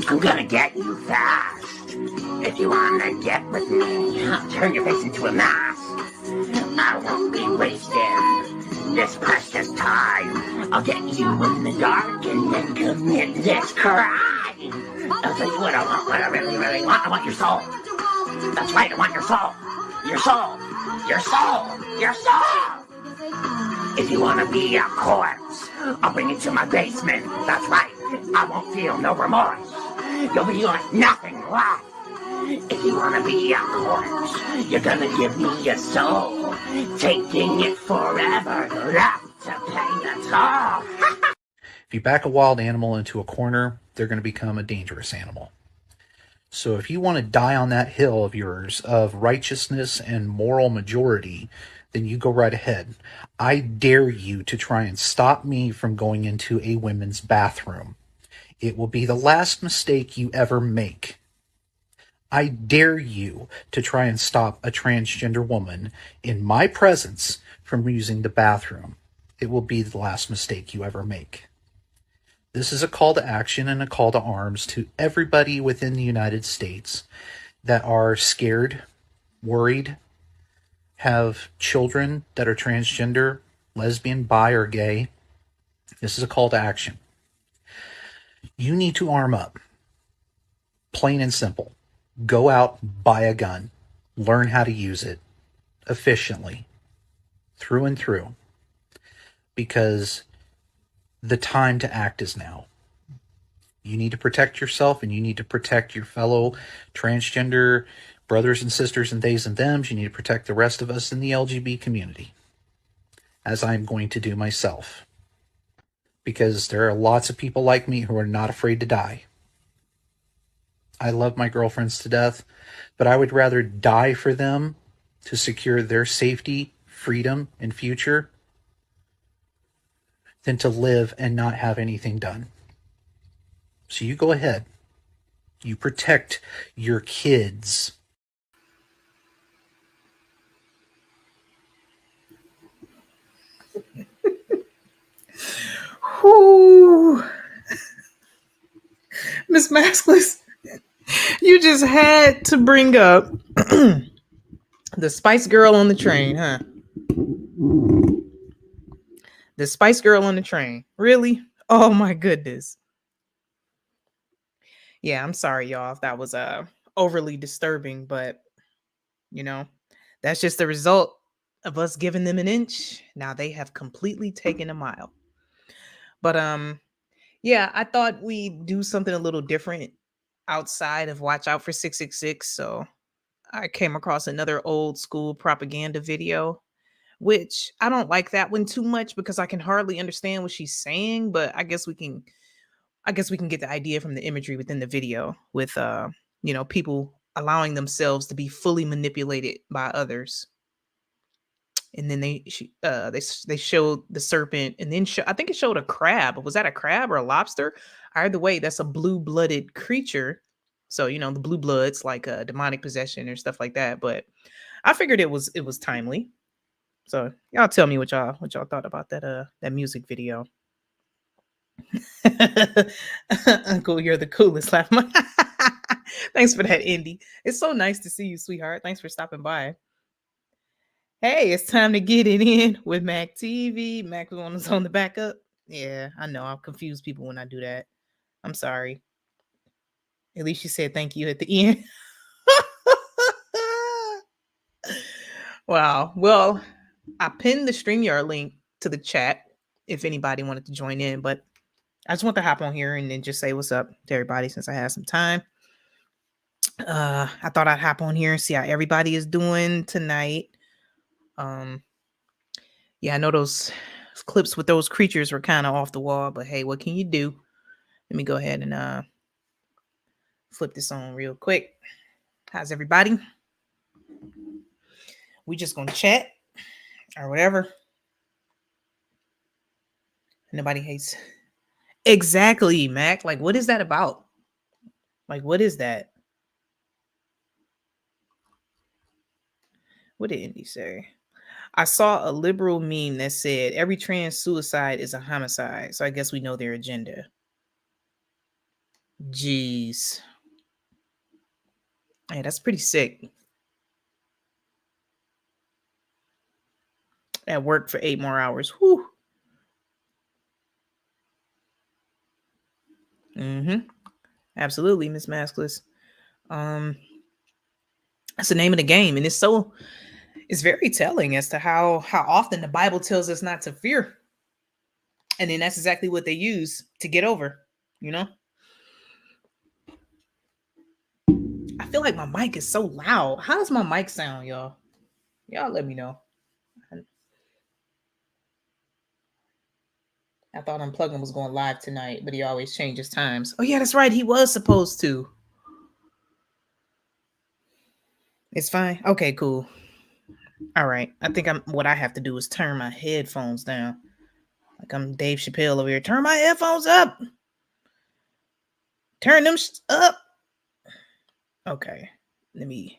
I'm gonna get you fast. If you wanna get with me, I'll turn your face into a mask. I won't be wasting this precious time. I'll get you in the dark and then commit this crime. I'll tell you what I want, what I really, really want. I want your soul. That's right, I want your soul. Your soul. Your soul. Your soul. If you want to be a corpse, I'll bring you to my basement. That's right, I won't feel no remorse. You'll be like nothing left. If you want to be a corpse, you're gonna give me your soul, taking it forever left to pay the toll. If you back a wild animal into a corner, they're going to become a dangerous animal. So if you want to die on that hill of yours of righteousness and moral majority, then you go right ahead. I dare you to try and stop me from going into a women's bathroom. It will be the last mistake you ever make. I dare you to try and stop a transgender woman in my presence from using the bathroom. It will be the last mistake you ever make. This is a call to action and a call to arms to everybody within the United States that are scared, worried, have children that are transgender, lesbian, bi, or gay. This is a call to action. You need to arm up. Plain and simple. Go out, buy a gun. Learn how to use it efficiently, through and through. Because the time to act is now. You need to protect yourself and you need to protect your fellow transgender brothers and sisters and theys and thems. You need to protect the rest of us in the LGBT community, as I'm going to do myself. Because there are lots of people like me who are not afraid to die. I love my girlfriends to death, but I would rather die for them to secure their safety, freedom, and future than to live and not have anything done. So you go ahead. You protect your kids. Whoo. Miss Maskless, you just had to bring up the Spice Girl on the train, huh? The Spice Girl on the train. Really? Oh my goodness. Yeah, I'm sorry, y'all, if that was overly disturbing, but you know, that's just the result of us giving them an inch. Now they have completely taken a mile. But yeah, I thought we'd do something a little different outside of Watch Out for 666. So I came across another old school propaganda video, which I don't like that one too much because I can hardly understand what she's saying, but I guess we can get the idea from the imagery within the video with people allowing themselves to be fully manipulated by others. And then they showed the serpent, and then I think it showed a crab. Was that a crab or a lobster? Either way, that's a blue-blooded creature. So the blue bloods, like demonic possession or stuff like that. But I figured it was timely. So y'all tell me what y'all thought about that music video. Uncle, you're the coolest. Laugh. Thanks for that, Indy. It's so nice to see you, sweetheart. Thanks for stopping by. Hey, it's time to get it in with Mac TV. Mac was on the backup. Yeah, I know. I'll confuse people when I do that. I'm sorry. At least you said thank you at the end. Wow. Well, I pinned the StreamYard link to the chat if anybody wanted to join in, but I just want to hop on here and then just say what's up to everybody since I have some time. I thought I'd hop on here and see how everybody is doing tonight. Yeah, I know those clips with those creatures were kind of off the wall, but hey, what can you do? Let me go ahead and flip this on real quick. How's everybody? We just gonna chat or whatever. Nobody hates. Exactly, Mac. Like, what is that about? Like, what is that? What did Indy say? I saw a liberal meme that said every trans suicide is a homicide. So I guess we know their agenda. Jeez. Hey, that's pretty sick. At work for 8 more hours. Whew. Mm-hmm. Absolutely, Miss Maskless. That's the name of the game, and it's very telling as to how often the Bible tells us not to fear, and then that's exactly what they use to get over. You know, I feel like my mic is so loud. How does my mic sound, y'all? Y'all let me know. I thought Unplugging was going live tonight, but he always changes times. Oh yeah, that's right. He was supposed to. It's fine. Okay, cool. All right. I think what I have to do is turn my headphones down. Like I'm Dave Chappelle over here. Turn my headphones up. Turn them up. Okay. Let me.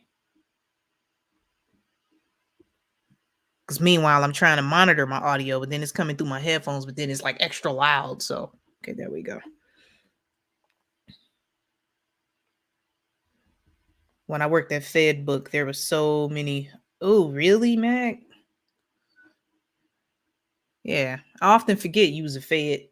Because meanwhile, I'm trying to monitor my audio, but then it's coming through my headphones, but then it's like extra loud. So, okay, there we go. When I worked at Fed Book, there was so many. Oh, really, Mac? Yeah, I often forget you was a Fed.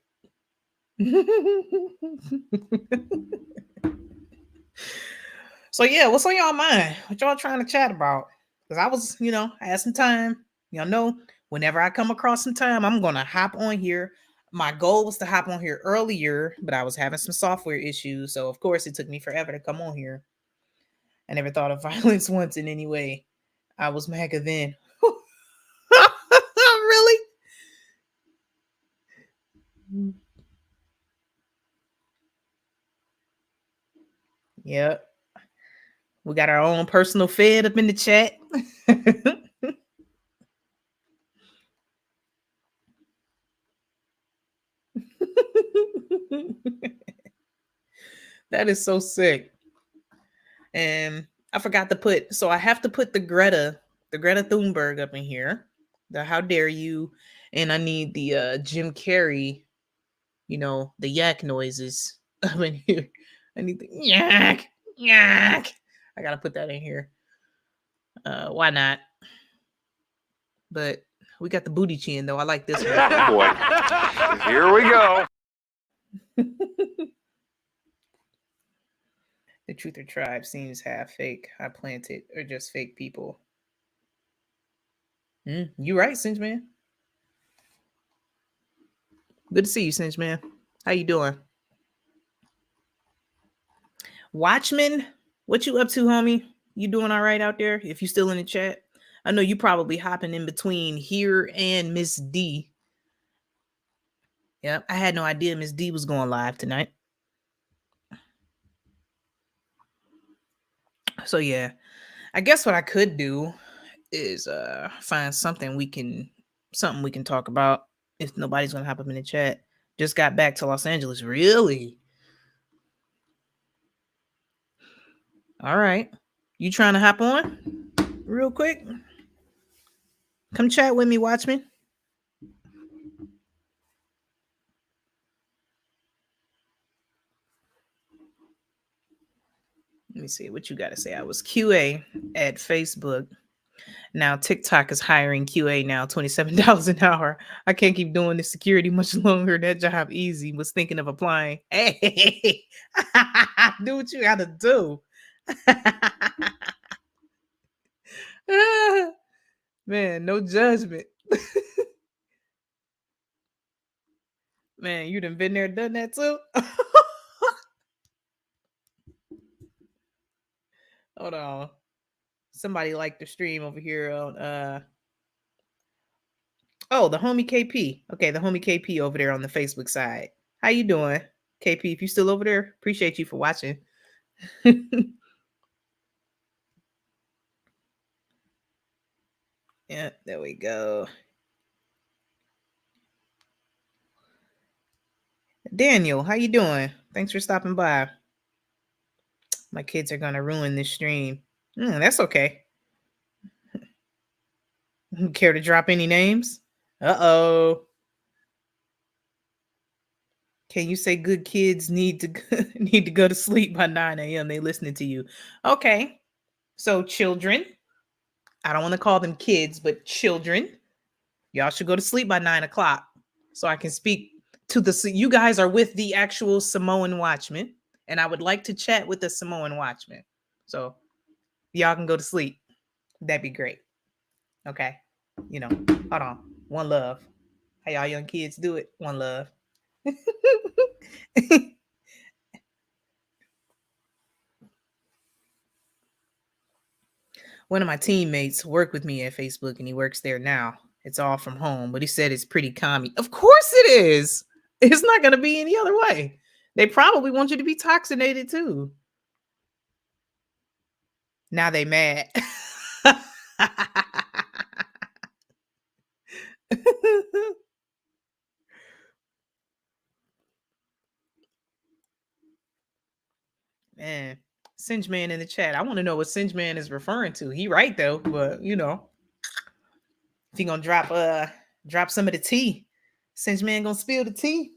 So yeah, what's on y'all mind? What y'all trying to chat about? Because I was, I had some time. Y'all know, whenever I come across some time, I'm gonna hop on here. My goal was to hop on here earlier, but I was having some software issues, so of course it took me forever to come on here. I never thought of violence once in any way. I was MAGA then. Really? Yep. We got our own personal Fed up in the chat. That is so sick. And I forgot to put, so I have to put the Greta Thunberg up in here. The how dare you. And I need the Jim Carrey, the yak noises up in here. I need the yak, yak. I gotta put that in here. Why not? But we got the booty chin though. I like this one. Oh boy. Here we go. The Truther tribe seems half fake. I planted or just fake people. You right, Cinch Man. Good to see you, Cinch Man. How you doing? Watchman, what you up to, homie? You doing all right out there? If you still in the chat, I know you probably hopping in between here and Miss D. Yep, I had no idea Miss D was going live tonight. So yeah, I guess what I could do is find something we can talk about if nobody's gonna hop up in the chat. Just got back to Los Angeles. Really? All right. You trying to hop on real quick? Come chat with me, Watchman. Let me see what you got to say. I was QA at Facebook. Now TikTok is hiring QA now, $27 an hour. I can't keep doing this security much longer. That job easy. Was thinking of applying. Hey, do what you got to do. Man, no judgment. Man, you done been there, done that too? Hold on. Somebody liked the stream over here on the homie KP. Okay, the homie KP over there on the Facebook side. How you doing? KP, if you still over there, appreciate you for watching. Yeah, there we go. Daniel, how you doing? Thanks for stopping by. My kids are gonna ruin this stream. That's okay. Care to drop any names? Uh-oh. Can you say good kids need to go to sleep by 9 a.m.? They listening to you. Okay. So children, I don't want to call them kids, but children, y'all should go to sleep by 9 o'clock so I can speak to you guys are with the actual Samoan Watchman, and I would like to chat with the Samoan Watchman. So y'all can go to sleep. That'd be great. Okay. Hold on. One love. How y'all young kids do it? One love. One of my teammates worked with me at Facebook and he works there now. It's all from home, but he said it's pretty commie. Of course it is. It's not going to be any other way. They probably want you to be toxinated too. Now they mad. Man, Singe Man in the chat. I want to know what Singe Man is referring to. He right though, but if he gonna drop some of the tea, Singe Man gonna spill the tea.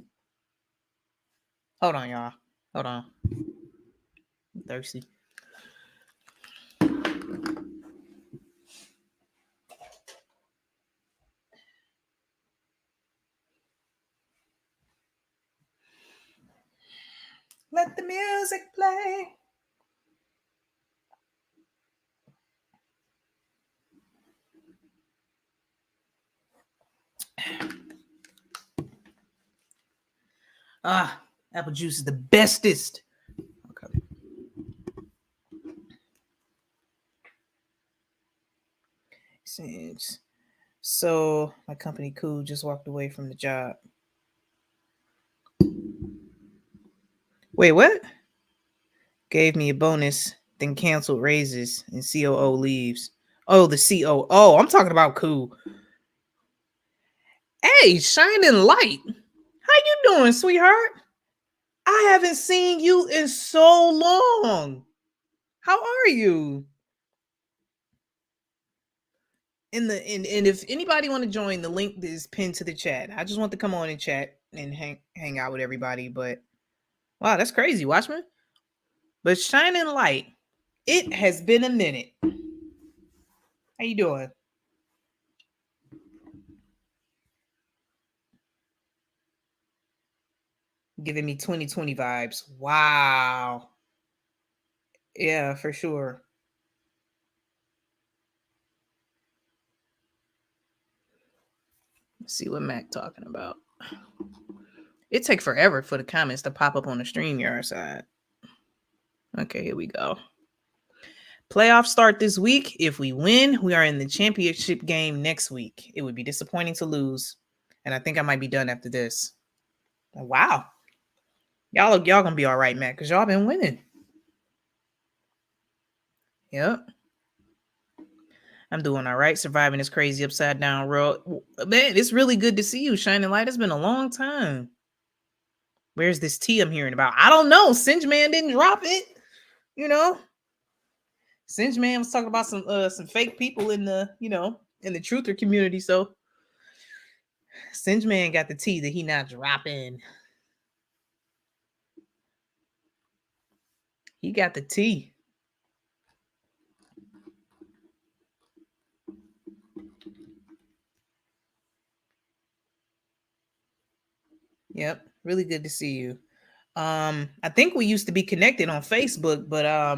Hold on, y'all. Hold on. I'm thirsty. Let the music play. Apple juice is the bestest. Okay. So my company Cool just walked away from the job. Wait, what? Gave me a bonus, then canceled raises, and COO leaves. Oh, the COO. I'm talking about Cool. Hey, shining light. How you doing, sweetheart? I haven't seen you in so long. How are you? And if anybody want to join, the link is pinned to the chat. I just want to come on and chat and hang out with everybody. But wow, that's crazy, Watchman. But shining light, it has been a minute. How you doing? Giving me 2020 vibes. Wow. Yeah, for sure. Let's see what Mac talking about. It take forever for the comments to pop up on the StreamYard side. Okay, here we go. Playoffs start this week. If we win, we are in the championship game next week. It would be disappointing to lose. And I think I might be done after this. Wow. Y'all gonna be all right, Mac, because y'all been winning. Yep. I'm doing all right, surviving this crazy upside down world. Man, it's really good to see you, Shining Light. It's been a long time. Where's this tea I'm hearing about? I don't know. Singe Man didn't drop it. Singe Man was talking about some fake people in the truther community. So Singe Man got the tea that he not dropping. He got the tea. Yep, really good to see you. I think we used to be connected on Facebook, but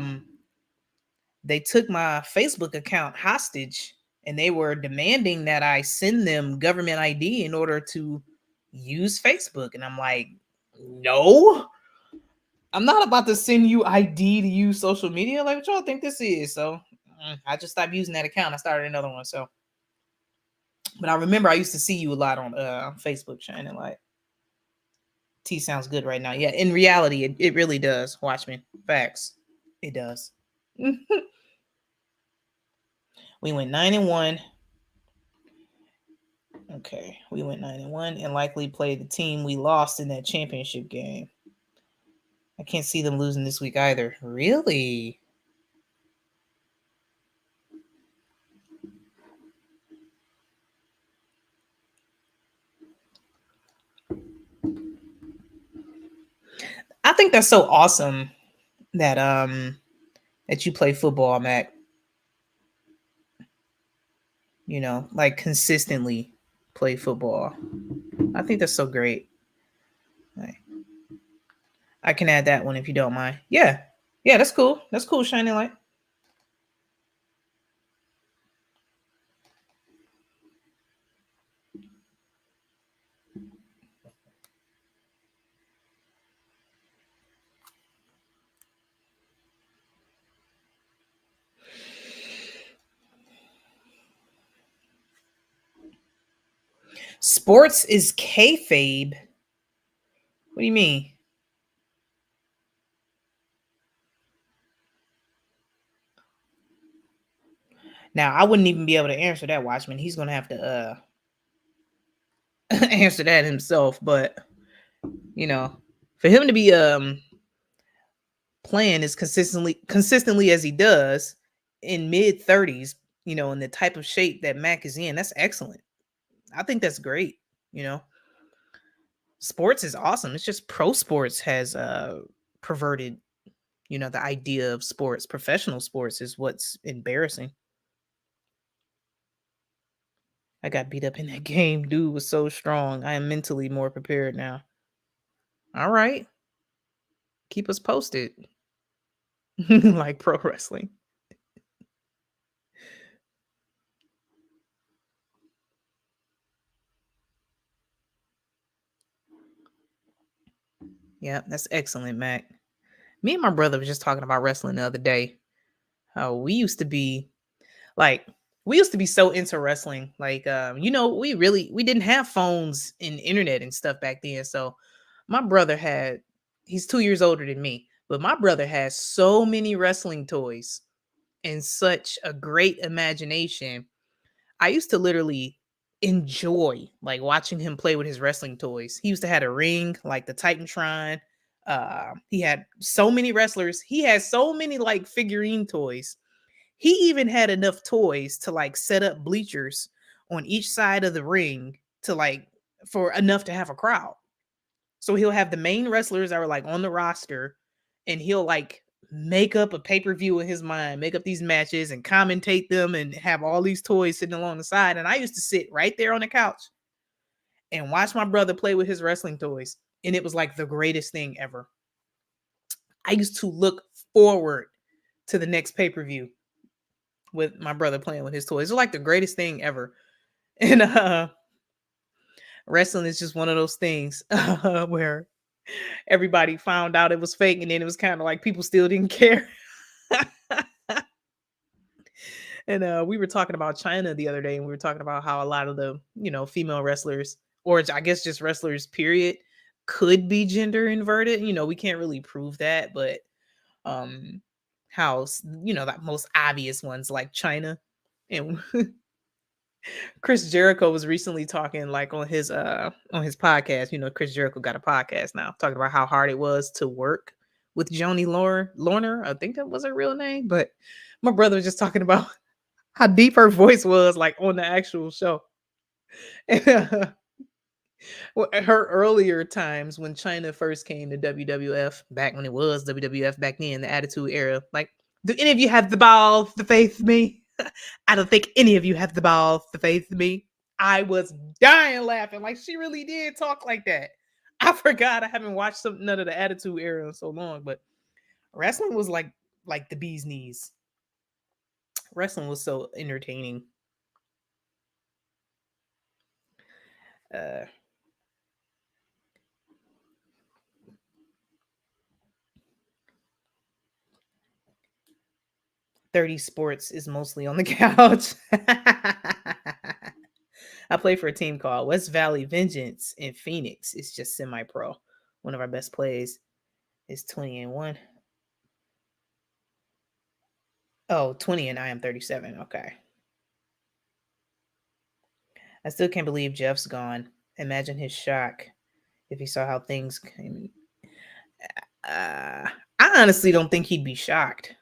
they took my Facebook account hostage and they were demanding that I send them government ID in order to use Facebook. And I'm like, no, I'm not about to send you ID to use social media. Like, what y'all think this is? So I just stopped using that account. I started another one. So, but I remember I used to see you a lot on Facebook, Shining Light. T sounds good right now. Yeah, in reality, it really does. Watch me. Facts. It does. We went 9-1. Okay, we went 9-1 and likely played the team we lost in that championship game. I can't see them losing this week either. Really? think that's so awesome that that you play football, Mac. You know, like consistently play football. I think that's so great. Right. I can add that one if you don't mind. Yeah. Yeah, that's cool. That's cool, Shining Light. Sports is kayfabe. What do you mean? Now, I wouldn't even be able to answer that, Watchman. He's gonna have to answer that himself. But you know, for him to be playing as consistently as he does in mid-30s, you know, in the type of shape that Mac is in, that's excellent. I think that's great. You know, sports is awesome. It's just pro sports has perverted, you know, the idea of sports. Professional sports is what's embarrassing. I got beat up in that game. Dude was so strong. I am mentally more prepared now. All right. Keep us posted. Like pro wrestling. Yeah, that's excellent, Mac. Me and my brother was just talking about wrestling the other day. How we used to be like we used to be so into wrestling. Like you know, we didn't have phones and internet and stuff back then. So my brother he's 2 years older than me, but my brother has so many wrestling toys and such a great imagination. I used to literally enjoy like watching him play with his wrestling toys. He used to have a ring like the Titantron. He had so many wrestlers. He had so many like figurine toys. He even had enough toys to like set up bleachers on each side of the ring to like for enough to have a crowd. So he'll have the main wrestlers that are like on the roster, and he'll like make up a pay-per-view in his mind, make up these matches and commentate them and have all these toys sitting along the side. And I used to sit right there on the couch and watch my brother play with his wrestling toys. And it was like the greatest thing ever. I used to look forward to the next pay-per-view with my brother playing with his toys. It was like the greatest thing ever. And wrestling is just one of those things where everybody found out it was fake, and then it was kind of like people still didn't care. And we were talking about China the other day, and we were talking about how a lot of the, you know, female wrestlers, or I guess just wrestlers, period, could be gender inverted. You know, we can't really prove that, but how, you know, the most obvious ones like China. And Chris Jericho was recently talking like on his podcast. You know, Chris Jericho got a podcast now talking about how hard it was to work with Joni Lorner. I think that was her real name, but my brother was just talking about how deep her voice was like on the actual show. And, well, her earlier times when China first came to WWF, back when it was WWF back then, the Attitude Era, like, do any of you have the balls to face me? I don't think any of you have the balls to face me. I was dying laughing. Like, she really did talk like that. I forgot I haven't watched none of the Attitude Era in so long, but wrestling was like the bee's knees. Wrestling was so entertaining. 30 sports is mostly on the couch. I play for a team called West Valley Vengeance in Phoenix. It's just semi-pro. One of our best plays is 20-1. Oh, 20 and I am 37. Okay. I still can't believe Jeff's gone. Imagine his shock if he saw how things came. I honestly don't think he'd be shocked.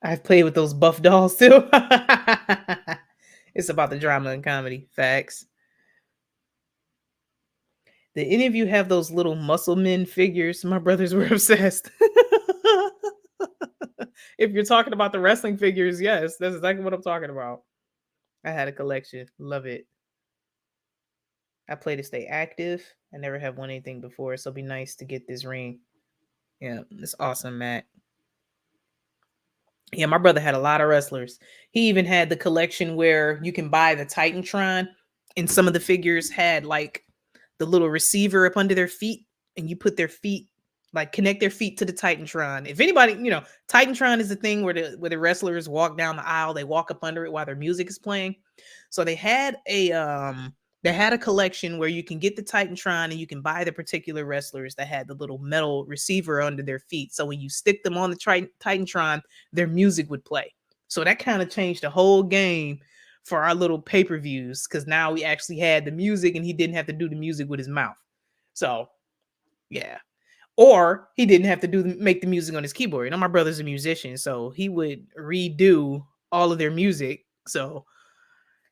I've played with those buff dolls too. It's about the drama and comedy. Facts. Did any of you have those little muscle men figures? My brothers were obsessed. If you're talking about the wrestling figures, yes, that's exactly what I'm talking about. I had a collection. Love it. I play to stay active. I never have won anything before, so it'd be nice to get this ring. Yeah, it's awesome, Matt. Yeah, my brother had a lot of wrestlers. He even had the collection where you can buy the Titantron, and some of the figures had like the little receiver up under their feet, and you put their feet, like connect their feet to the Titantron. If anybody, Titantron is the thing where the wrestlers walk down the aisle, they walk up under it while their music is playing. So they had a collection where you can get the Titantron and you can buy the particular wrestlers that had the little metal receiver under their feet. So when you stick them on the Titantron, their music would play. So that kind of changed the whole game for our little pay-per-views, because now we actually had the music and he didn't have to do the music with his mouth. So yeah. Or he didn't have to make the music on his keyboard. My brother's a musician, so he would redo all of their music. So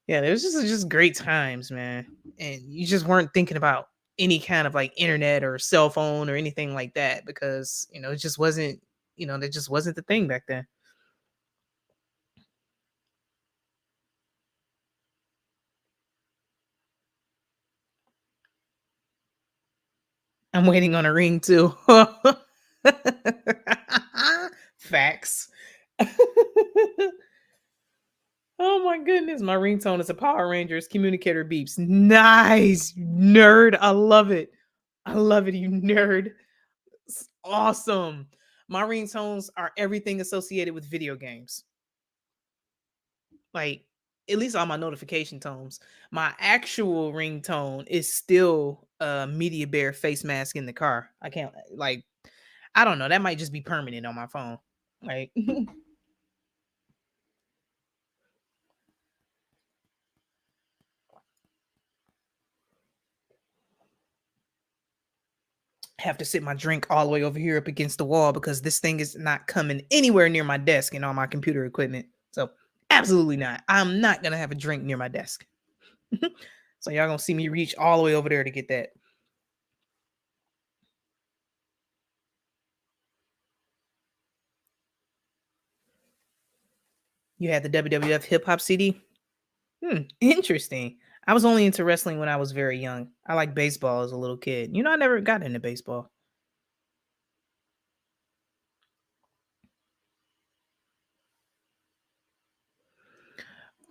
yeah, it was just great times, man. And you just weren't thinking about any kind of like internet or cell phone or anything like that, because it just wasn't, that just wasn't the thing back then. I'm waiting on a ring too. Facts. Oh my goodness, my ringtone is a Power Rangers communicator beeps. Nice, nerd. I love it. I love it, you nerd. It's awesome. My ringtones are everything associated with video games. Like, at least all my notification tones. My actual ringtone is still a Media Bear face mask in the car. I can't, like, I don't know. That might just be permanent on my phone. Like, have to sit my drink all the way over here up against the wall because this thing is not coming anywhere near my desk and all my computer equipment. So absolutely not. I'm not gonna have a drink near my desk. So y'all gonna see me reach all the way over there to get that. You had the WWF hip hop CD? Interesting. I was only into wrestling when I was very young. I liked baseball as a little kid. I never got into baseball.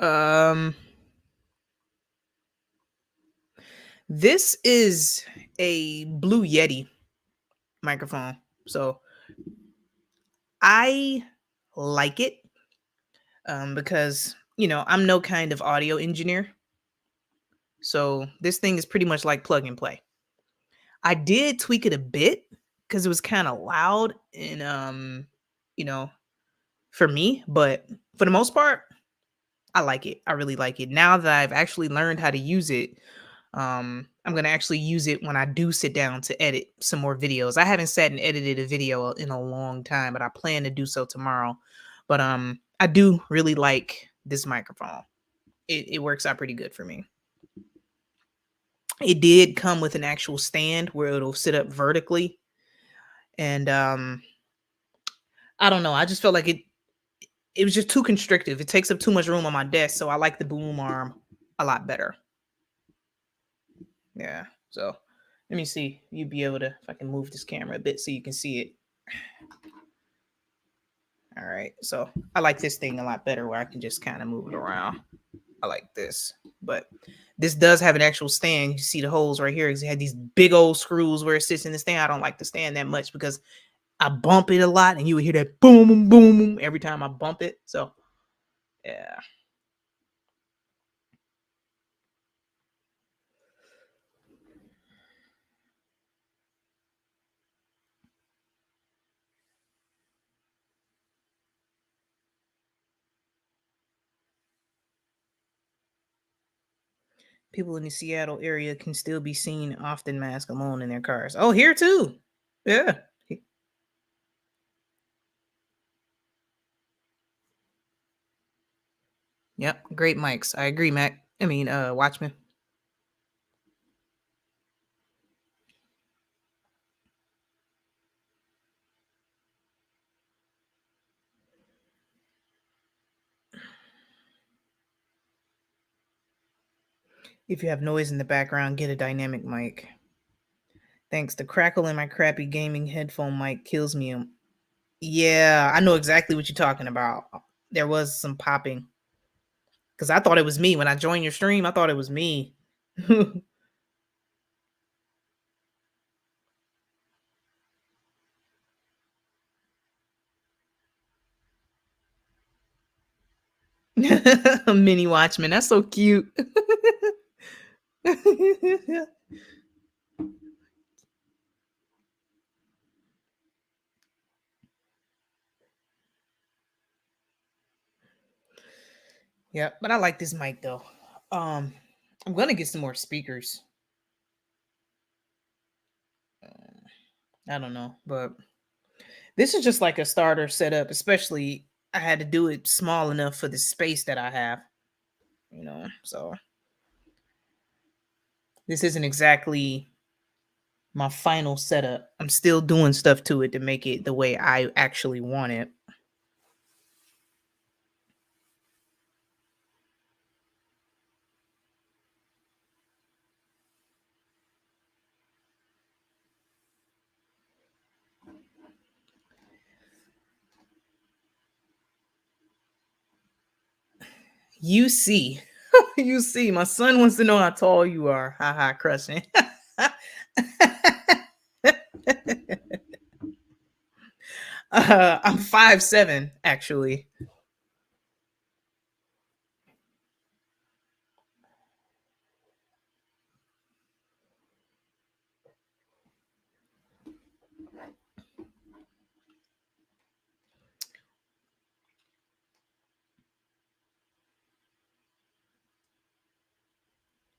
Um, this is a Blue Yeti microphone. So I like it because, I'm no kind of audio engineer. So this thing is pretty much like plug and play. I did tweak it a bit because it was kind of loud and, you know, for me, but for the most part, I like it. I really like it. Now that I've actually learned how to use it, I'm gonna actually use it when I do sit down to edit some more videos. I haven't sat and edited a video in a long time, but I plan to do so tomorrow. But I do really like this microphone. It works out pretty good for me. It did come with an actual stand where it'll sit up vertically, and I don't know. I just felt like it was just too constrictive. It takes up too much room on my desk, so I like the boom arm a lot better. Yeah. So let me see. You'd be able to, if I can move this camera a bit so you can see it. All right. So I like this thing a lot better where I can just kind of move it around. I like this. But this does have an actual stand. You see the holes right here because it had these big old screws where it sits in the stand. I don't like the stand that much because I bump it a lot and you would hear that boom, boom, boom, boom every time I bump it. So yeah. People in the Seattle area can still be seen often mask alone in their cars. Oh, here too. Yeah. Yep. Great mics. I agree, Mac. Watchman. If you have noise in the background, get a dynamic mic. Thanks. The crackle in my crappy gaming headphone mic kills me. Yeah, I know exactly what you're talking about. There was some popping. Because I thought it was me. When I joined your stream, I thought it was me. Mini Watchman. That's so cute. Yeah, but I like this mic though. I'm gonna get some more speakers. I don't know, but this is just like a starter setup, especially I had to do it small enough for the space that I have, so this isn't exactly my final setup. I'm still doing stuff to it to make it the way I actually want it. You see, you see, my son wants to know how tall you are. Haha, crushing. I'm 5'7", actually.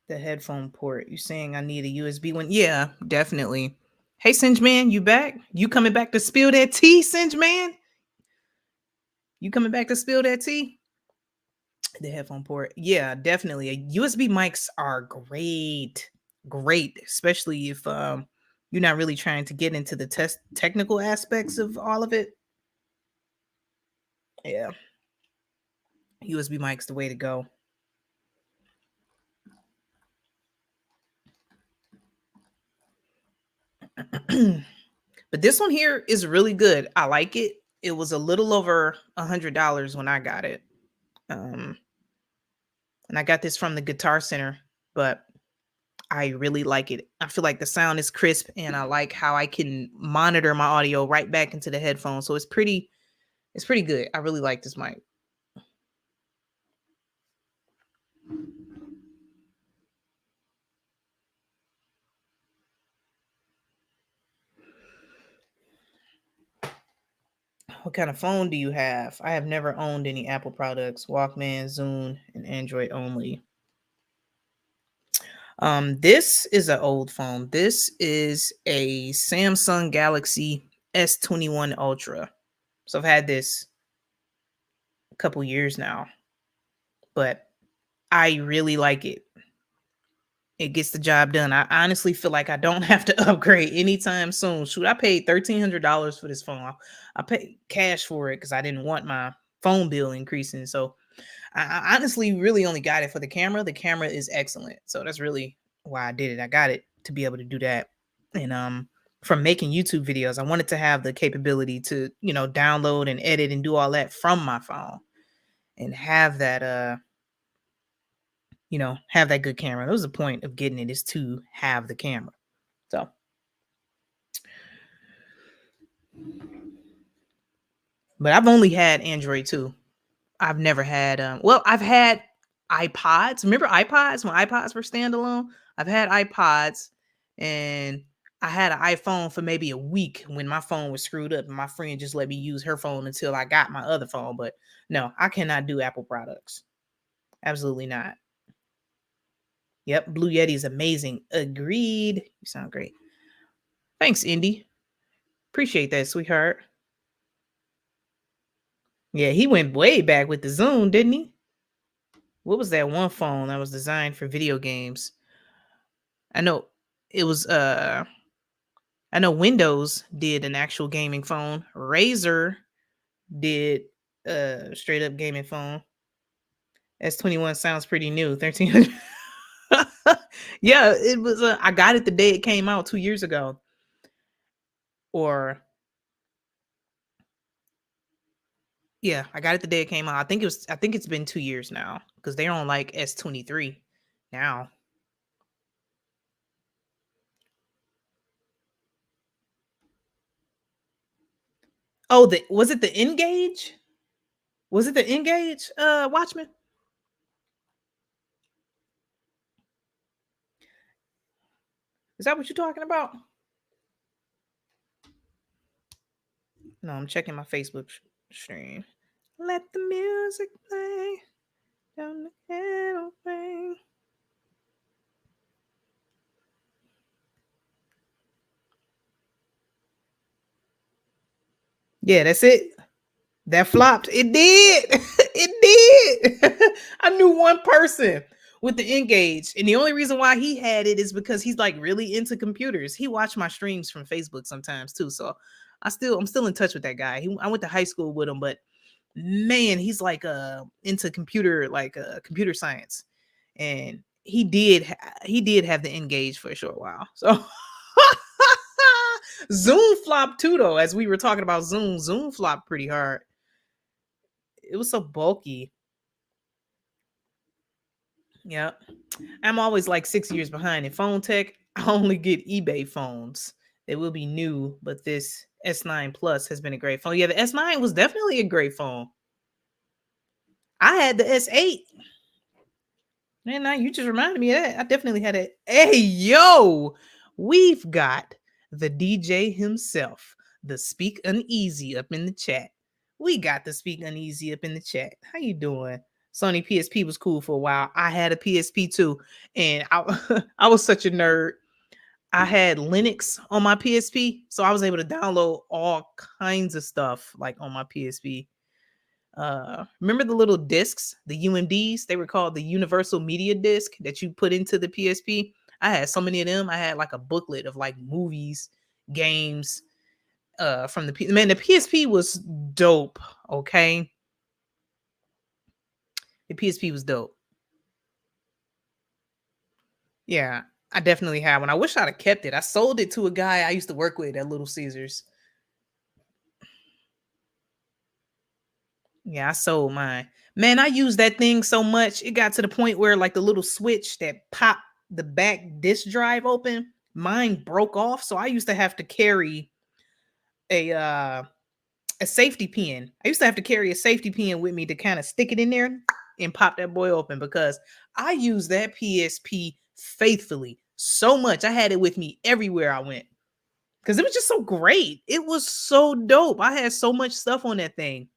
The headphone port. You saying I need a USB one? Yeah, definitely. Hey, Singe Man, you back? You coming back to spill that tea, Singe Man? You coming back to spill that tea? The headphone port. Yeah, definitely. USB mics are great. Great, especially if you're not really trying to get into the technical aspects of all of it. Yeah. USB mic's the way to go. But this one here is really good. I like it. It was a little over $100 when I got it. And I got this from the Guitar Center, but I really like it. I feel like the sound is crisp and I like how I can monitor my audio right back into the headphones. So it's pretty good. I really like this mic. What kind of phone do you have? I have never owned any Apple products. Walkman, Zune, and Android only. This is an old phone. This is a Samsung Galaxy S21 Ultra. So I've had this a couple years now, but I really like it. It gets the job done. I honestly feel like I don't have to upgrade anytime soon. Shoot, I paid $1,300 for this phone. I paid cash for it because I didn't want my phone bill increasing. So I honestly really only got it for the camera. The camera is excellent. So that's really why I did it. I got it to be able to do that. And from making YouTube videos, I wanted to have the capability to, download and edit and do all that from my phone and have that have that good camera. That was the point of getting it, is to have the camera. So but I've only had Android too. I've never had I've had iPods. Remember iPods when iPods were standalone? I've had iPods, and I had an iPhone for maybe a week when my phone was screwed up and my friend just let me use her phone until I got my other phone. But no, I cannot do Apple products. Absolutely not. Yep, Blue Yeti is amazing. Agreed. You sound great. Thanks, Indy. Appreciate that, sweetheart. Yeah, he went way back with the Zoom, didn't he? What was that one phone that was designed for video games? I know it was I know Windows did an actual gaming phone. Razer did a straight up gaming phone. S21 sounds pretty new. 1300. Yeah, it was. I got it the day it came out 2 years ago, or yeah, I got it the day it came out. I think it was. I think it's been 2 years now because they're on like S23 now. Oh, was it the Engage? Was it the Engage, Watchmen? Is that what you're talking about? No, I'm checking my Facebook stream. Let the music play. Down the candle flame. Yeah, that's it. That flopped. It did. It did. I knew one person with the Engage, and the only reason why he had it is because he's like really into computers. He watched my streams from Facebook sometimes too. So I'm still in touch with that guy. I went to high school with him, but man, he's like into computer science, and he did have the Engage for a short while. So Zoom flopped too, though. As we were talking about Zoom flopped pretty hard. It was so bulky. Yeah. I'm always like 6 years behind in phone tech. I only get eBay phones. They will be new, but this S9 Plus has been a great phone. Yeah, the S9 was definitely a great phone. I had the S8. Man, now you just reminded me of that. I definitely had it. Hey, yo, we've got the DJ himself, the Speak Uneasy, up in the chat. We got the Speak Uneasy up in the chat. How you doing? Sony PSP was cool for a while. I had a PSP too, and I, I was such a nerd. I had Linux on my PSP, so I was able to download all kinds of stuff like on my PSP. Remember the little discs, the UMDs? They were called the Universal Media Disc that you put into the PSP. I had so many of them. I had like a booklet of like movies, games, from the man. The PSP was dope. Okay, the PSP was dope. Yeah, I definitely had one. I wish I'd have kept it. I sold it to a guy I used to work with at Little Caesars. Yeah, I sold mine. Man, I used that thing so much. It got to the point where like the little switch that popped the back disk drive open, mine broke off. So I used to have to carry a safety pin. I used to have to carry a safety pin with me to kind of stick it in there and pop that boy open because I used that PSP faithfully so much. I had it with me everywhere I went because it was just so great. It was so dope. I had so much stuff on that thing.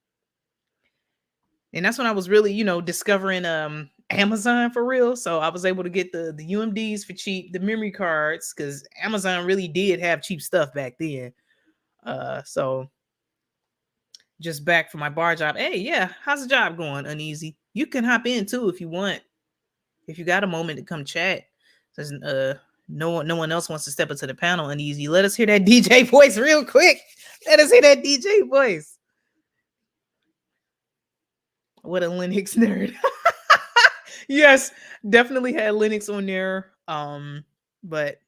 And that's when I was really, discovering Amazon for real. So I was able to get the UMDs for cheap, the memory cards, because Amazon really did have cheap stuff back then. So just back from my bar job. Hey, yeah, how's the job going? Uneasy. You can hop in too if you want. If you got a moment to come chat. Says no one else wants to step into the panel. Uneasy. Let us hear that DJ voice real quick. Let us hear that DJ voice. What a Linux nerd. Yes, definitely had Linux on there. But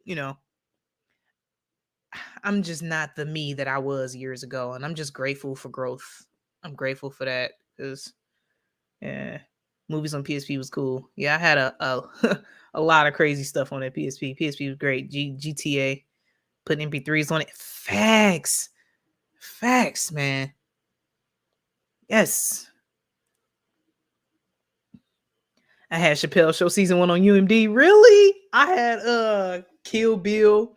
I'm just not the me that I was years ago, and I'm just grateful for growth. I'm grateful for that because yeah, movies on PSP was cool. Yeah, I had a a lot of crazy stuff on that PSP. PSP was great. GTA, putting MP3s on it. Facts, man. Yes. I had Chappelle Show season 1 on UMD. Really? I had Kill Bill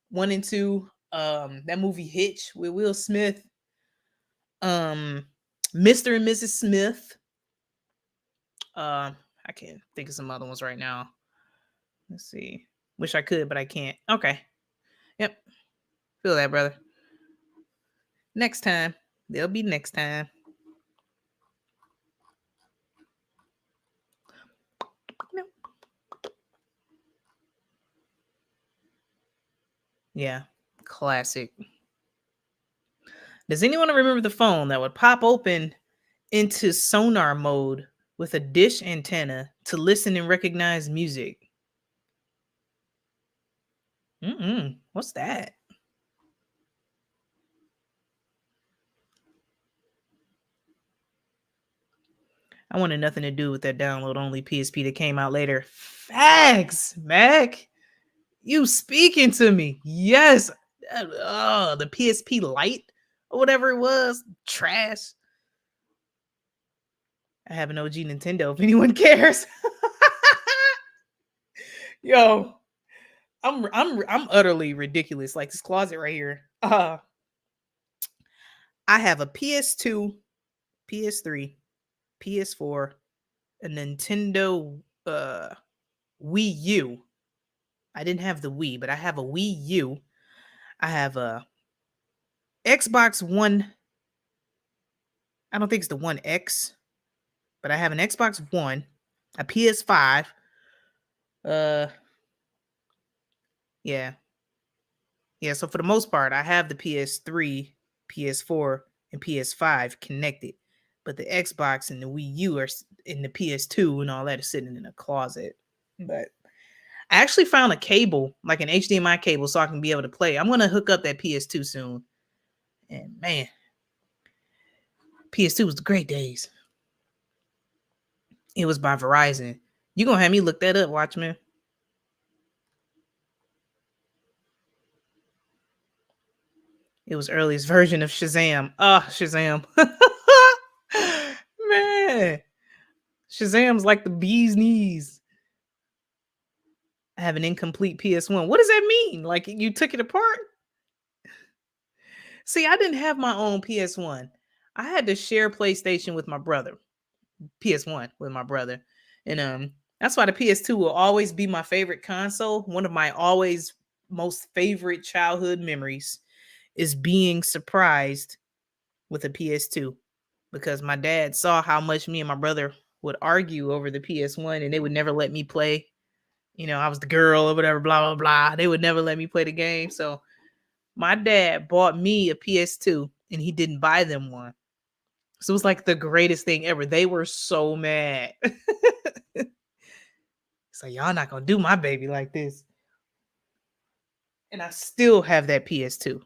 1 and 2. That movie Hitch with Will Smith. Mr. and Mrs. Smith. I can't think of some other ones right now. Let's see. Wish I could, but I can't. Okay. Yep. Feel that, brother. Next time. There'll be next time. Yeah, classic. Does anyone remember the phone that would pop open into sonar mode with a dish antenna to listen and recognize music? What's that? I wanted nothing to do with that download only PSP that came out later. Facts, Mac. You speaking to me? Yes. The PSP Lite or whatever it was, trash. I have an OG Nintendo if anyone cares. Yo, I'm utterly ridiculous. Like this closet right here. I have a PS2, PS3, PS4, a Nintendo Wii U. I didn't have the Wii, but I have a Wii U. I have a Xbox One. I don't think it's the One X, but I have an Xbox One, a PS5. Yeah. Yeah, so for the most part, I have the PS3, PS4, and PS5 connected. But the Xbox and the Wii U are in the PS2 and all that is sitting in a closet. But I actually found a cable, like an HDMI cable, so I can be able to play. I'm going to hook up that PS2 soon. And man, PS2 was the great days. It was by Verizon. You going to have me look that up, Watchmen? It was earliest version of Shazam. Shazam. Man. Shazam's like the bee's knees. I have an incomplete PS1. What does that mean? Like you took it apart? See, I didn't have my own PS1. I had to share PlayStation with my brother. PS1 with my brother. And that's why the PS2 will always be my favorite console. One of my always most favorite childhood memories is being surprised with a PS2 because my dad saw how much me and my brother would argue over the PS1 and they would never let me play. You know, I was the girl or whatever, blah, blah, blah. They would never let me play the game. So my dad bought me a PS2 and he didn't buy them one. So it was like the greatest thing ever. They were so mad. So y'all not going to do my baby like this. And I still have that PS2.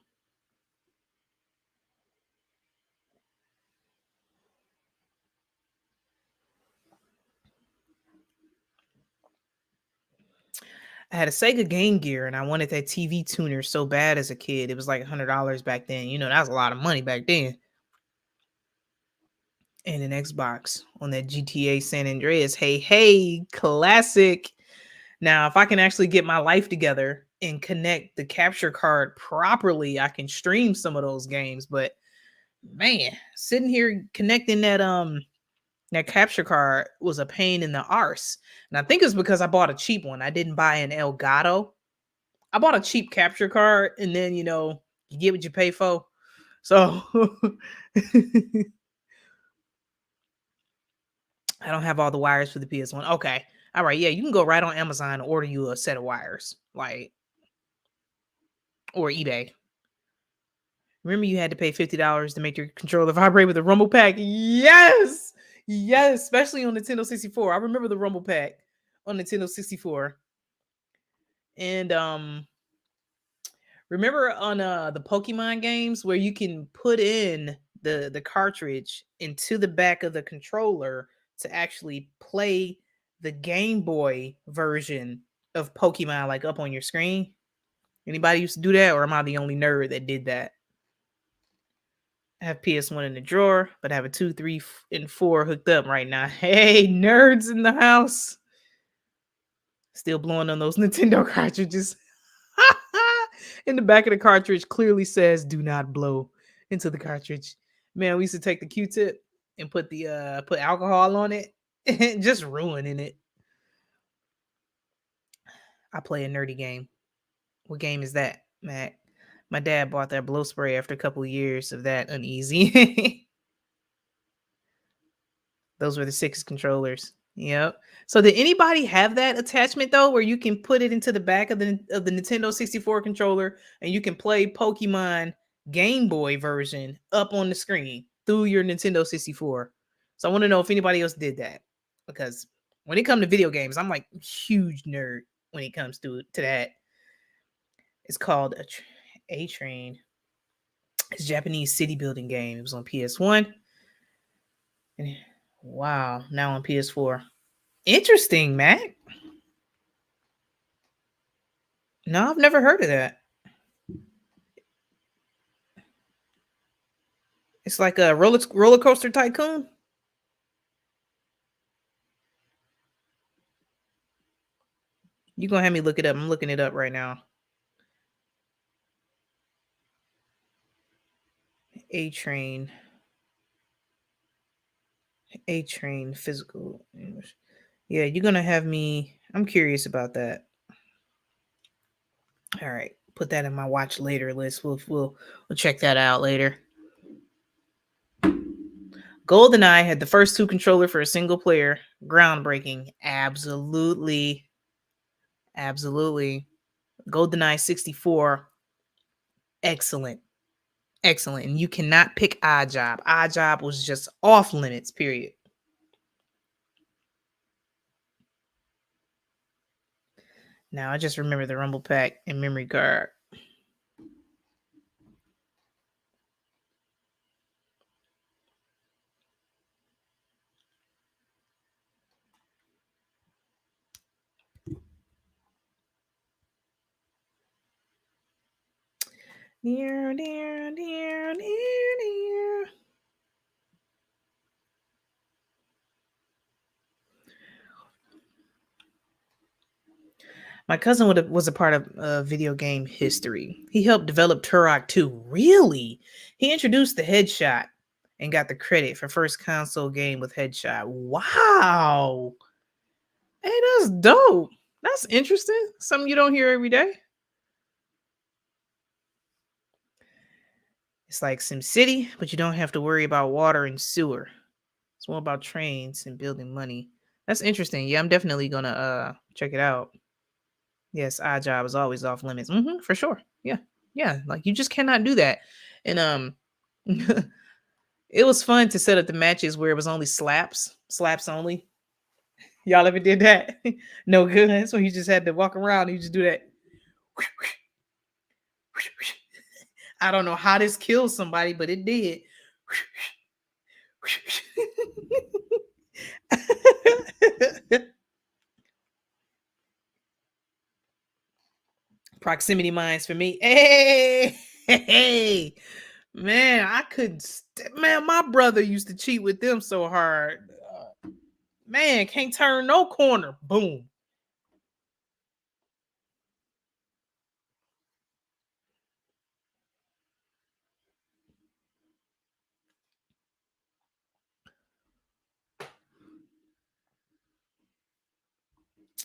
I had a Sega Game Gear and I wanted that TV tuner so bad as a kid. It was like $100 back then. You know, that was a lot of money back then. And an Xbox on that GTA San Andreas. Hey, classic. Now, if I can actually get my life together and connect the capture card properly, I can stream some of those games. But man, sitting here connecting that capture card was a pain in the arse. And I think it's because I bought a cheap one. I didn't buy an Elgato. I bought a cheap capture card, and then you get what you pay for. So I don't have all the wires for the PS1. Okay. All right. Yeah, you can go right on Amazon and order you a set of wires, or eBay. Remember, you had to pay $50 to make your controller vibrate with a Rumble Pack. Yes, especially on Nintendo 64. I remember the Rumble Pack on Nintendo 64. And remember on the Pokemon games where you can put in the cartridge into the back of the controller to actually play the Game Boy version of Pokemon like up on your screen? Anybody used to do that, or am I the only nerd that did that? I have PS1 in the drawer, but I have a 2, 3, and 4 hooked up right now. Hey, nerds in the house. Still blowing on those Nintendo cartridges. In the back of the cartridge clearly says do not blow into the cartridge. Man, we used to take the Q-tip and put alcohol on it and just ruining it. I play a nerdy game. What game is that, Mac? My dad bought that blow spray after a couple of years of that uneasy. Those were the 6 controllers. Yep. So did anybody have that attachment though, where you can put it into the back of the Nintendo 64 controller and you can play Pokemon Game Boy version up on the screen through your Nintendo 64? So I want to know if anybody else did that, because when it comes to video games, I'm like a huge nerd when it comes to that. It's called A Train. It's a Japanese city building game. It was on PS1. And wow, now on PS4. Interesting, Mac. No, I've never heard of that. It's like a roller coaster tycoon. You're going to have me look it up. I'm looking it up right now. A Train physical English. Yeah, you're going to have me. I'm curious about that. All right. Put that in my watch later list. We'll check that out later. GoldenEye had the first 2 controller for a single player. Groundbreaking. Absolutely. GoldenEye 64. Excellent. And you cannot pick Oddjob. Oddjob was just off limits, period. Now I just remember the Rumble Pack and memory card. Near. My cousin was a part of video game history. He helped develop Turok 2. Really? He introduced the headshot and got the credit for first console game with headshot. Wow. Hey, that's dope. That's interesting. Something you don't hear every day. It's like SimCity, but you don't have to worry about water and sewer. It's more about trains and building money. That's interesting. Yeah, I'm definitely gonna check it out. Yes, Oddjob is always off limits. For sure. Yeah. Like you just cannot do that. And it was fun to set up the matches where it was only slaps only. Y'all ever did that? No good. So you just had to walk around and you just do that. I don't know how this killed somebody, but it did. Proximity mines for me. Hey, man, I couldn't. Man, my brother used to cheat with them so hard. Man, can't turn no corner. Boom.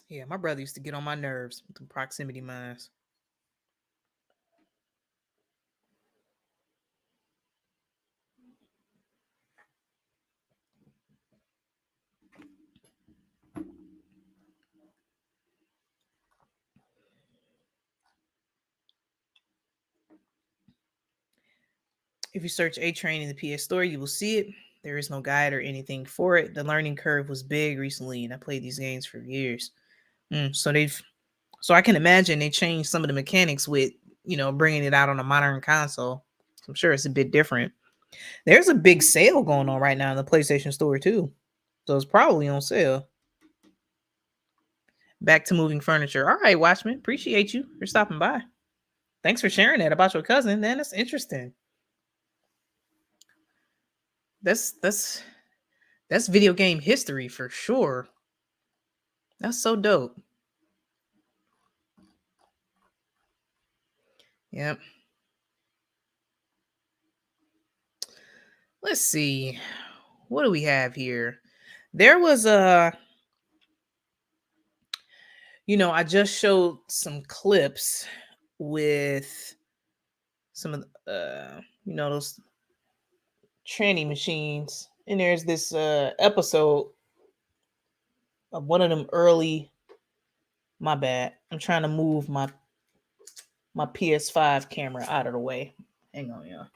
Yeah, my brother used to get on my nerves with the proximity mines. If you search A Train in the PS Store, you will see it. There is no guide or anything for it. The learning curve was big recently, and I played these games for years. So I can imagine they changed some of the mechanics with, bringing it out on a modern console. I'm sure it's a bit different. There's a big sale going on right now in the PlayStation Store too. So it's probably on sale. Back to moving furniture. All right, Watchman. Appreciate you for stopping by. Thanks for sharing that about your cousin. Man, that's interesting. That's video game history for sure. That's so dope. Yep. Let's see. What do we have here? There was I just showed some clips with some of the, those tranny machines. And there's this episode of one of them early. My bad. I'm trying to move my PS5 camera out of the way. Hang on, y'all.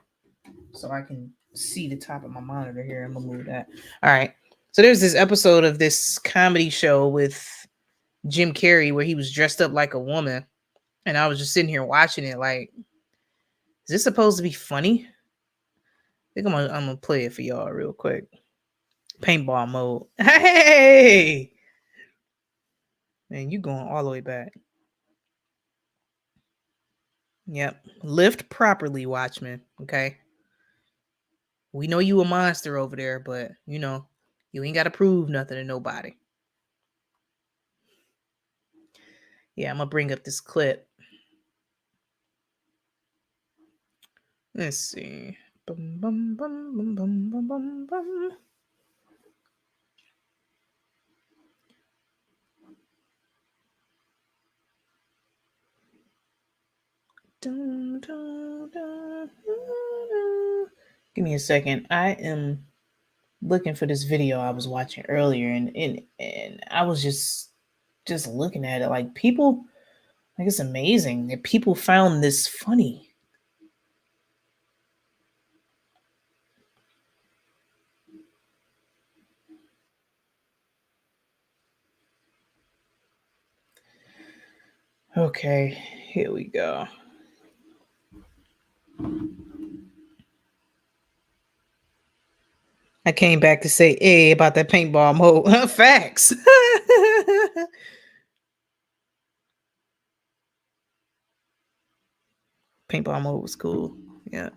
So I can see the top of my monitor here. I'm gonna move that. All right. So there's this episode of this comedy show with Jim Carrey where he was dressed up like a woman And I was just sitting here watching it like, is this supposed to be funny? I think I'm gonna play it for y'all real quick. Paintball mode. Hey! Man, you going all the way back. Yep. Lift properly, Watchmen. Okay. We know you a monster over there, but you know, you ain't gotta prove nothing to nobody. Yeah, I'm gonna bring up this clip. Let's see. Bum, bum, bum, bum, bum, bum, bum, bum. Dun, dun, dun, dun. Give me a second. I am looking for this video I was watching earlier, and I was just looking at it like people, like, it's amazing that people found this funny. Okay, here we go. I came back to say, hey, about that paintball mode. Facts. Paintball mode was cool. Yeah.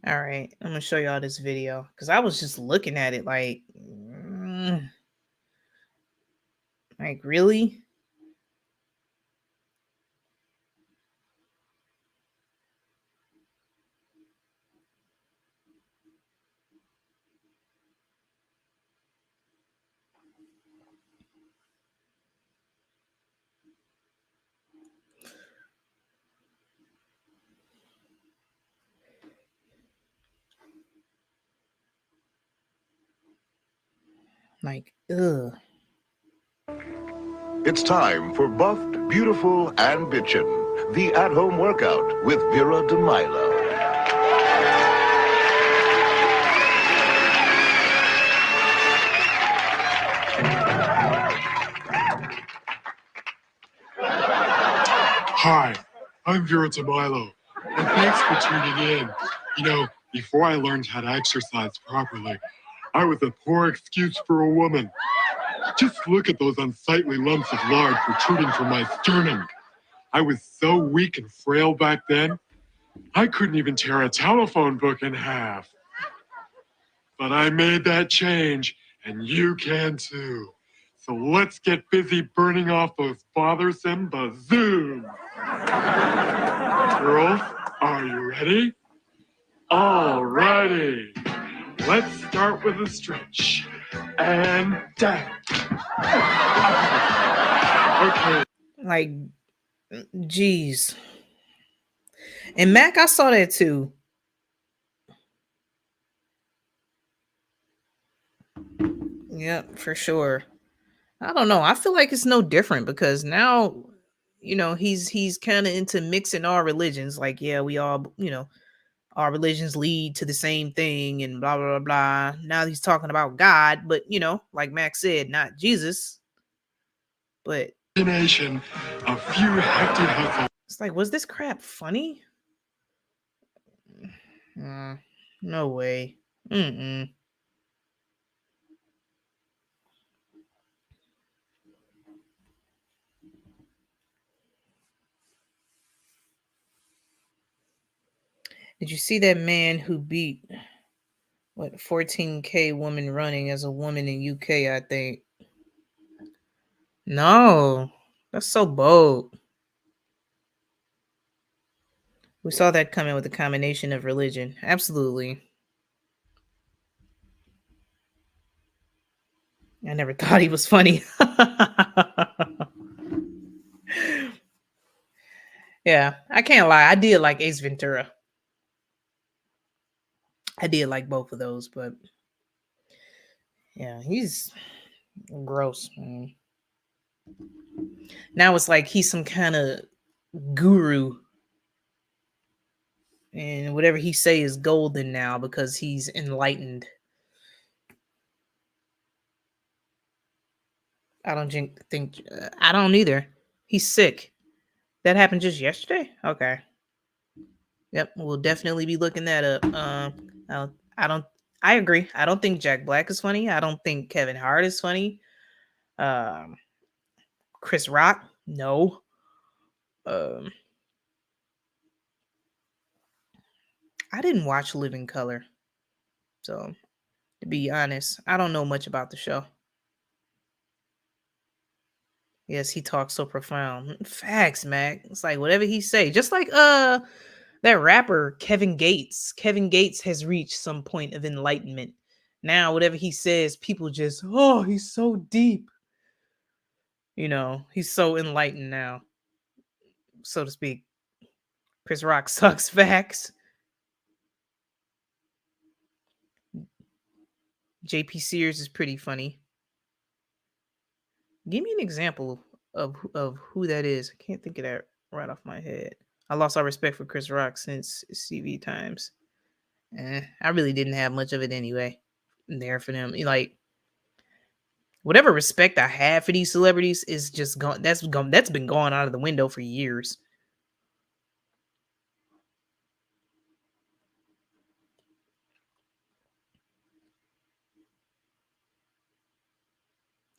All right. I'm going to show y'all this video because I was just looking at it like, like, really? Like, ugh. It's time for Buffed, Beautiful, and Bitchin', the at-home workout with Vera DeMilo. Hi, I'm Vera DeMilo, and thanks for tuning in. You know, before I learned how to exercise properly, I was a poor excuse for a woman. Just look at those unsightly lumps of lard protruding from my sternum. I was so weak and frail back then, I couldn't even tear a telephone book in half. But I made that change, and you can too. So let's get busy burning off those bothersome bazoos. Girls, are you ready? All righty. Let's start with a stretch. And down. Okay. Like, geez. And Mac, I saw that too. Yep, for sure. I don't know. I feel like it's no different because now, you know, he's kind of into mixing our religions. Like, yeah, we all, you know, our religions lead to the same thing and blah blah blah blah. Now he's talking about God, but you know, like Max said, not Jesus. But Nation, a few hefty hustles. it's like, was this crap funny? No way. Mm-mm. Did you see that man who beat what 14K woman running as a woman in UK, I think? No. That's so bold. We saw that coming with a combination of religion. Absolutely. I never thought he was funny. Yeah, I can't lie. I did like Ace Ventura. I did like both of those, but yeah, he's gross, man. Now it's like he's some kind of guru, and whatever he say is golden now because he's enlightened. I don't think I don't either. He's sick. That happened just yesterday? Okay. Yep, we'll definitely be looking that up. I don't. I agree. I don't think Jack Black is funny. I don't think Kevin Hart is funny. Um, Chris Rock, no. Um, I didn't watch Living Color, so to be honest, I don't know much about the show. Yes, he talks so profound. Facts, Mac. It's like whatever he say. Just like that rapper Kevin Gates. Kevin Gates has reached some point of enlightenment. Now whatever he says, people just, oh, he's so deep. He's so enlightened now, so to speak. Chris Rock sucks. Facts. JP Sears is pretty funny. Give me an example of who that is. I can't think of that right off my head. I lost all respect for Chris Rock since CV times. I really didn't have much of it anyway. There for them, like whatever respect I have for these celebrities is just gone. That's been gone out of the window for years.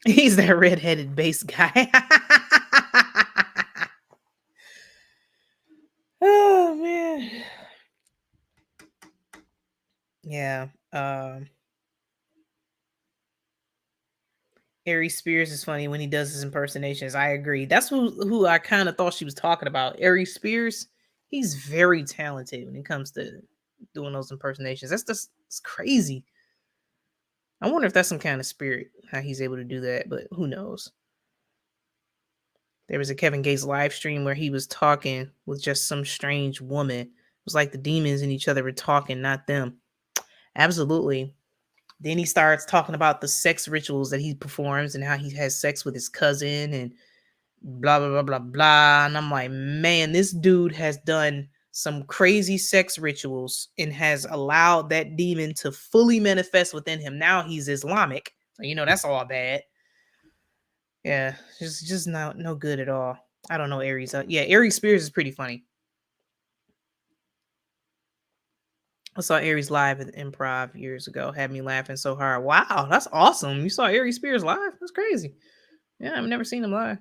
He's that redheaded bass guy. Oh man. Yeah. Ari Spears is funny when he does his impersonations. I agree. That's who I kind of thought she was talking about. Ari Spears, he's very talented when it comes to doing those impersonations. That's just it's crazy. I wonder if that's some kind of spirit, how he's able to do that, but who knows? There was a Kevin Gates live stream where he was talking with just some strange woman. It was like the demons in each other were talking, not them. Absolutely. Then he starts talking about the sex rituals that he performs and how he has sex with his cousin and blah, blah, blah, blah, blah. And I'm like, man, this dude has done some crazy sex rituals and has allowed that demon to fully manifest within him. Now he's Islamic. So, that's all bad. Yeah, just no good at all. I don't know Aries. Yeah, Aries Spears is pretty funny. I saw Aries live at the Improv years ago. Had me laughing so hard. Wow, that's awesome. You saw Aries Spears live? That's crazy. Yeah, I've never seen him live.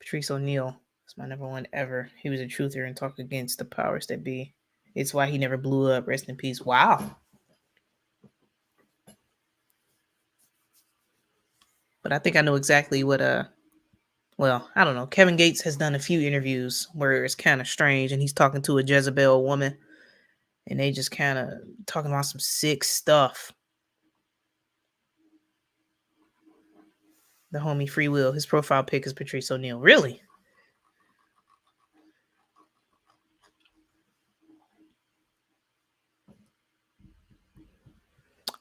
Patrice O'Neal is my number one ever. He was a truther and talked against the powers that be. It's why he never blew up. Rest in peace. Wow. But I think I know exactly what well, I don't know. Kevin Gates has done a few interviews where it's kind of strange and he's talking to a Jezebel woman and they just kind of talking about some sick stuff. The homie Free Will, his profile pic is Patrice O'Neal. Really?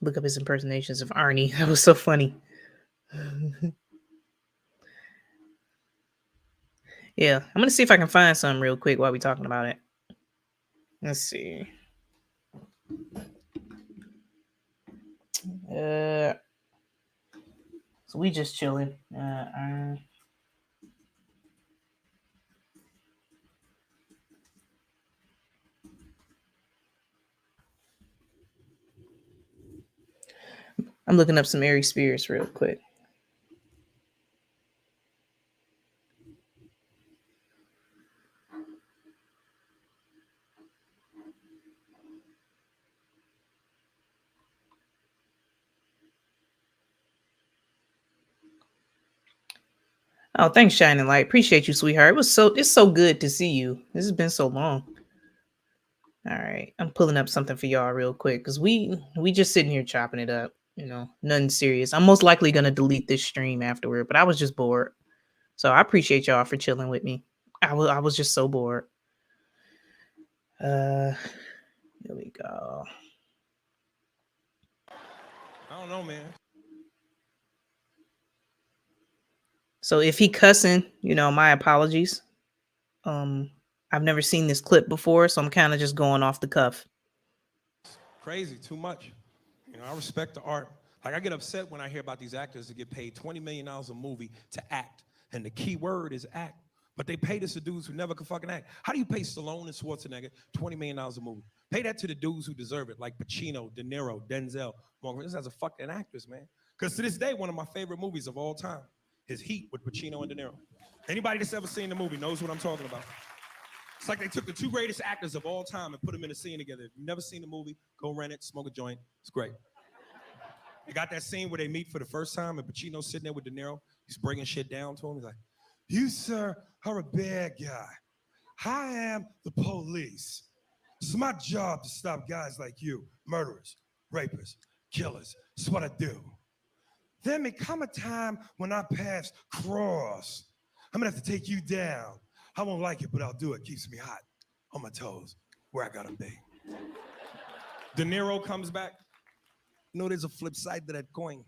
Look up his impersonations of Arnie. That was so funny. Yeah, I'm gonna see if I can find some real quick while we're talking about it. Let's see. So we just chilling. I'm looking up some Ari Spears real quick. Oh, thanks, Shining Light. Appreciate you, sweetheart. It's so good to see you. This has been so long. All right, I'm pulling up something for y'all real quick because we just sitting here chopping it up. Nothing serious. I'm most likely gonna delete this stream afterward, but I was just bored. So I appreciate y'all for chilling with me. I was just so bored. Here we go. I don't know, man. So if he cussing, my apologies. I've never seen this clip before, so I'm kind of just going off the cuff. Crazy, too much. I respect the art. Like, I get upset when I hear about these actors that get paid $20 million a movie to act. And the key word is act. But they pay this to dudes who never could fucking act. How do you pay Stallone and Schwarzenegger $20 million a movie? Pay that to the dudes who deserve it, like Pacino, De Niro, Denzel. This as a fucking actress, man. Because to this day, one of my favorite movies of all time is Heat with Pacino and De Niro. Anybody that's ever seen the movie knows what I'm talking about. It's like they took the two greatest actors of all time and put them in a scene together. If you've never seen the movie, go rent it, smoke a joint. It's great. You got that scene where they meet for the first time and Pacino's sitting there with De Niro. He's breaking shit down to him. He's like, you, sir, are a bad guy. I am the police. It's my job to stop guys like you, murderers, rapists, killers. It's what I do. There may come a time when our paths cross. I'm gonna have to take you down. I won't like it, but I'll do it. Keeps me hot on my toes, where I gotta be. De Niro comes back. You know, there's a flip side to that coin.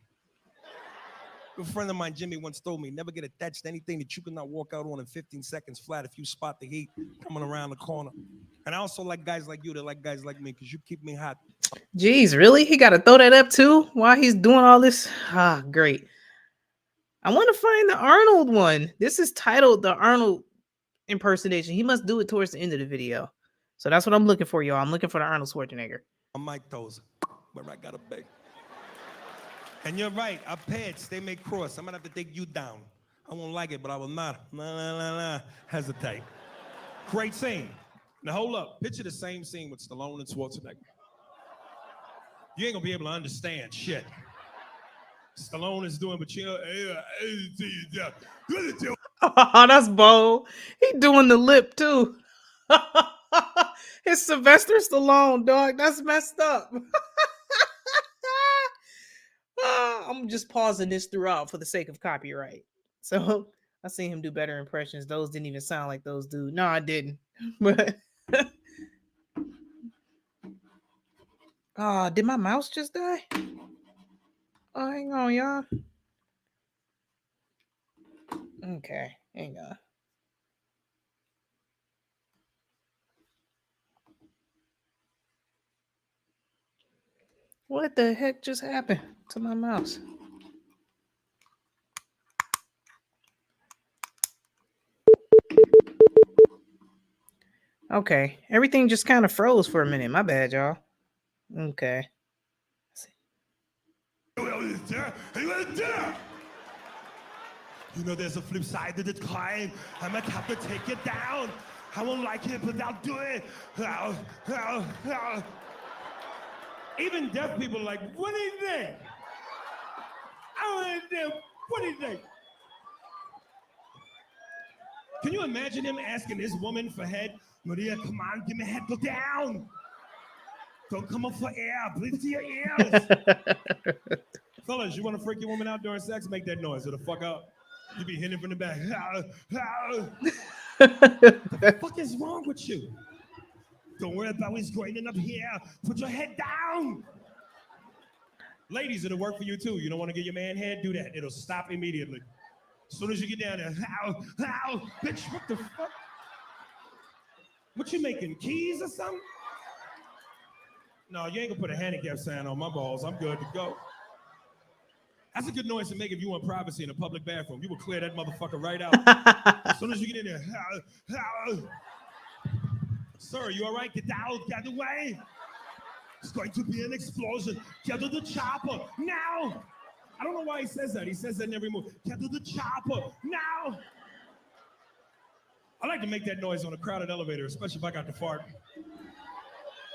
A friend of mine, Jimmy, once told me, never get attached to anything that you cannot walk out on in 15 seconds flat if you spot the heat coming around the corner. And I also like guys like you that like guys like me because you keep me hot. Jeez, really? He got to throw that up too while he's doing all this? Ah, great. I want to find the Arnold one. This is titled the Arnold impersonation. He must do it towards the end of the video. So that's what I'm looking for, y'all. I'm looking for the Arnold Schwarzenegger. On my toes, where I gotta be. And you're right, our paths, they may cross. I'm gonna have to take you down. I won't like it, but I will not hesitate. Great scene. Now hold up, picture the same scene with Stallone and Schwarzenegger. You ain't gonna be able to understand shit. Stallone is doing Pacino. Oh, that's bold. He doing the lip too. It's Sylvester Stallone, dog. That's messed up. I'm just pausing this throughout for the sake of copyright. So I seen him do better impressions. Those didn't even sound like those dudes. No, I didn't. But oh, did my mouse just die? Oh, hang on, y'all. Okay, hang on. What the heck just happened to my mouse? Okay, everything just kind of froze for a minute. My bad, y'all. Okay. You know, there's a flip side to the coin. I might have to take it down. I won't like it, but I'll do it. Even deaf people are like, what do you think? I don't understand. What do you think? Can you imagine him asking this woman for head? Maria, come on, give me head, go down. Don't come up for air, breathe to your ears. Fellas, you want to freak your woman out during sex? Make that noise, or the fuck up. You be hitting from the back. The fuck is wrong with you? Don't worry about what's going up here. Put your head down. Ladies, it'll work for you too. You don't want to get your man head? Do that. It'll stop immediately. As soon as you get down there, bitch, what the fuck? What you making, keys or something? No, you ain't gonna put a handicap sign on my balls. I'm good to go. That's a good noise to make if you want privacy in a public bathroom. You will clear that motherfucker right out. As soon as you get in there, sir, you all right? Get out, get away. It's going to be an explosion. Get to the chopper, now. I don't know why he says that. He says that in every movie. Get to the chopper, now. I like to make that noise on a crowded elevator, especially if I got to fart.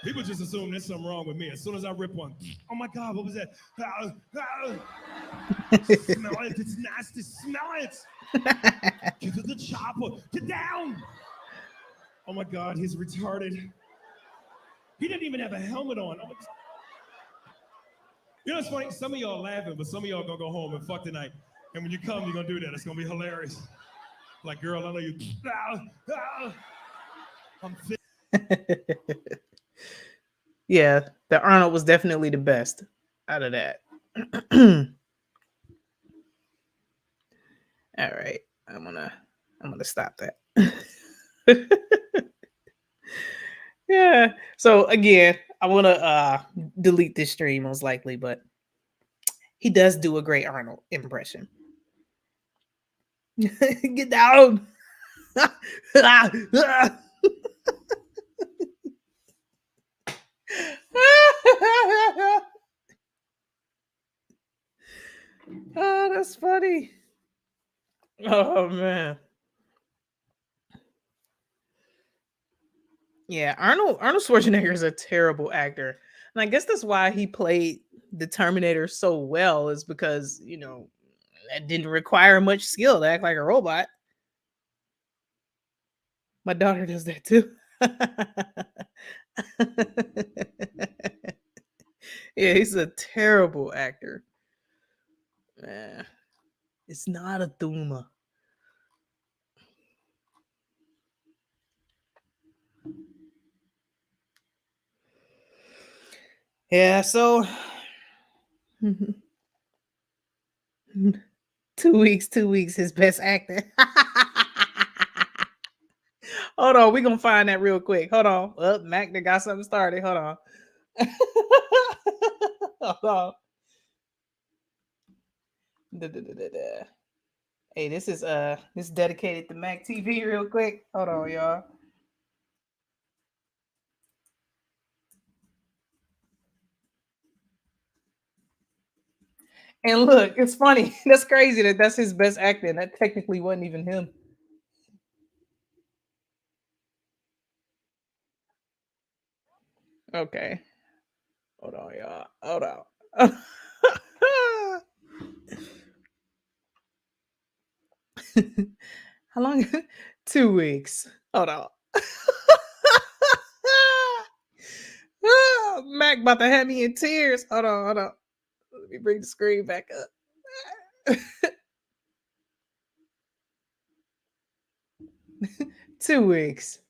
People just assume there's something wrong with me. As soon as I rip one, oh my God, what was that? Smell it, it's nasty, smell it. Get to the chopper, get down. Oh my God, he's retarded. He didn't even have a helmet on. Oh, you know what's funny? Some of y'all laughing, but some of y'all gonna go home and fuck tonight. And when you come, you're gonna do that. It's gonna be hilarious. Like, girl, I know you. I'm fit. Yeah, the Arnold was definitely the best out of that. All right, I'm gonna stop that. Yeah. So again, I want to delete this stream most likely, but he does do a great Arnold impression. Get down. Oh, that's funny. Oh man. Yeah, Arnold Schwarzenegger is a terrible actor. And I guess that's why he played the Terminator so well, is because, that didn't require much skill to act like a robot. My daughter does that too. Yeah, he's a terrible actor. It's not a Thuma. Yeah, so 2 weeks, his best actor. Hold on, we're gonna find that real quick. Hold on. Mac, they got something started. Hold on. Hold on. Hey, this is dedicated to Mac TV real quick. Hold on, y'all. And look, it's funny. That's crazy that's his best acting. That technically wasn't even him. Okay. Hold on, y'all. Hold on. How long? 2 weeks. Hold on. Mac about to have me in tears. Hold on. Let me bring the screen back up. 2 weeks.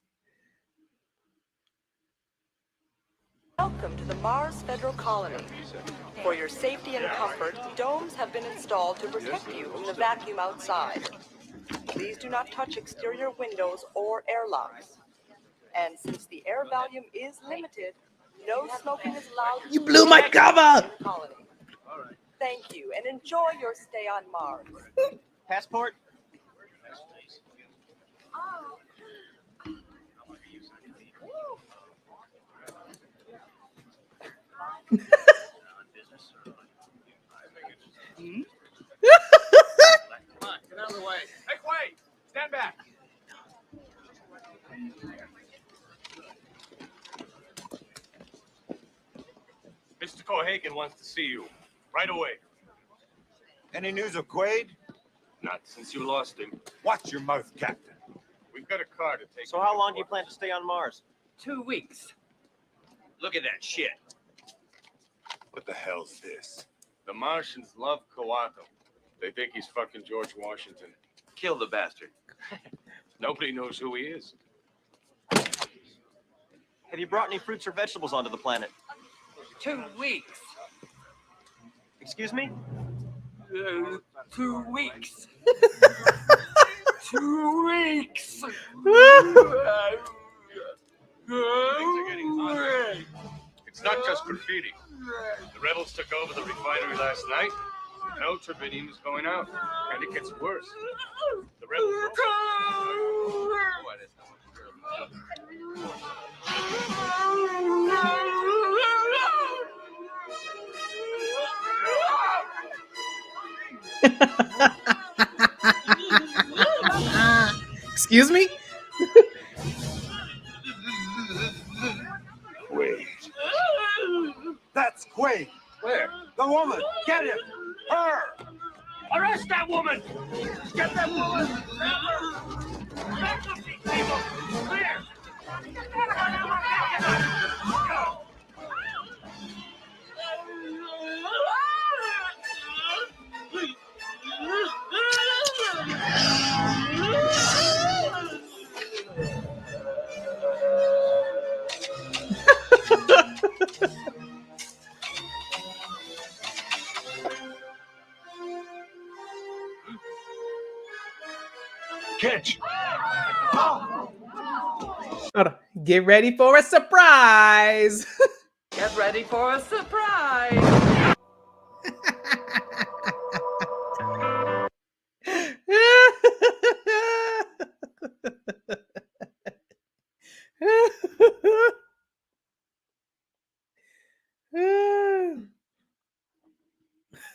Welcome to the Mars Federal Colony. For your safety and comfort, domes have been installed to protect you from the vacuum outside. Please do not touch exterior windows or airlocks. And since the air volume is limited, no smoking is allowed. You blew my cover! Colony. Thank you, and enjoy your stay on Mars. Passport? Come on, get out of the way. Make way! Stand back! Mr. Cohagen wants to see you. Right away. Any news of Quaid? Not since you lost him. Watch your mouth, Captain. We've got a car to take. So how long do you plan to stay on Mars? 2 weeks. Look at that shit. What the hell's this? The Martians love Coato. They think he's fucking George Washington. Kill the bastard. Nobody knows who he is. Have you brought any fruits or vegetables onto the planet? 2 weeks. Excuse me? 2 weeks. 2 weeks. Things are getting hotter. It's not just graffiti. The rebels took over the refinery last night. No tribunium is going out, and it gets worse. The rebels. Excuse me? Quaid. That's Quaid. Where? The woman. Get him. Her. Arrest that woman! Get that woman! People! Clear! Catch. Hold on. Get ready for a surprise. Get ready for a surprise.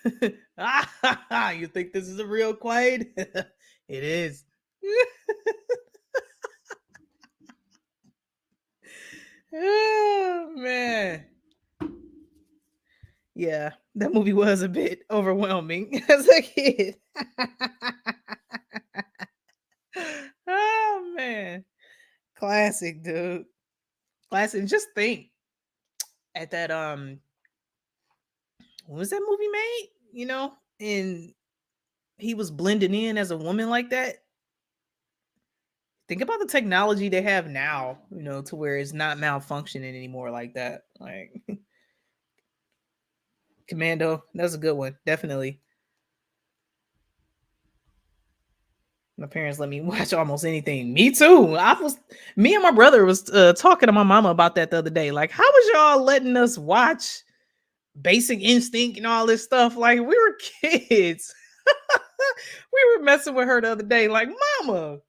You think this is a real Quaid? It is. Oh man. Yeah, that movie was a bit overwhelming as a kid. Oh man. Classic, dude. Classic. Just think at that when was that movie made? You know, and he was blending in as a woman like that. Think about the technology they have now, you know, to where it's not malfunctioning anymore like that. Like Commando, that's a good one, definitely. My parents let me watch almost anything. Me too. Me and my brother was talking to my mama about that the other day. Like, how was y'all letting us watch Basic Instinct and all this stuff? Like, we were kids. We were messing with her the other day. Like, mama,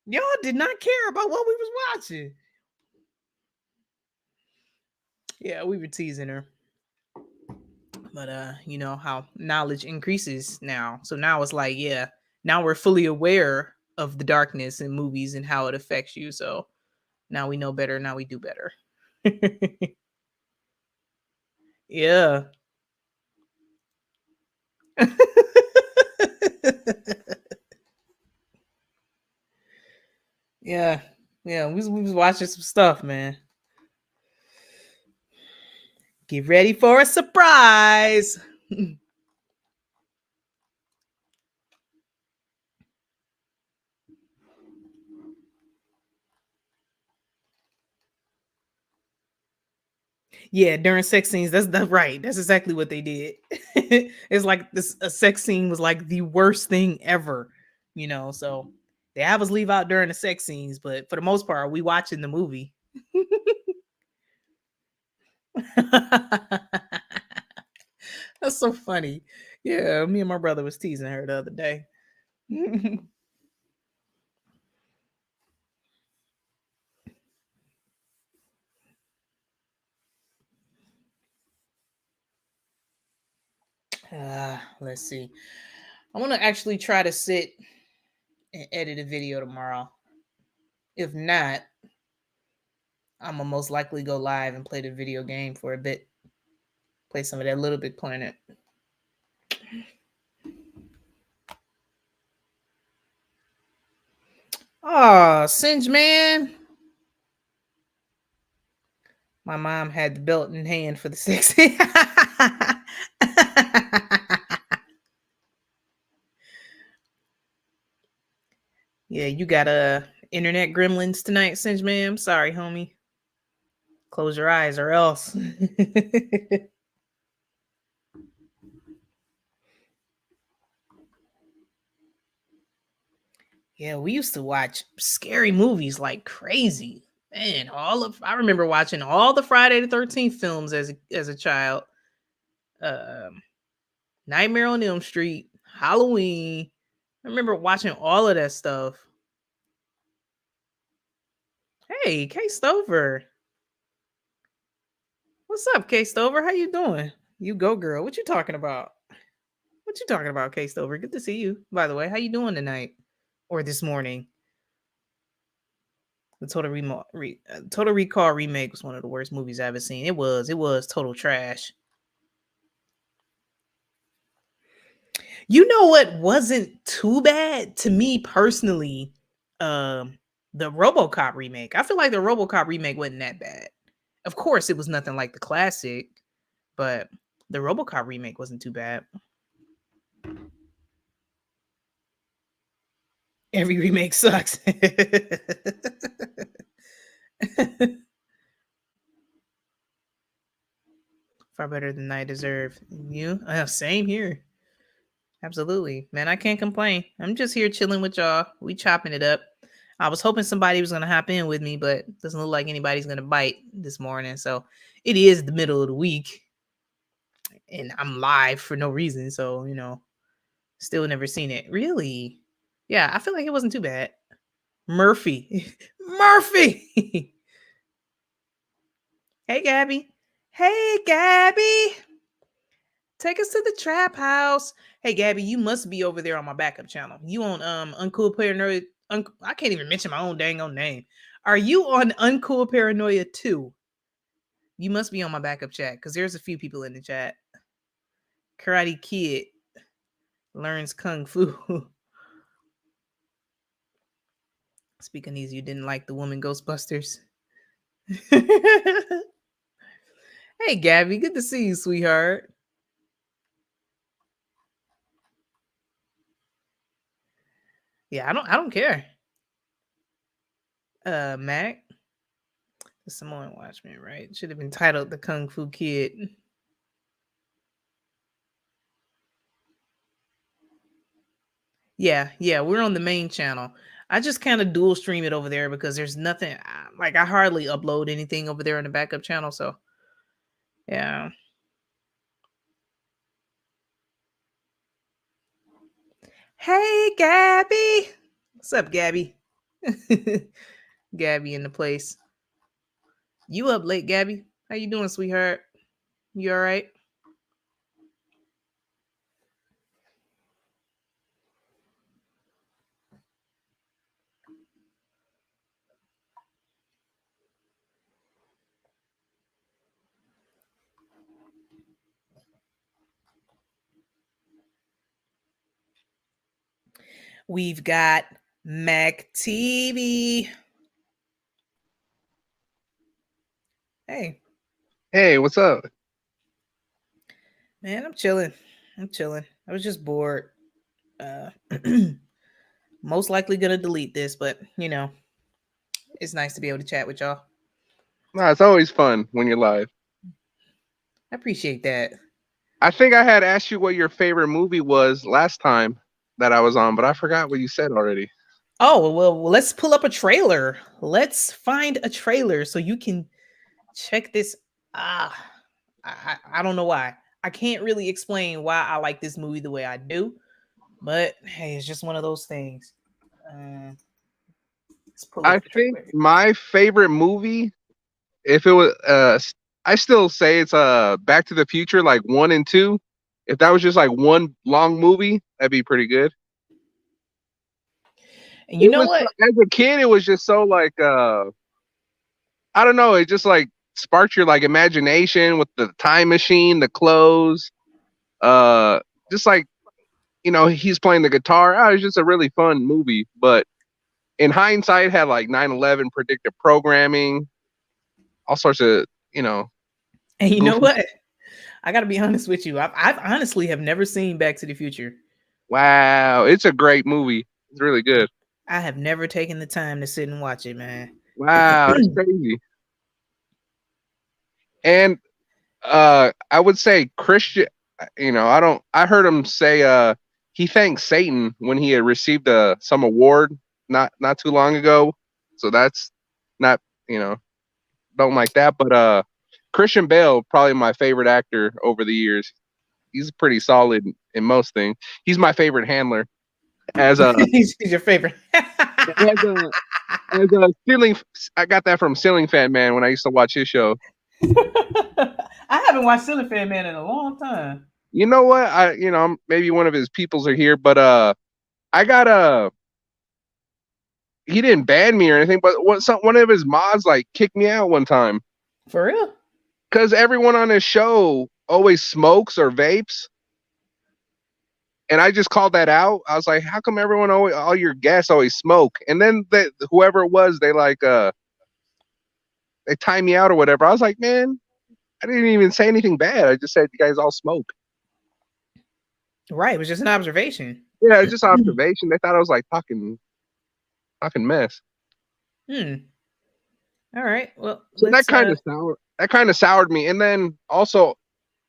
y'all did not care about what we was watching. Yeah, we were teasing her. But you know how knowledge increases now. So now it's like, yeah, now we're fully aware of the darkness in movies and how it affects you. So now we know better. Now we do better. Yeah. Yeah. Yeah. We was watching some stuff, man. Get ready for a surprise. Yeah, during sex scenes, that's right. That's exactly what they did. It's like this a sex scene was like the worst thing ever, you know. So they have us leave out during the sex scenes, but for the most part, we watching the movie. That's so funny. Yeah, me and my brother was teasing her the other day. Let's see. I want to actually try to sit and edit a video tomorrow. If not, I'm gonna most likely go live and play the video game for a bit. Play some of that Little Big Planet. Oh, Singe man. My mom had the belt in hand for the 60. Yeah, you got internet gremlins tonight, Singe man. Sorry, homie. Close your eyes or else. Yeah, we used to watch scary movies like crazy. Man, I remember watching all the Friday the 13th films as a child. Um, Nightmare on Elm Street, Halloween. I remember watching all of that stuff. Hey, K Stover. What's up, K Stover? How you doing? You go, girl. What you talking about? What you talking about, K Stover? Good to see you. By the way, how you doing tonight or this morning? The Total Recall remake was one of the worst movies I've ever seen. It was total trash. You know what wasn't too bad to me personally? The RoboCop remake. I feel like the RoboCop remake wasn't that bad. Of course, it was nothing like the classic, but the RoboCop remake wasn't too bad. Every remake sucks. Far better than I deserve. You? Same here. Absolutely. Man, I can't complain. I'm just here chilling with y'all. We chopping it up. I was hoping somebody was going to hop in with me, but doesn't look like anybody's going to bite this morning. So it is the middle of the week and I'm live for no reason. So, you know, still never seen it. Really? Yeah, I feel like it wasn't too bad. Murphy. Murphy. Hey, Gabby. Hey, Gabby. Take us to the trap house. Hey, Gabby, you must be over there on my backup channel. You on Uncool Paranoia? I can't even mention my own dang on name. Are you on Uncool Paranoia 2? You must be on my backup chat because there's a few people in the chat. Karate Kid learns Kung Fu. Speaking of these, you didn't like the woman Ghostbusters. Hey, Gabby, good to see you, sweetheart. Yeah, I don't care. Mac, the Samoan Watchman, right? Should have been titled The Kung Fu Kid. Yeah, we're on the main channel. I just kind of dual stream it over there because there's nothing like I hardly upload anything over there on the backup channel. So, yeah. Hey, Gabby. What's up, Gabby? Gabby in the place. You up late, Gabby? How you doing, sweetheart? You all right? We've got Mac TV. Hey. Hey, what's up? Man, I'm chilling. I was just bored. Most likely gonna delete this, but you know, it's nice to be able to chat with y'all. Nah, it's always fun when you're live. I appreciate that. I think I had asked you what your favorite movie was last time that I was on, but I forgot what you said already. Oh, well, let's pull up a trailer. Let's find a trailer so you can check this. I don't know why. I can't really explain why I like this movie the way I do, but hey, it's just one of those things. I think my favorite movie, if it was, I still say it's Back to the Future, like 1 and 2. If that was just like one long movie, that'd be pretty good. And you know what? As a kid, it was just so like, I don't know, it just like sparked your like imagination with the time machine, the clothes, just like, you know, he's playing the guitar. Oh, it's just a really fun movie. But in hindsight, had like 9/11 predictive programming, all sorts of, you know. And you know what? I got to be honest with you. I've honestly have never seen Back to the Future. Wow, it's a great movie. It's really good. I have never taken the time to sit and watch it, man. Wow, that's crazy. And I would say Christian, you know, I heard him say he thanked Satan when he had received some award not too long ago. So that's not, you know, don't like that. But Christian Bale, probably my favorite actor over the years. He's pretty solid in most things. He's my favorite handler. As a he's your favorite. as a ceiling, I got that from Ceiling Fan Man when I used to watch his show. I haven't watched Ceiling Fan Man in a long time. You know what? Maybe one of his peoples are here, but I got he didn't ban me or anything, but one of his mods like kicked me out one time. For real? Because everyone on his show always smokes or vapes. And I just called that out. I was like, how come everyone all your guests always smoke? And then whoever it was, they like they tie me out or whatever. I was like, man, I didn't even say anything bad. I just said you guys all smoke. Right. It was just an observation. Yeah, it's just observation. They thought I was like talking mess. All right. Well, so that kind of soured me. And then also,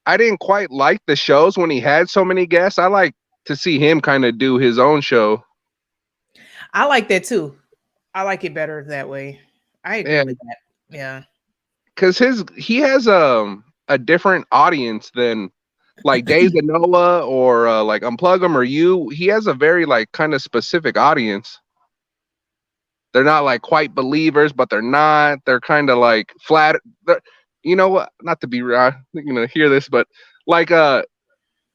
I didn't quite like the shows when he had so many guests. I like to see him kind of do his own show. I like that too. I like it better that way. I agree with that. Yeah. Because he has a different audience than like Days of Noah or like Unplug 'Em or you. He has a very like kind of specific audience. They're not like quite believers, but they're not. They're kind of like flat. You know what? Not to be hear this, but like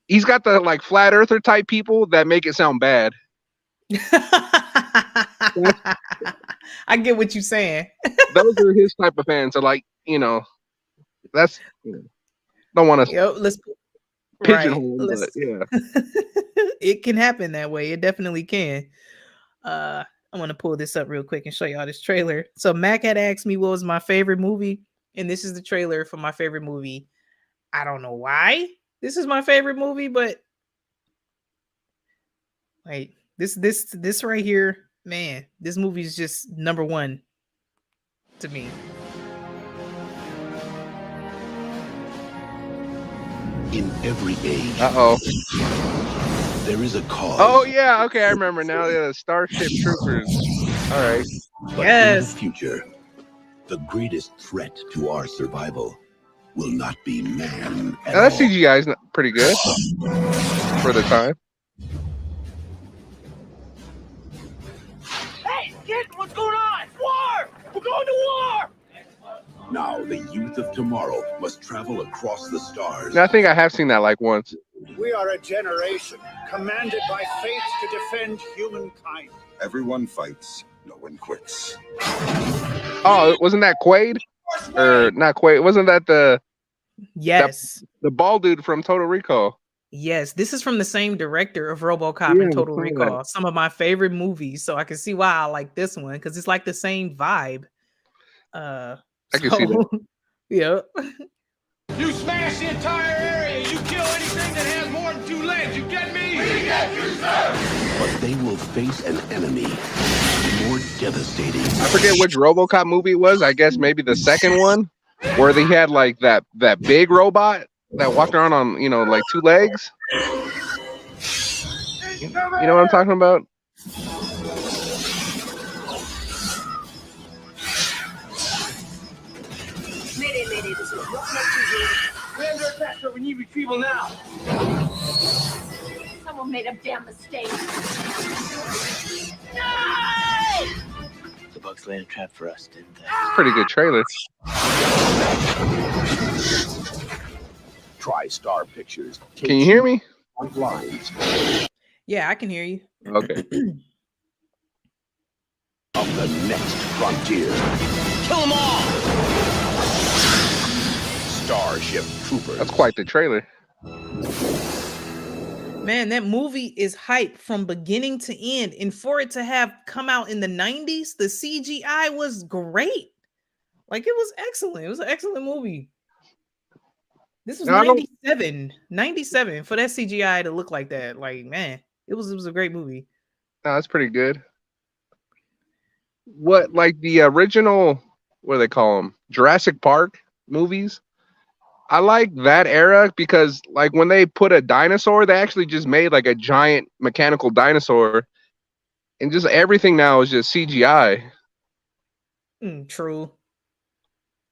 he's got the like flat earther type people that make it sound bad. I get what you're saying. Those are his type of fans. So like, that's don't want to Yo, let's pigeonhole, right. but yeah. It can happen that way. It definitely can. I'm gonna pull this up real quick and show y'all this trailer. So Mac had asked me what was my favorite movie, and this is the trailer for my favorite movie. I don't know why this is my favorite movie, but like this right here, man, this movie is just number one to me. In every age, there is a cause. Oh yeah, okay, I remember now. Yeah, the Starship Troopers. All right. But in the future, the greatest threat to our survival will not be man at Now, that all. CGI is pretty good for the time. Hey, kid, what's going on? War! We're going to war! Now the youth of tomorrow must travel across the stars. I think I have seen that like once. We are a generation commanded by fate to defend humankind. Everyone fights, no one quits. Oh, wasn't that Quaid? Or not Quaid? Wasn't that the the bald dude from Total Recall? Yes, this is from the same director of RoboCop and Total Recall. Some of my favorite movies, so I can see why I like this one because it's like the same vibe. I can see that. Yeah. You smash the entire area. You kill anything that has more than 2 legs. You get me? We get you, sir. But they will face an enemy more devastating. I forget which RoboCop movie it was. I guess maybe the second one, where they had like that big robot that walked around on like 2 legs. You know what I'm talking about? Mayday, mayday, this is Rough TV. We're under attack, sir. We need retrieval now. Someone made a damn mistake. No! The bugs laid a trap for us, didn't they? Pretty good trailer. TriStar Pictures. Can you hear me? On lines. Yeah, I can hear you. Okay. Of the next frontier. Kill them all! Starship Troopers. That's quite the trailer. Man, that movie is hype from beginning to end. And for it to have come out in the 90s, the CGI was great. Like, it was excellent. It was an excellent movie. This was 97. 97 for that CGI to look like that. Like, man, it was a great movie. No, that's pretty good. What, like the original, what do they call them? Jurassic Park movies? I like that era because like when they put a dinosaur, they actually just made like a giant mechanical dinosaur, and just everything now is just CGI. True.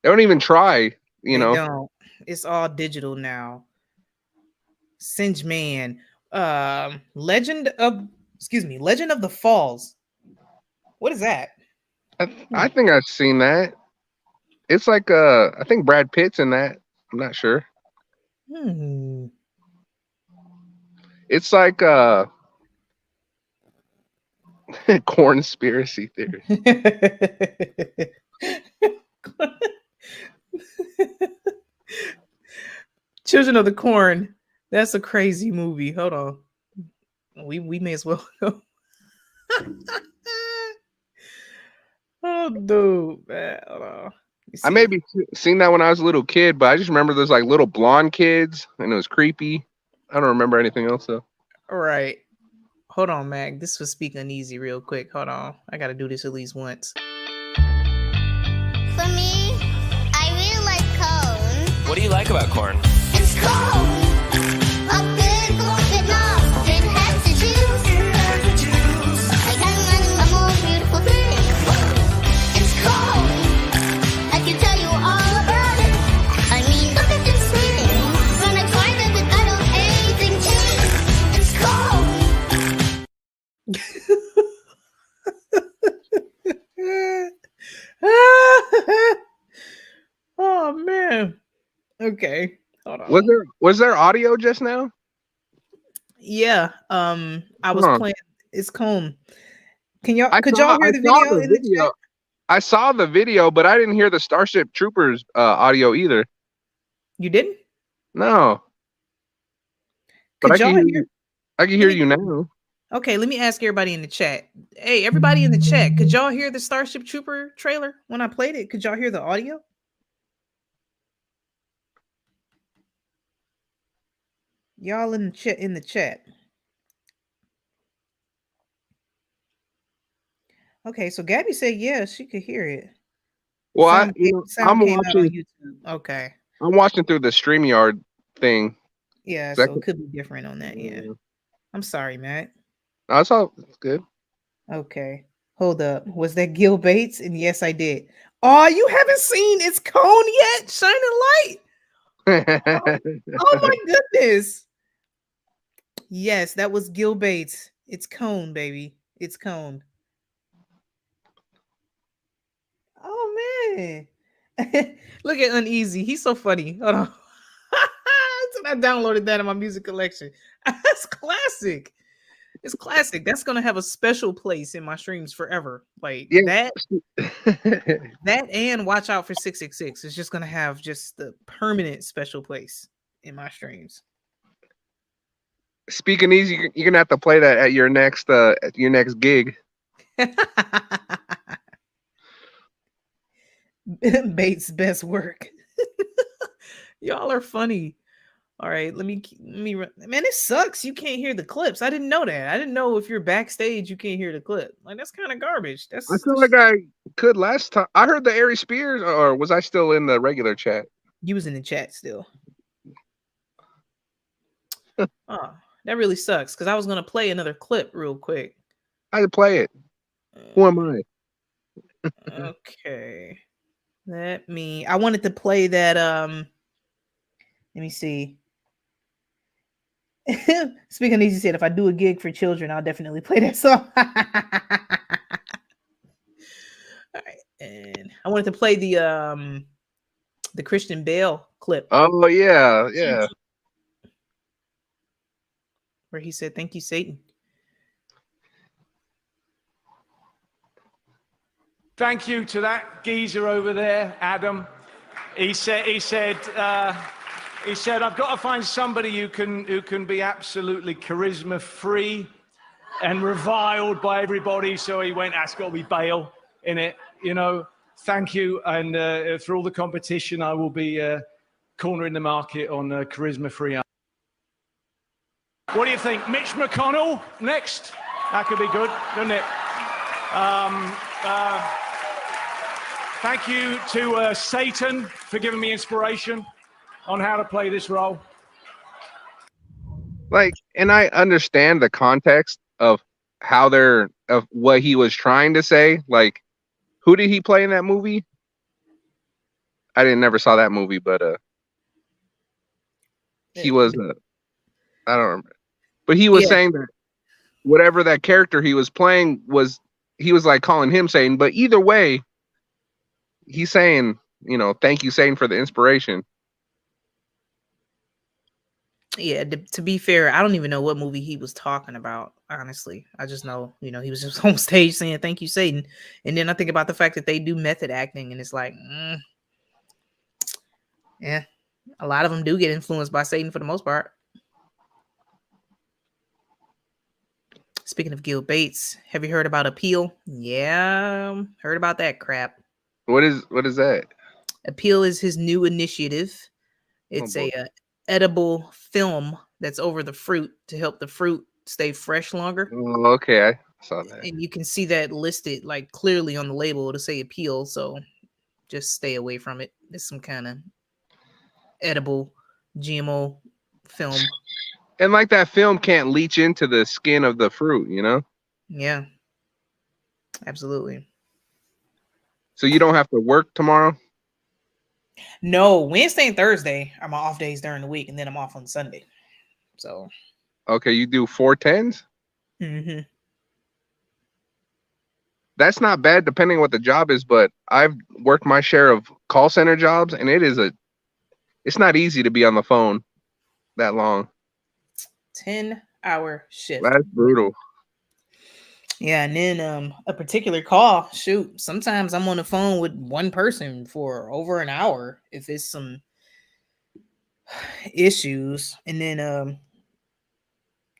They don't even try, They don't. It's all digital now. Singe Man. Legend of the Falls. What is that? I think I've seen that. It's like I think Brad Pitt's in that. I'm not sure. It's like conspiracy theory. Children of the Corn. That's a crazy movie. Hold on. We may as well go. Oh, dude, man. Hold on. I maybe seen that when I was a little kid, but I just remember there's like little blonde kids, and it was creepy. I don't remember anything else though. All right. Hold on, Mac. This was Speak Uneasy real quick. Hold on. I got to do this at least once. For me, I really like corn. What do you like about corn? It's corn. A good corn enough. It has to choose. I can't imagine a more beautiful thing. It's corn. I can tell you all about it. I mean, look at this thing. When I try it, I don't anything change. It's corn. Oh man. Okay. Hold on. Was there audio just now? Yeah. I was Huh. playing. It's Comb. I Could saw y'all hear the saw video the in the chat? video. I saw the video, but I didn't hear the Starship Troopers audio either. You didn't? No, but Could I can y'all hear hear? you. I can hear you now. Okay, let me ask everybody in the chat. Hey, everybody in the chat, could y'all hear the Starship Trooper trailer when I played it? Could y'all hear the audio? Y'all in the chat. Okay, so Gabby said yes, she could hear it. Well, Sound came out on YouTube. Okay. I'm watching through the StreamYard thing. Yeah, So I so it could be different on that. Yeah. I'm sorry, Matt. I saw it's good. Okay. Hold up. Was that Gil Bates? And yes, I did. Oh, you haven't seen It's Cone yet? Shining Light. Oh my goodness. Yes, that was Gil Bates. It's Cone, baby. It's Cone. Oh man. Look at Uneasy. He's so funny. Hold on. I downloaded that in my music collection. That's classic. It's classic. That's gonna have a special place in my streams forever. Like that and Watch Out for 666 is just gonna have just the permanent special place in my streams. Speaking easy, you're gonna have to play that at your next gig. Bates' best work. Y'all are funny. All right, let me. Man, it sucks. You can't hear the clips. I didn't know that. I didn't know if you're backstage, you can't hear the clip. Like that's kind of garbage. I feel like I could last time. I heard the Ari Spears, or was I still in the regular chat? You was in the chat still. Oh, that really sucks because I was gonna play another clip real quick. I could play it. Who am I? Okay. I wanted to play that let me see. Speaking of easy said, if I do a gig for children, I'll definitely play that song. All right, and I wanted to play the Christian Bale clip. Oh yeah. Where he said, "Thank you, Satan." Thank you to that geezer over there, Adam. He said, I've got to find somebody who can be absolutely charisma free and reviled by everybody. So he went, that's got to be Bale in it, you know. Thank you, and for all the competition, I will be cornering the market on charisma free. What do you think, Mitch McConnell next? That could be good, couldn't it? Thank you to Satan for giving me inspiration on how to play this role. Like, and I understand the context of of what he was trying to say. Like, who did he play in that movie? I never saw that movie, but he was I don't remember. But he was saying that whatever that character he was playing was, he was like calling him Satan. But either way, he's saying, you know, thank you, Satan, for the inspiration. Yeah, to be fair, I don't even know what movie he was talking about, honestly. I just know, you know, he was just on stage saying, thank you, Satan. And then I think about the fact that they do method acting, and it's like, yeah, a lot of them do get influenced by Satan for the most part. Speaking of Gil Bates, have you heard about Appeal? Yeah, heard about that crap. What is that? Appeal is his new initiative. It's a edible film that's over the fruit to help the fruit stay fresh longer. Oh, okay, I saw that. And you can see that listed like clearly on the label to say Appeal, so just stay away from it. It's some kind of edible GMO film. And like that film can't leach into the skin of the fruit, you know? Yeah. Absolutely. So you don't have to work tomorrow? No, Wednesday and Thursday are my off days during the week, and then I'm off on Sunday. So okay, you do 410s? Mm-hmm. That's not bad depending on what the job is, but I've worked my share of call center jobs, and it's not easy to be on the phone that long. 10 4-hour shift. That's brutal. Yeah, and then a particular call, shoot, sometimes I'm on the phone with one person for over an hour if it's some issues. And then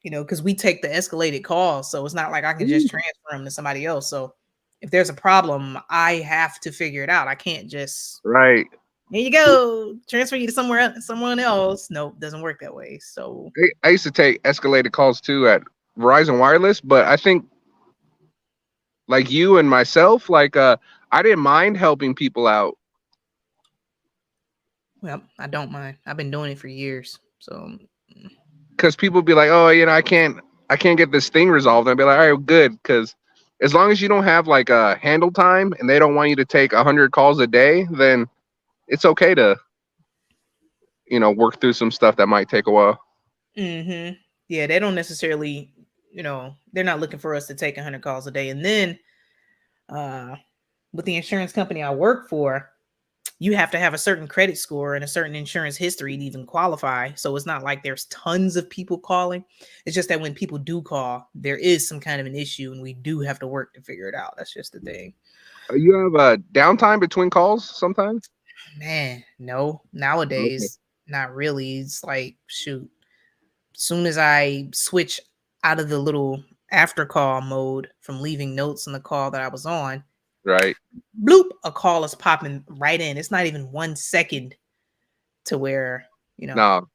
because we take the escalated calls, so it's not like I can just transfer them to somebody else. So if there's a problem, I have to figure it out. I can't just Right. here you go, transfer you to someone else. Nope, doesn't work that way. So I used to take escalated calls too at Verizon Wireless, but I think like you and myself, like I didn't mind helping people out. well, I don't mind. I've been doing it for years. So Because people be like, oh, I can't get this thing resolved. And I'd be like, all right, good. Because as long as you don't have like a handle time and they don't want you to take 100 calls a day, then it's okay to, work through some stuff that might take a while. yeah, they don't necessarily, they're not looking for us to take 100 calls a day. And then with the insurance company I work for, you have to have a certain credit score and a certain insurance history to even qualify. So it's not like there's tons of people calling. It's just that when people do call, there is some kind of an issue and we do have to work to figure it out. That's just the thing. You have a downtime between calls sometimes? Man, no. Nowadays, not really. It's like, shoot. As soon as I switch out of the little after call mode from leaving notes on the call that I was on, right, bloop, a call is popping right in. It's not even 1 second to where, no.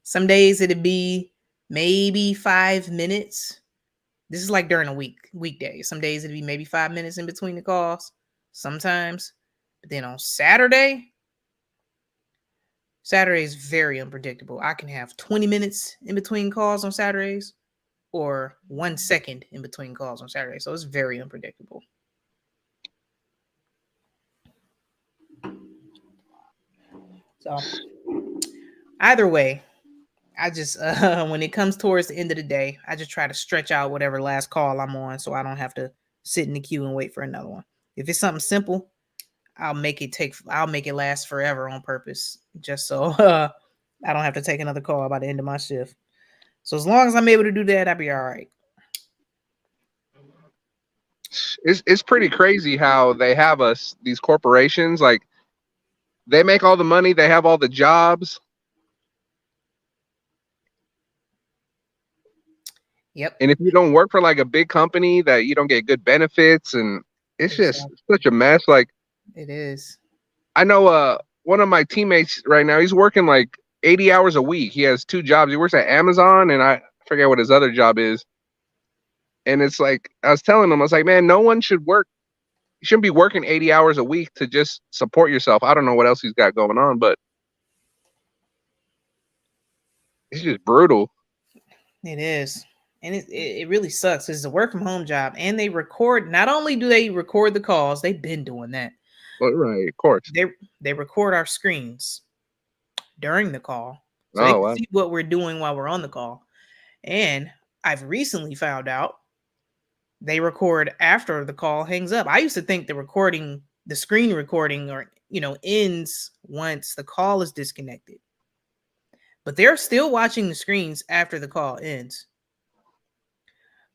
Some days it'd be maybe 5 minutes. This is like during a weekday. Some days it'd be maybe 5 minutes in between the calls sometimes. But then on Saturday is very unpredictable. I can have 20 minutes in between calls on Saturdays or 1 second in between calls on Saturdays. So it's very unpredictable. So either way, I just when it comes towards the end of the day, I just try to stretch out whatever last call I'm on so I don't have to sit in the queue and wait for another one. If it's something simple, I'll make it last forever on purpose, just so I don't have to take another call by the end of my shift. So as long as I'm able to do that, I'll be all right. It's pretty crazy how they have these corporations, like they make all the money, they have all the jobs. Yep. And if you don't work for like a big company, that you don't get good benefits, and it's just such a mess. Like it is. I know one of my teammates right now, he's working like 80 hours a week. He has 2 jobs. He works at Amazon, and I forget what his other job is. And it's like, I was telling him, I was like, man, no one should work. You shouldn't be working 80 hours a week to just support yourself. I don't know what else he's got going on, but it's just brutal. It is. And it really sucks. It's a work from home job, and they record. Not only do they record the calls, they've been doing that. Well, right, of course. They record our screens during the call, so they can see what we're doing while we're on the call. And I've recently found out they record after the call hangs up. I used to think the screen recording, or ends once the call is disconnected, but they're still watching the screens after the call ends.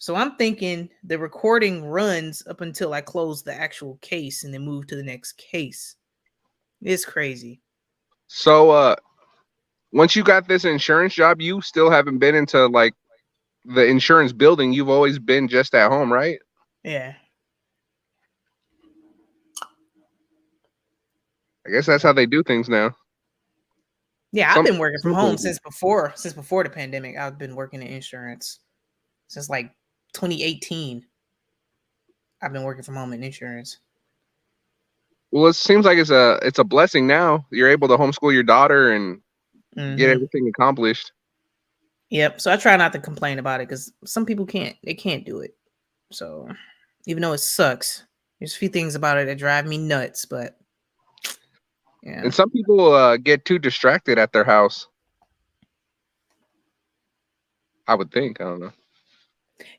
So I'm thinking the recording runs up until I close the actual case and then move to the next case. It's crazy. So once you got this insurance job, you still haven't been into like the insurance building. You've always been just at home, right? Yeah. I guess that's how they do things now. Yeah, I've been working from home since before the pandemic. I've been working in insurance since like 2018. I've been working from home in insurance. Well, it seems like it's a blessing now. You're able to homeschool your daughter and get everything accomplished. Yep. So I try not to complain about it because some people can't. They can't do it. So even though it sucks, there's a few things about it that drive me nuts. But yeah. And some people get too distracted at their house. I would think. I don't know.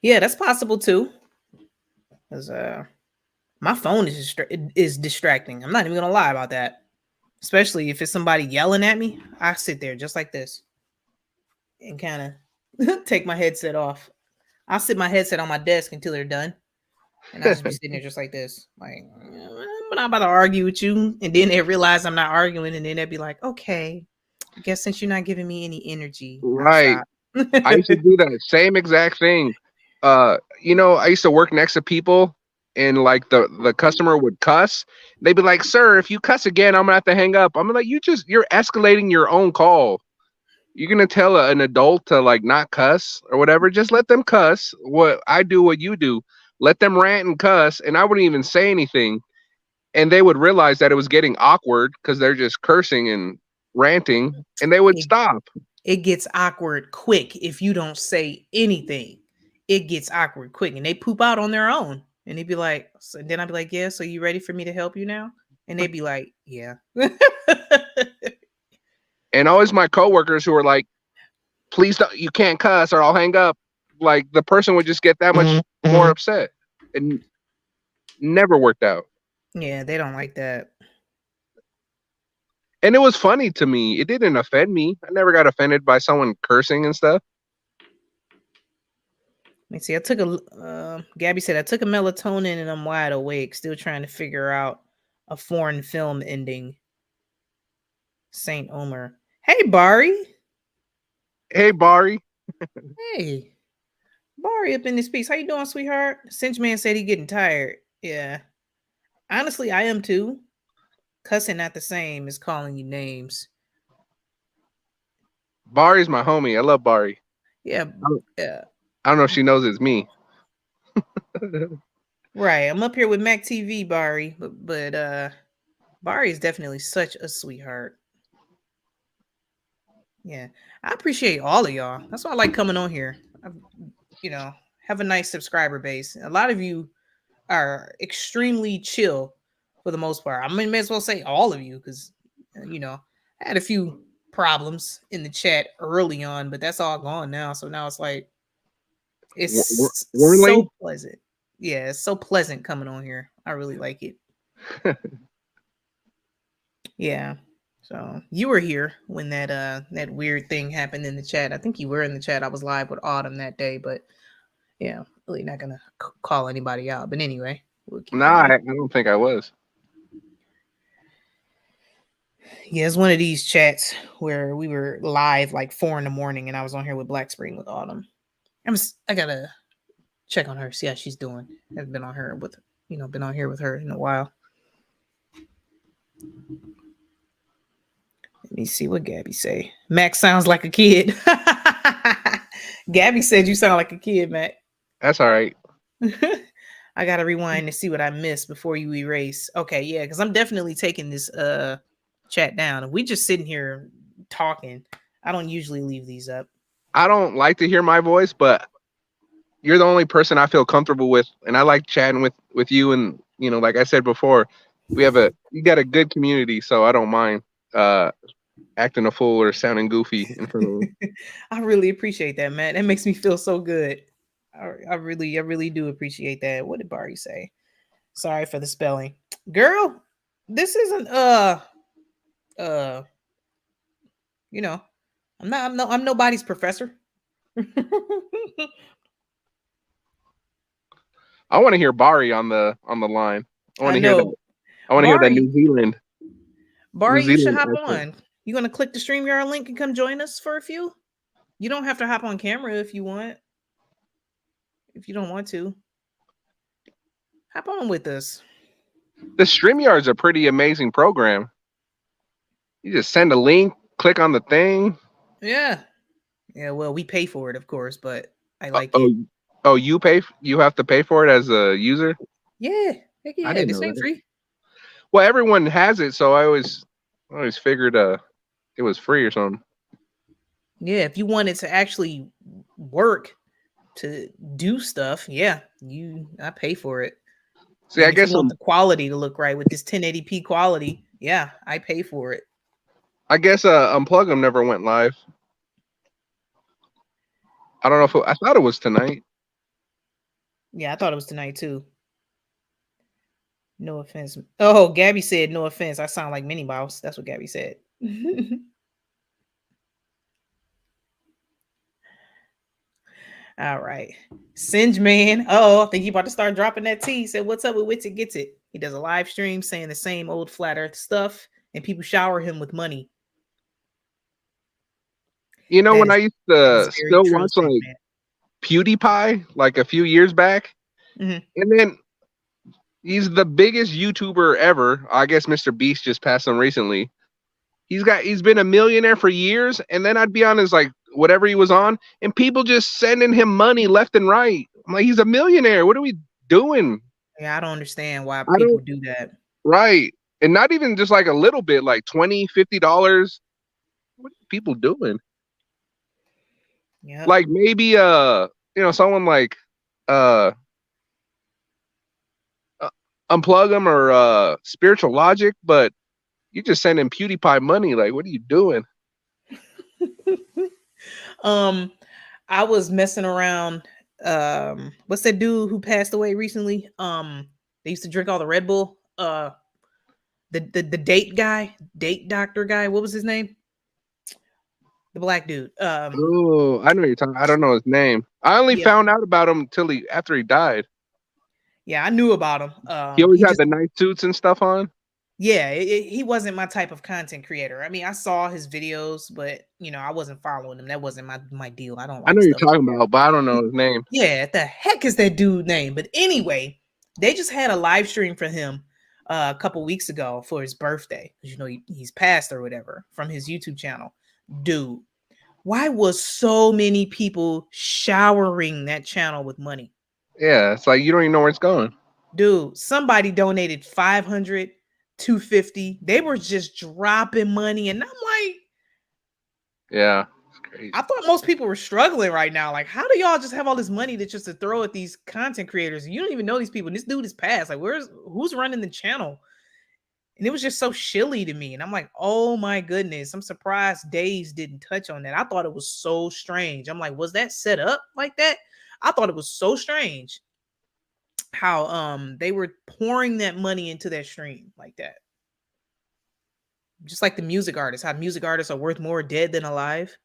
Yeah, that's possible too. Because my phone is distracting. I'm not even gonna lie about that. Especially if it's somebody yelling at me, I sit there just like this and kind of Take my headset off. I'll sit my headset on my desk until they're done. And I'll just be sitting there just like this. Like, I'm not about to argue with you. And then they realize I'm not arguing. And then they'd be like, okay, I guess since you're not giving me any energy, I'll Right. stop. I used to do that same exact thing. I used to work next to people and like the customer would cuss. They'd be like, "Sir, if you cuss again, I'm gonna have to hang up." I'm like, you're escalating your own call. You're gonna tell an adult to like not cuss or whatever. Just let them cuss. What you do. Let them rant and cuss, and I wouldn't even say anything. And they would realize that it was getting awkward because they're just cursing and ranting, and they would stop. It gets awkward quick if you don't say anything. It gets awkward quick, and they poop out on their own. And they'd be like, so then I'd be like, yeah, so you ready for me to help you now? And they'd be like, yeah. And always my coworkers who were like, "Please don't, you can't cuss or I'll hang up." Like the person would just get that much more upset. It never worked out. Yeah, they don't like that. And it was funny to me. It didn't offend me. I never got offended by someone cursing and stuff. Let me see. Gabby said, I took a melatonin and I'm wide awake, still trying to figure out a foreign film ending. Saint Omer. Hey, Bari. Hey, Bari. Hey. Bari up in this piece. How you doing, sweetheart? Cinch Man said he getting tired. Yeah. Honestly, I am too. Cussing not the same as calling you names. Bari's my homie. I love Bari. Yeah. Yeah. I don't know if she knows it's me. Right. I'm up here with Mac TV, Bari, but Bari is definitely such a sweetheart. Yeah. I appreciate all of y'all. That's why I like coming on here. Have a nice subscriber base. A lot of you are extremely chill for the most part. I may as well say all of you because, I had a few problems in the chat early on, but that's all gone now. So now it's like, it's so pleasant. Yeah, it's so pleasant coming on here. I really like it. Yeah. So you were here when that weird thing happened in the chat. I think you were in the chat. I was live with Autumn that day, but yeah, really not gonna call anybody out. But anyway, I don't think I was. Yeah, it's one of these chats where we were live like 4 a.m, and I was on here with Black Spring with Autumn. I gotta check on her, see how she's doing. Haven't been on here with her in a while. Let me see what Gabby say. Max sounds like a kid. Gabby said you sound like a kid, Mac. That's all right. I gotta rewind to see what I missed before you erase. Okay, yeah, because I'm definitely taking this chat down. If we just sitting here talking, I don't usually leave these up. I don't like to hear my voice, but you're the only person I feel comfortable with, and I like chatting with you. And like I said before, you got a good community, so I don't mind acting a fool or sounding goofy in front of them. I really appreciate that, man. That makes me feel so good. I really do appreciate that. What did Bari say? Sorry for the spelling, girl. This isn't I'm nobody's professor. I want to hear Bari on the line. I want to hear that. I want to hear that New Zealand. Bari, you should hop on. You gonna click the StreamYard link and come join us for a few? You don't have to hop on camera if you want. If you don't want to, hop on with us. The StreamYard's a pretty amazing program. You just send a link, click on the thing. Yeah. Well, we pay for it, of course, but I like it. Oh, you pay? You have to pay for it as a user? Yeah. Heck yeah. This ain't free. Well, everyone has it, so I always figured it was free or something. Yeah, if you wanted to actually work to do stuff, I pay for it. See, I guess you want the quality to look right with this 1080p quality. Yeah, I pay for it. I guess Unplug 'em never went live. I don't know I thought it was tonight. Yeah, I thought it was tonight too. No offense. Oh, Gabby said no offense. I sound like Minnie Mouse. That's what Gabby said. All right. Singe Man. Oh, I think he about to start dropping that tea. He said, "What's up with Wits It Gets It?" He does a live stream saying the same old flat earth stuff, and people shower him with money. You know, That when is, I used that is to very still true, watch Singe like Man. PewDiePie, like a few years back, Mhm. and then he's the biggest YouTuber ever. I guess Mr. Beast just passed him recently. He's been a millionaire for years, and then I'd be on his like whatever he was on, and people just sending him money left and right. I'm like, he's a millionaire. What are we doing? Yeah, I don't understand why I people don't do that. right. And not even just like a little bit, like $20, $50. What are people doing? Yeah. Like maybe someone like uh Unplug them or Spiritual Logic, but you just sending PewDiePie money. Like, what are you doing? I was messing around. What's that dude who passed away recently? They used to drink all the Red Bull. The date guy, date doctor guy. What was his name? The black dude. Oh, I know what you're talking. I don't know his name. I only Yeah, found out about him after he died. yeah, I knew about him. He always He had just, the nice suits and stuff on. yeah, he wasn't my type of content creator. I mean, I saw his videos, but I wasn't following him. That wasn't my deal. I don't I know like you're stuff like talking that. about, but I don't know his name. Yeah, the heck is that dude name? But anyway, they just had a live stream for him a couple weeks ago for his birthday. He's passed or whatever from his YouTube channel. Dude, why was so many people showering that channel with money? Yeah, it's like you don't even know where it's going. Dude, somebody donated 500, 250. They were just dropping money, and I'm like, Yeah, it's crazy. I thought most people were struggling right now. Like, how do y'all just have all this money to throw at these content creators? You don't even know these people. And this dude is passed. Like, who's running the channel? And it was just so shilly to me. And I'm like, oh my goodness. I'm surprised Days didn't touch on that. I thought it was so strange. I'm like, was that set up like that? I thought it was so strange how they were pouring that money into that stream like that. Just like the music artists, how music artists are worth more dead than alive.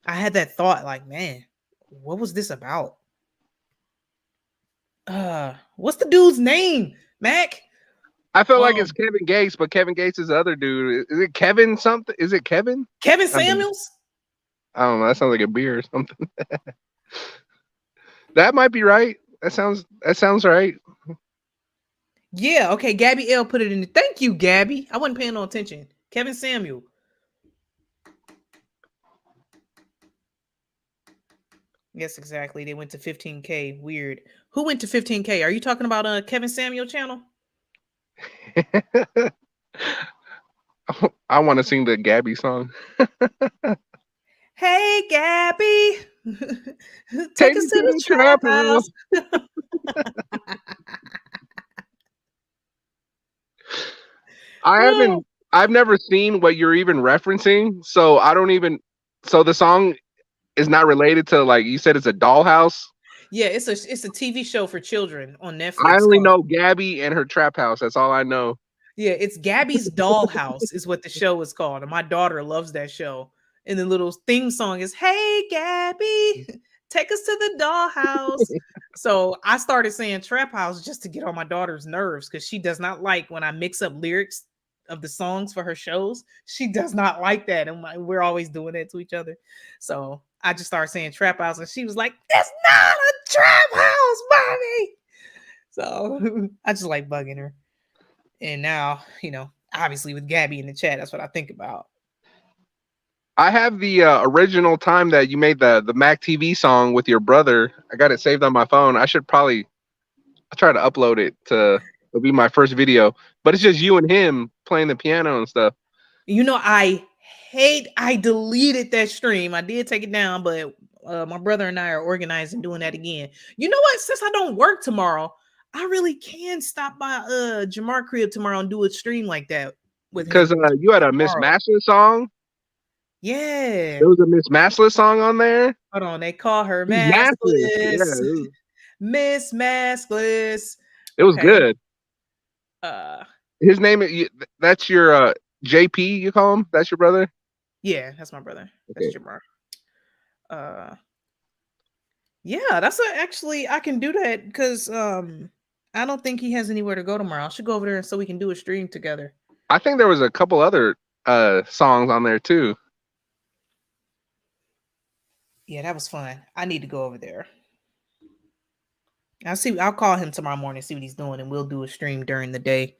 I had that thought, like, man, what was this about? What's the dude's name, Mac? I feel like it's Kevin Gates, but Kevin Gates is the other dude. Is it Kevin something? Is it Kevin? Kevin Samuels? I don't know. That sounds like a beer or something. That might be right. That sounds right. Yeah, okay. Gabby L put it in. Thank you, Gabby. I wasn't paying no attention. Kevin Samuel. Yes, exactly. They went to 15K. Weird. Who went to 15K? Are you talking about Kevin Samuel channel? I want to sing the Gabby song. Hey, Gabby. Take us to the trap house. I've never seen what you're even referencing, so I don't even. So the song is not related to, like you said, it's a dollhouse. Yeah, it's a TV show for children on Netflix. I only know Gabby and her trap house. That's all I know. Yeah, it's Gabby's Dollhouse is what the show is called, and my daughter loves that show. And the little theme song is "Hey Gabby, take us to the dollhouse." So I started saying trap house just to get on my daughter's nerves because she does not like when I mix up lyrics of the songs for her shows. She does not like that, and we're always doing that to each other. So I just started saying trap house, and she was like, "That's not a trap house, mommy." So I just like bugging her. And now, obviously with Gabby in the chat, that's what I think about. I have the original time that you made the Mac TV song with your brother. I got it saved on my phone. I'll try to upload it it'll be my first video, but it's just you and him playing the piano and stuff. I deleted that stream. I did take it down, but my brother and I are organizing doing that again. You know what? Since I don't work tomorrow, I really can stop by Jamar crib tomorrow and do a stream like that with him. Because you had a Miss Massless song. Yeah. There was a Miss Massless song on there. Hold on, they call her Maskless. Yeah, Miss Maskless. It was good. His name, that's your JP, you call him? That's your brother? Yeah, that's my brother. Okay. That's Jamar. Yeah, actually I can do that because I don't think he has anywhere to go tomorrow. I should go over there so we can do a stream together. I think there was a couple other songs on there too. Yeah, that was fun. I need to go over there. I'll call him tomorrow morning, see what he's doing, and we'll do a stream during the day.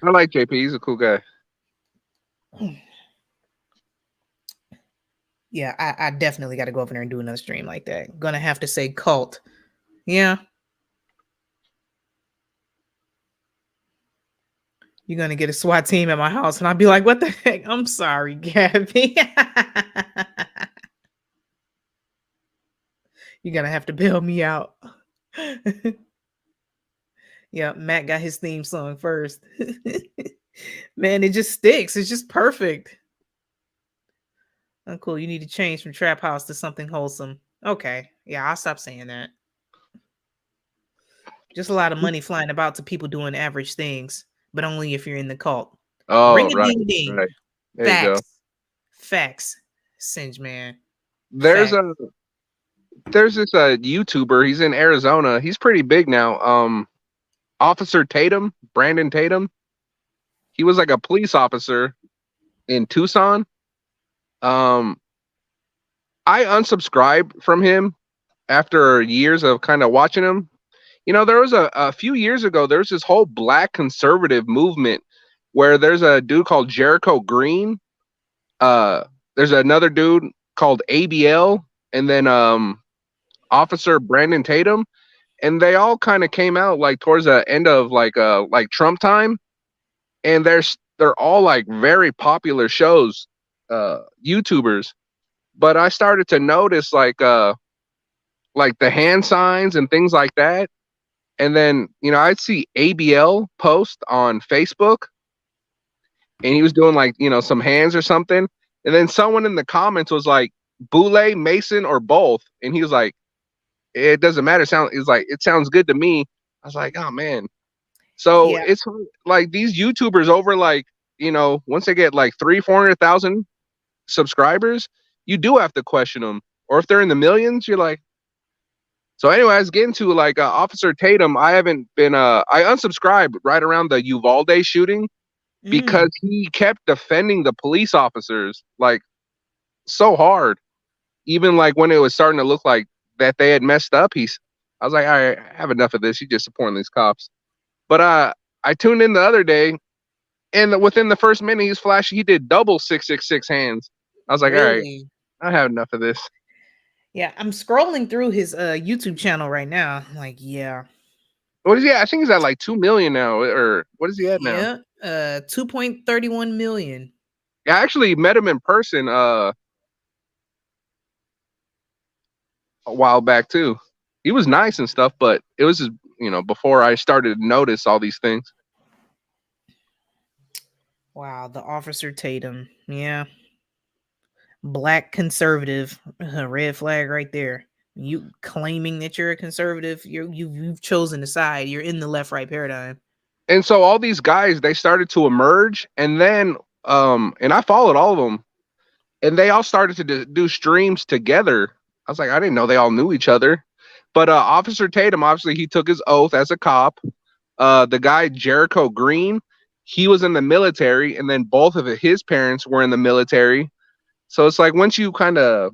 I like JP. He's a cool guy. Yeah, I definitely got to go over there and do another stream like that. Gonna have to say cult. Yeah. You're gonna get a SWAT team at my house, and I'll be like, "What the heck? I'm sorry, Gabby. You're gonna have to bail me out." Yeah, Matt got his theme song first. Man, it just sticks. It's just perfect. Oh, cool. You need to change from trap house to something wholesome. Okay. Yeah, I'll stop saying that. Just a lot of money flying about to people doing average things, but only if you're in the cult. Oh, Ring a right, ding ding. right. There you go. Facts. Singe man. There's Facts. this YouTuber. He's in Arizona. He's pretty big now. Officer Tatum, Brandon Tatum. He was like a police officer in Tucson. I unsubscribed from him after years of kind of watching him. You know, there was a few years ago, there was this whole black conservative movement where there's a dude called Jericho Green. There's another dude called ABL, and then Officer Brandon Tatum, and they all kind of came out like towards the end of like Trump time, and they're all like very popular shows, YouTubers. But I started to notice like the hand signs and things like that. And then, you know, I'd see ABL post on Facebook, and he was doing like, you know, some hands or something. And then someone in the comments was like, Boule, Mason, or both. And he was like, it doesn't matter. It sounds good to me. I was like, oh man. So Yeah. it's like these YouTubers over like, you know, once they get like 300,000-400,000 subscribers, you do have to question them. Or if they're in the millions, you're like. So anyway, I was getting to like Officer Tatum. I haven't been I unsubscribed right around the Uvalde shooting because he kept defending the police officers like so hard. Even like when it was starting to look like that they had messed up, I was like, all right, I have enough of this. He's just supporting these cops. But I tuned in the other day, and within the first minute, he's flashing. He did double 666 hands. I was like, all right, I have enough of this. Yeah, I'm scrolling through his YouTube channel right now. I'm like, yeah. What is he at? I think he's at like 2 million now, or what is he at now? Yeah, 2.31 million. I actually met him in person a while back too. He was nice and stuff, but it was just, you know, before I started to notice all these things. Wow, the Officer Tatum. Yeah. Black conservative, red flag right there. You claiming that you're a conservative, you've chosen a side. You're in the left-right paradigm. And so all these guys, they started to emerge, and then and I followed all of them, and they all started to do streams together. I was like, I didn't know they all knew each other. But Officer Tatum, obviously, he took his oath as a cop. The guy Jericho Green, he was in the military, and then both of his parents were in the military. So it's like once you kind of,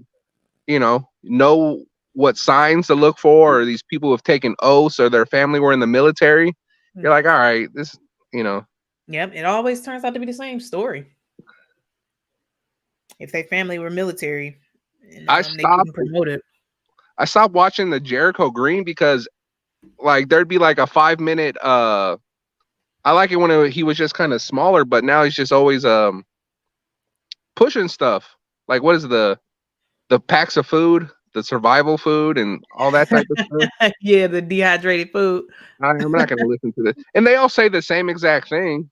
you know what signs to look for, or these people have taken oaths, or their family were in the military, you're like, all right, this, you know. Yep, it always turns out to be the same story. If their family were military, I stopped watching the Jericho Green because, like, there'd be like a 5-minute. I like it when he was just kind of smaller, but now he's just always pushing stuff. Like, what is the packs of food, the survival food, and all that type of stuff. Yeah, the dehydrated food. I'm not going to listen to this. And they all say the same exact thing.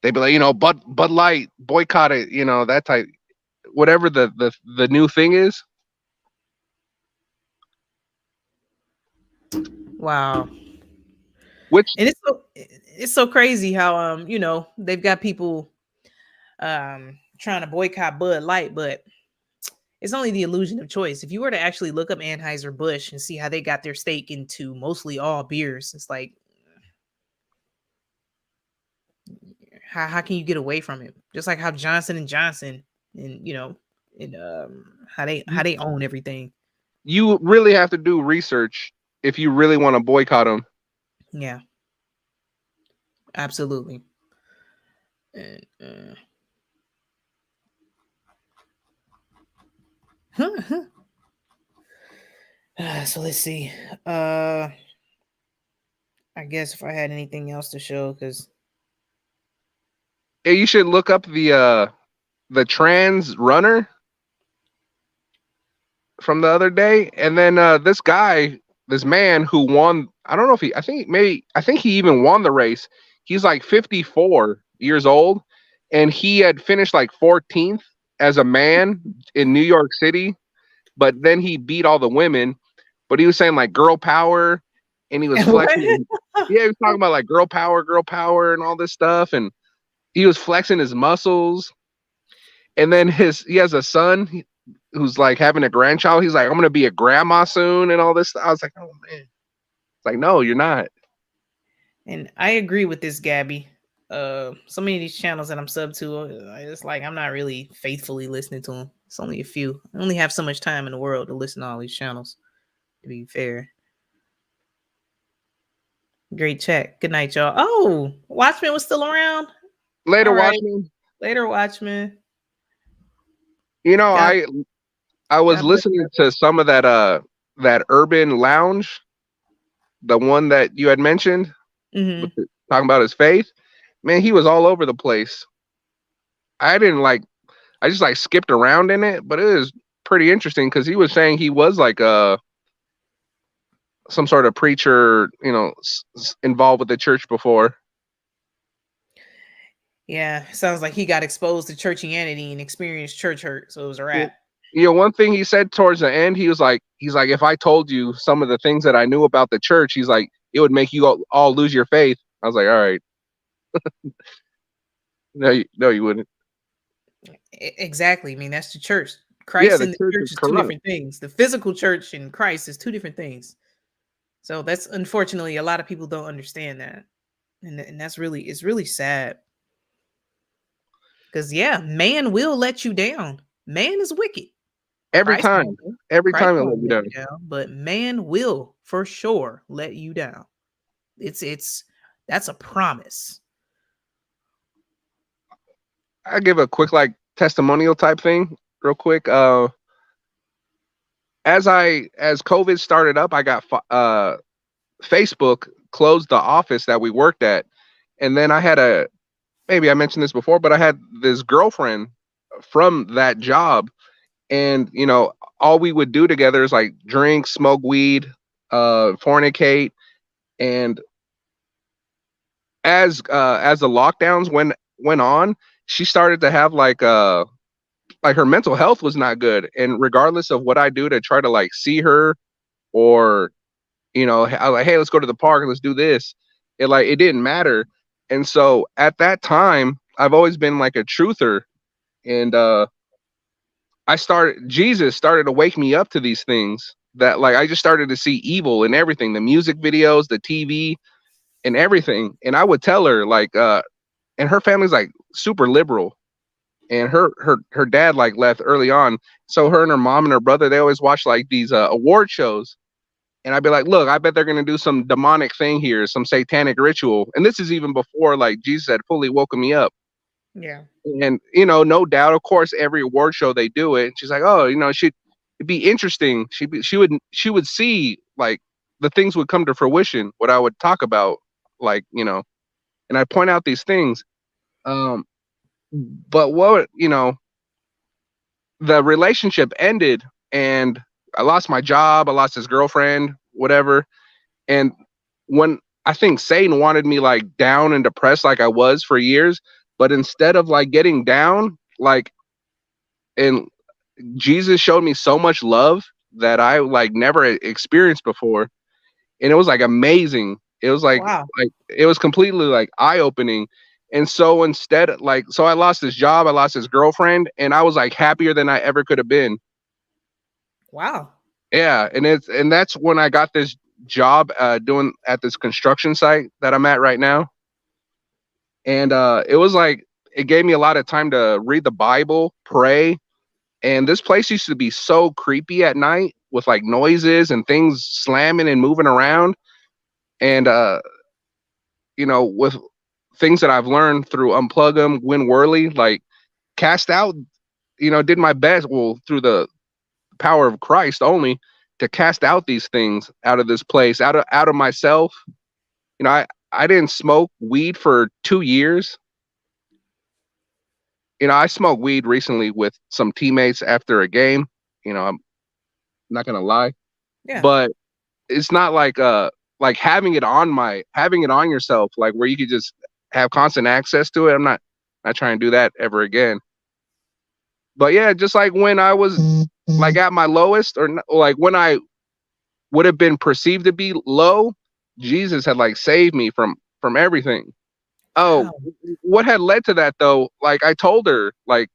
They'd be like, you know, Bud Light, boycott it, you know, that type, whatever the new thing is. Wow. And it's so crazy how you know, they've got people trying to boycott Bud Light, but it's only the illusion of choice. If you were to actually look up Anheuser-Busch and see how they got their stake into mostly all beers, it's like, how can you get away from it? Just like how Johnson and Johnson and and how they own everything. You really have to do research if you really want to boycott them. Yeah. Absolutely. And so let's see. I guess if I had anything else to show, because Yeah, you should look up the trans runner from the other day, and then this man who won. I don't know if I think he even won the race. He's like 54 years old, and he had finished like 14th as a man in New York City, but then he beat all the women. But he was saying like girl power, and he was flexing. Yeah, he was talking about like girl power, and all this stuff, and he was flexing his muscles. And then he has a son who's like having a grandchild. He's like, I'm gonna be a grandma soon, and all this. I was like, oh man. It's like, no, you're not. And I agree with this, Gabby. So many of these channels that I'm sub to, it's like I'm not really faithfully listening to them. It's only a few. I only have so much time in the world to listen to all these channels, to be fair. Great chat. Good night, y'all. Oh, Watchmen was still around. Later, right. Watchmen. Later, Watchmen. You know, I was listening to some of that Urban Lounge, the one that you had mentioned, talking about his faith. Man, he was all over the place. I just like skipped around in it, but it was pretty interesting because he was saying he was like some sort of preacher, involved with the church before. Yeah, sounds like he got exposed to churchianity and experienced church hurt, so it was a wrap. One thing he said towards the end, he's like, if I told you some of the things that I knew about the church, he's like, it would make you all lose your faith. I was like, all right. No, you wouldn't. Exactly. I mean, that's the church. Christ and the church is two corrupt. different things. The physical church and Christ is two different things. So that's unfortunately a lot of people don't understand that, and it's really sad. Because man will let you down. Man is wicked. Every Christ time he'll let you down. But man will for sure let you down. That's a promise. I give a quick testimonial type thing real quick. As COVID started up, I got Facebook closed the office that we worked at, and then I had maybe I mentioned this before, but I had this girlfriend from that job, and all we would do together is like drink, smoke weed, fornicate, and as the lockdowns went on, she started to have like her mental health was not good, and regardless of what I do to try to like see her, or I was like, hey, let's go to the park, let's do this, it didn't matter. And so at that time, I've always been like a truther, and Jesus started to wake me up to these things, that like I just started to see evil in everything, the music videos, the TV, and everything. And I would tell her like, and her family's like super liberal, and her dad like left early on, so her and her mom and her brother, they always watch like these award shows. And I'd be like, look, I bet they're going to do some demonic thing here, some satanic ritual. And this is even before like Jesus had fully woken me up. Yeah. And, no doubt, of course, every award show they do it. She's like, oh, it'd be interesting. She would see like the things would come to fruition, what I would talk about, like, and I point out these things. But what, the relationship ended, and I lost my job, I lost his girlfriend, whatever. And when I think Satan wanted me like down and depressed like I was for years, but instead of like getting down, and Jesus showed me so much love that I like never experienced before. And it was like amazing. It was like, wow. Like it was completely like eye-opening. And so instead, so I lost this job, I lost this girlfriend, and I was like happier than I ever could have been. Wow. Yeah, and that's when I got this job doing at this construction site that I'm at right now. And it was like it gave me a lot of time to read the Bible, pray, and this place used to be so creepy at night with like noises and things slamming and moving around. And with things that I've learned through Unplug 'em, Win Worley, like cast out, did my best, well, through the power of Christ only, to cast out these things out of this place, out of myself. I didn't smoke weed for 2 years. I smoked weed recently with some teammates after a game. I'm not gonna lie, Yeah. but it's not like having it on yourself, like where you could just have constant access to it. I'm not trying to do that ever again. But yeah, just like when I was like at my lowest, like when I would have been perceived to be low, Jesus had like saved me from everything. Oh, what had led to that though? Like I told her, like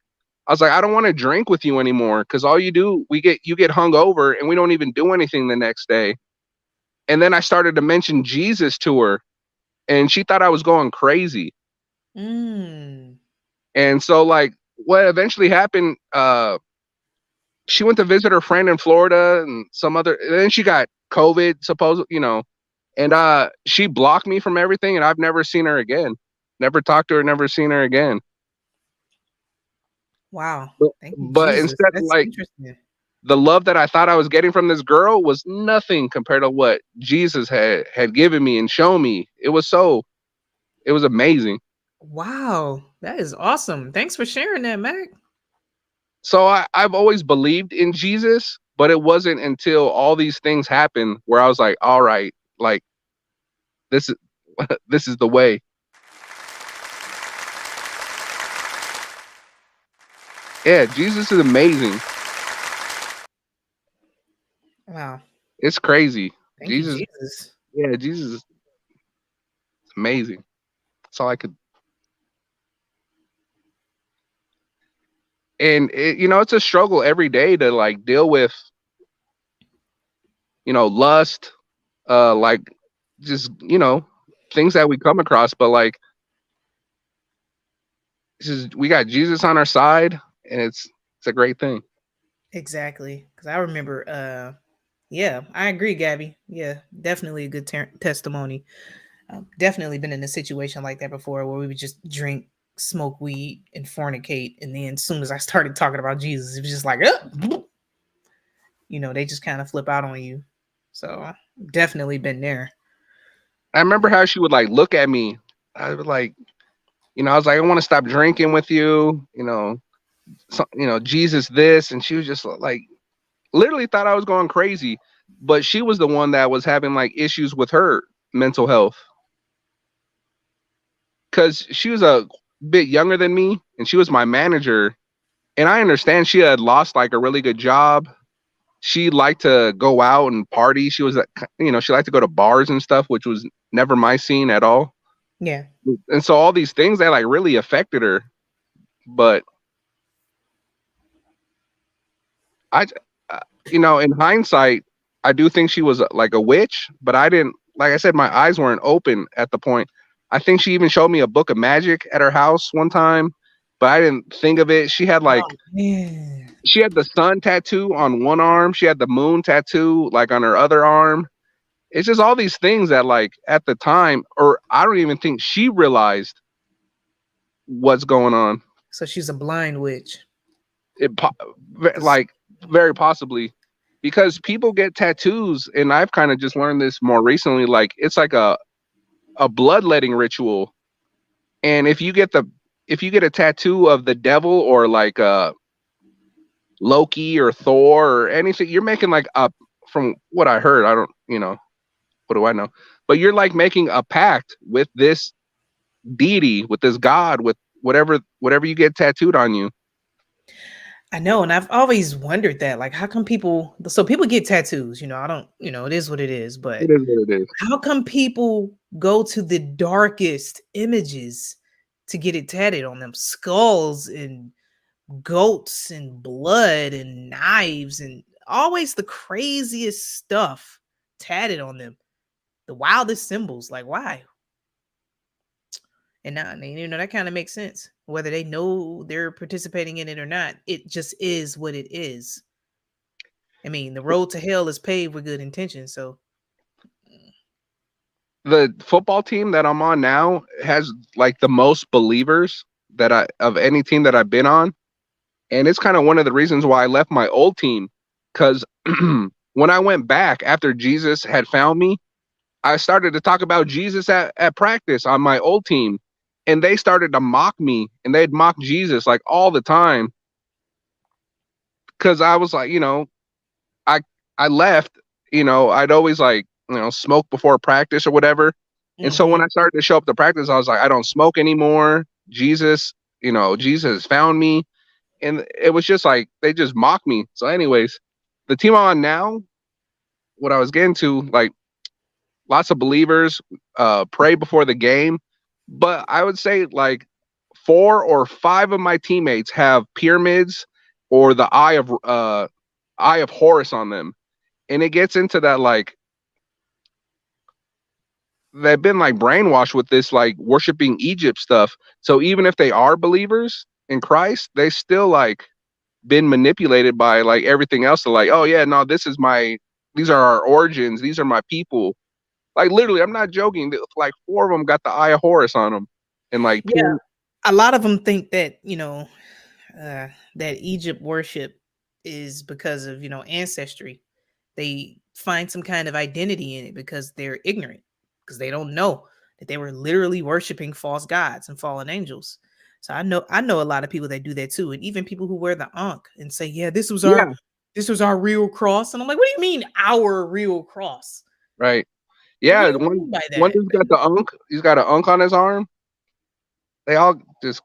I was like, I don't want to drink with you anymore because all you do, you get hung over and we don't even do anything the next day. And then I started to mention Jesus to her, and she thought I was going crazy. Mm. And so like what eventually happened, she went to visit her friend in Florida and and then she got COVID, and she blocked me from everything, and I've never seen her again. Never talked to her, never seen her again. Wow. Thank you, But Jesus. instead, That's like interesting. the love that I thought I was getting from this girl was nothing compared to what Jesus had given me and shown me. It was amazing. Wow. That is awesome. Thanks for sharing that, Mac. So I've always believed in Jesus, but it wasn't until all these things happened where I was like, all right, like this is this is the way. Yeah, Jesus is amazing. Wow. It's crazy. Thank you, Jesus. Yeah, Jesus is amazing. That's all I could. And it's a struggle every day to like deal with, lust, like just, things that we come across. But like, we got Jesus on our side, and it's a great thing. Exactly. Because I remember, yeah, I agree, Gabby. Yeah, definitely a good testimony. Definitely been in a situation like that before where we would just drink, smoke weed, and fornicate. And then as soon as I started talking about Jesus, it was just like, they just kind of flip out on you. So definitely been there. I remember how she would like look at me. I would like, I was like, I want to stop drinking with you, Jesus this. And she was just like, literally thought I was going crazy. But she was the one that was having like issues with her mental health. Because she was a bit younger than me and she was my manager. And I understand she had lost like a really good job. She liked to go out and party. She was, she liked to go to bars and stuff, which was never my scene at all. Yeah. And so all these things that like really affected her. But in hindsight, I do think she was like a witch, but I didn't, like I said, my eyes weren't open at the point. I think she even showed me a book of magic at her house one time, but I didn't think of it. She had like, she had the sun tattoo on one arm. She had the moon tattoo like on her other arm. It's just all these things that like at the time, or I don't even think she realized what's going on. So she's a blind witch. Like very possibly, because people get tattoos, and I've kind of just learned this more recently. Like it's like a bloodletting ritual, and if you get a tattoo of the devil or like Loki or Thor or anything, you're making like from what I heard, I don't, what do I know? But you're like making a pact with this deity, with this God, with whatever you get tattooed on you. I know, and I've always wondered that, like, how come people get tattoos? I don't, it is what it is, but it is what it is. How come people go to the darkest images to get it tatted on them? Skulls and goats and blood and knives and always the craziest stuff tatted on them, the wildest symbols. Like, why? And now, you know, that kind of makes sense. Whether they know they're participating in it or not, it just is what it is. I mean, the road to hell is paved with good intentions. So, The football team that I'm on now has like the most believers that I of any team that I've been on, and it's kind of one of the reasons why I left my old team. Because when I went back after Jesus had found me, I started to talk about Jesus at practice on my old team, and they started to mock me, and they'd mock Jesus like all the time. Because I was like, I I left, I'd always like, smoke before practice or whatever. And so when I started to show up to practice, I was like, I don't smoke anymore. Jesus found me. And it was just like they just mocked me. So, anyways, the team I'm on now, what I was getting to, like lots of believers, pray before the game. But I would say like 4 or 5 of my teammates have pyramids or the eye of Horus on them. And it gets into that like they've been like brainwashed with this like worshiping Egypt stuff. So even if they are believers in Christ, they still like been manipulated by like everything else to like, oh yeah, no, these are our origins, these are my people. Like literally, I'm not joking. Like 4 of them got the eye of Horus on them, and like yeah, a lot of them think that, that Egypt worship is because of, ancestry. They find some kind of identity in it because they're ignorant, because they don't know that they were literally worshiping false gods and fallen angels. So I know a lot of people that do that too, and even people who wear the ankh and say, "Yeah, this was our real cross." And I'm like, "What do you mean our real cross?" right, Like, yeah. what do you mean by One that? dude's got the unk. He's got an unk on his arm. They all just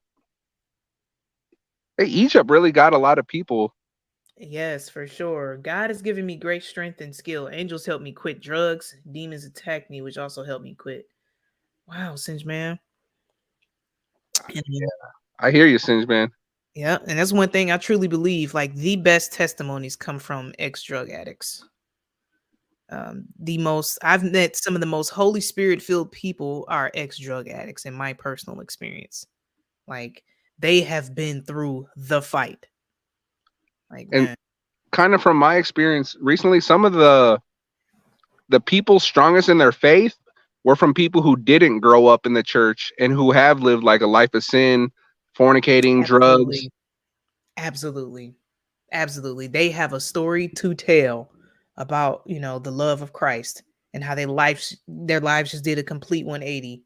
Egypt really got a lot of people. Yes, for sure. God has given me great strength and skill. Angels help me quit drugs. Demons attack me, which also helped me quit. Wow, Singe man. And I hear you, Singe man. yeah, and that's one thing I truly believe. Like the best testimonies come from ex-drug addicts. I've met some of the most Holy Spirit filled people are ex-drug addicts in my personal experience. Like they have been through the fight. Like, And man. kind of from my experience recently, some of the people strongest in their faith were from people who didn't grow up in the church and who have lived like a life of sin, fornicating, drugs. Absolutely. Absolutely. They have a story to tell about, the love of Christ and how their lives just did a complete 180.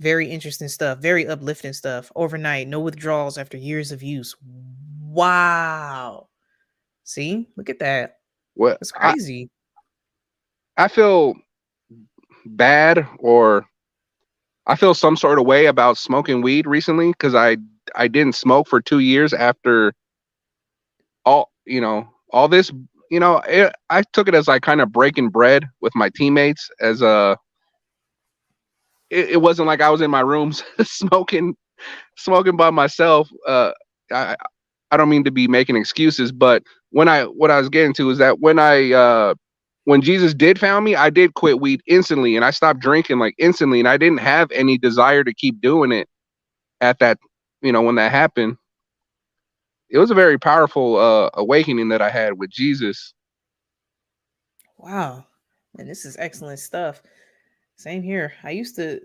Very interesting stuff, very uplifting stuff. Overnight, no withdrawals after years of use. Wow. See? Look at that. What That's crazy. I feel bad, or I feel some sort of way about smoking weed recently because I didn't smoke for 2 years after all this. I took it as like kind of breaking bread with my teammates. It wasn't like I was in my rooms smoking by myself. I I don't mean to be making excuses, but what I was getting to is that when Jesus did found me, I did quit weed instantly, and I stopped drinking like instantly, and I didn't have any desire to keep doing it at that, when that happened. It was a very powerful awakening that I had with Jesus. Wow. And this is excellent stuff. Same here. I used to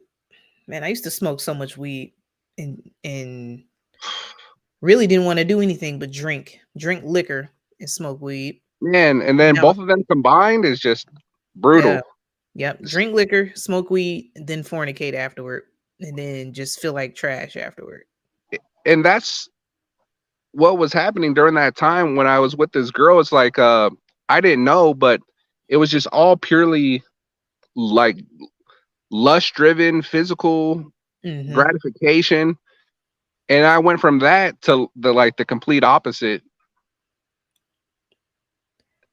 smoke so much weed and really didn't want to do anything but drink liquor and smoke weed. Man, and then both of them combined is just brutal. Yeah. Yep. Drink liquor, smoke weed, then fornicate afterward, and then just feel like trash afterward. And that's what was happening during that time when I was with this girl. It's like I didn't know, but it was just all purely like lust driven, physical gratification. And I went from that to the complete opposite.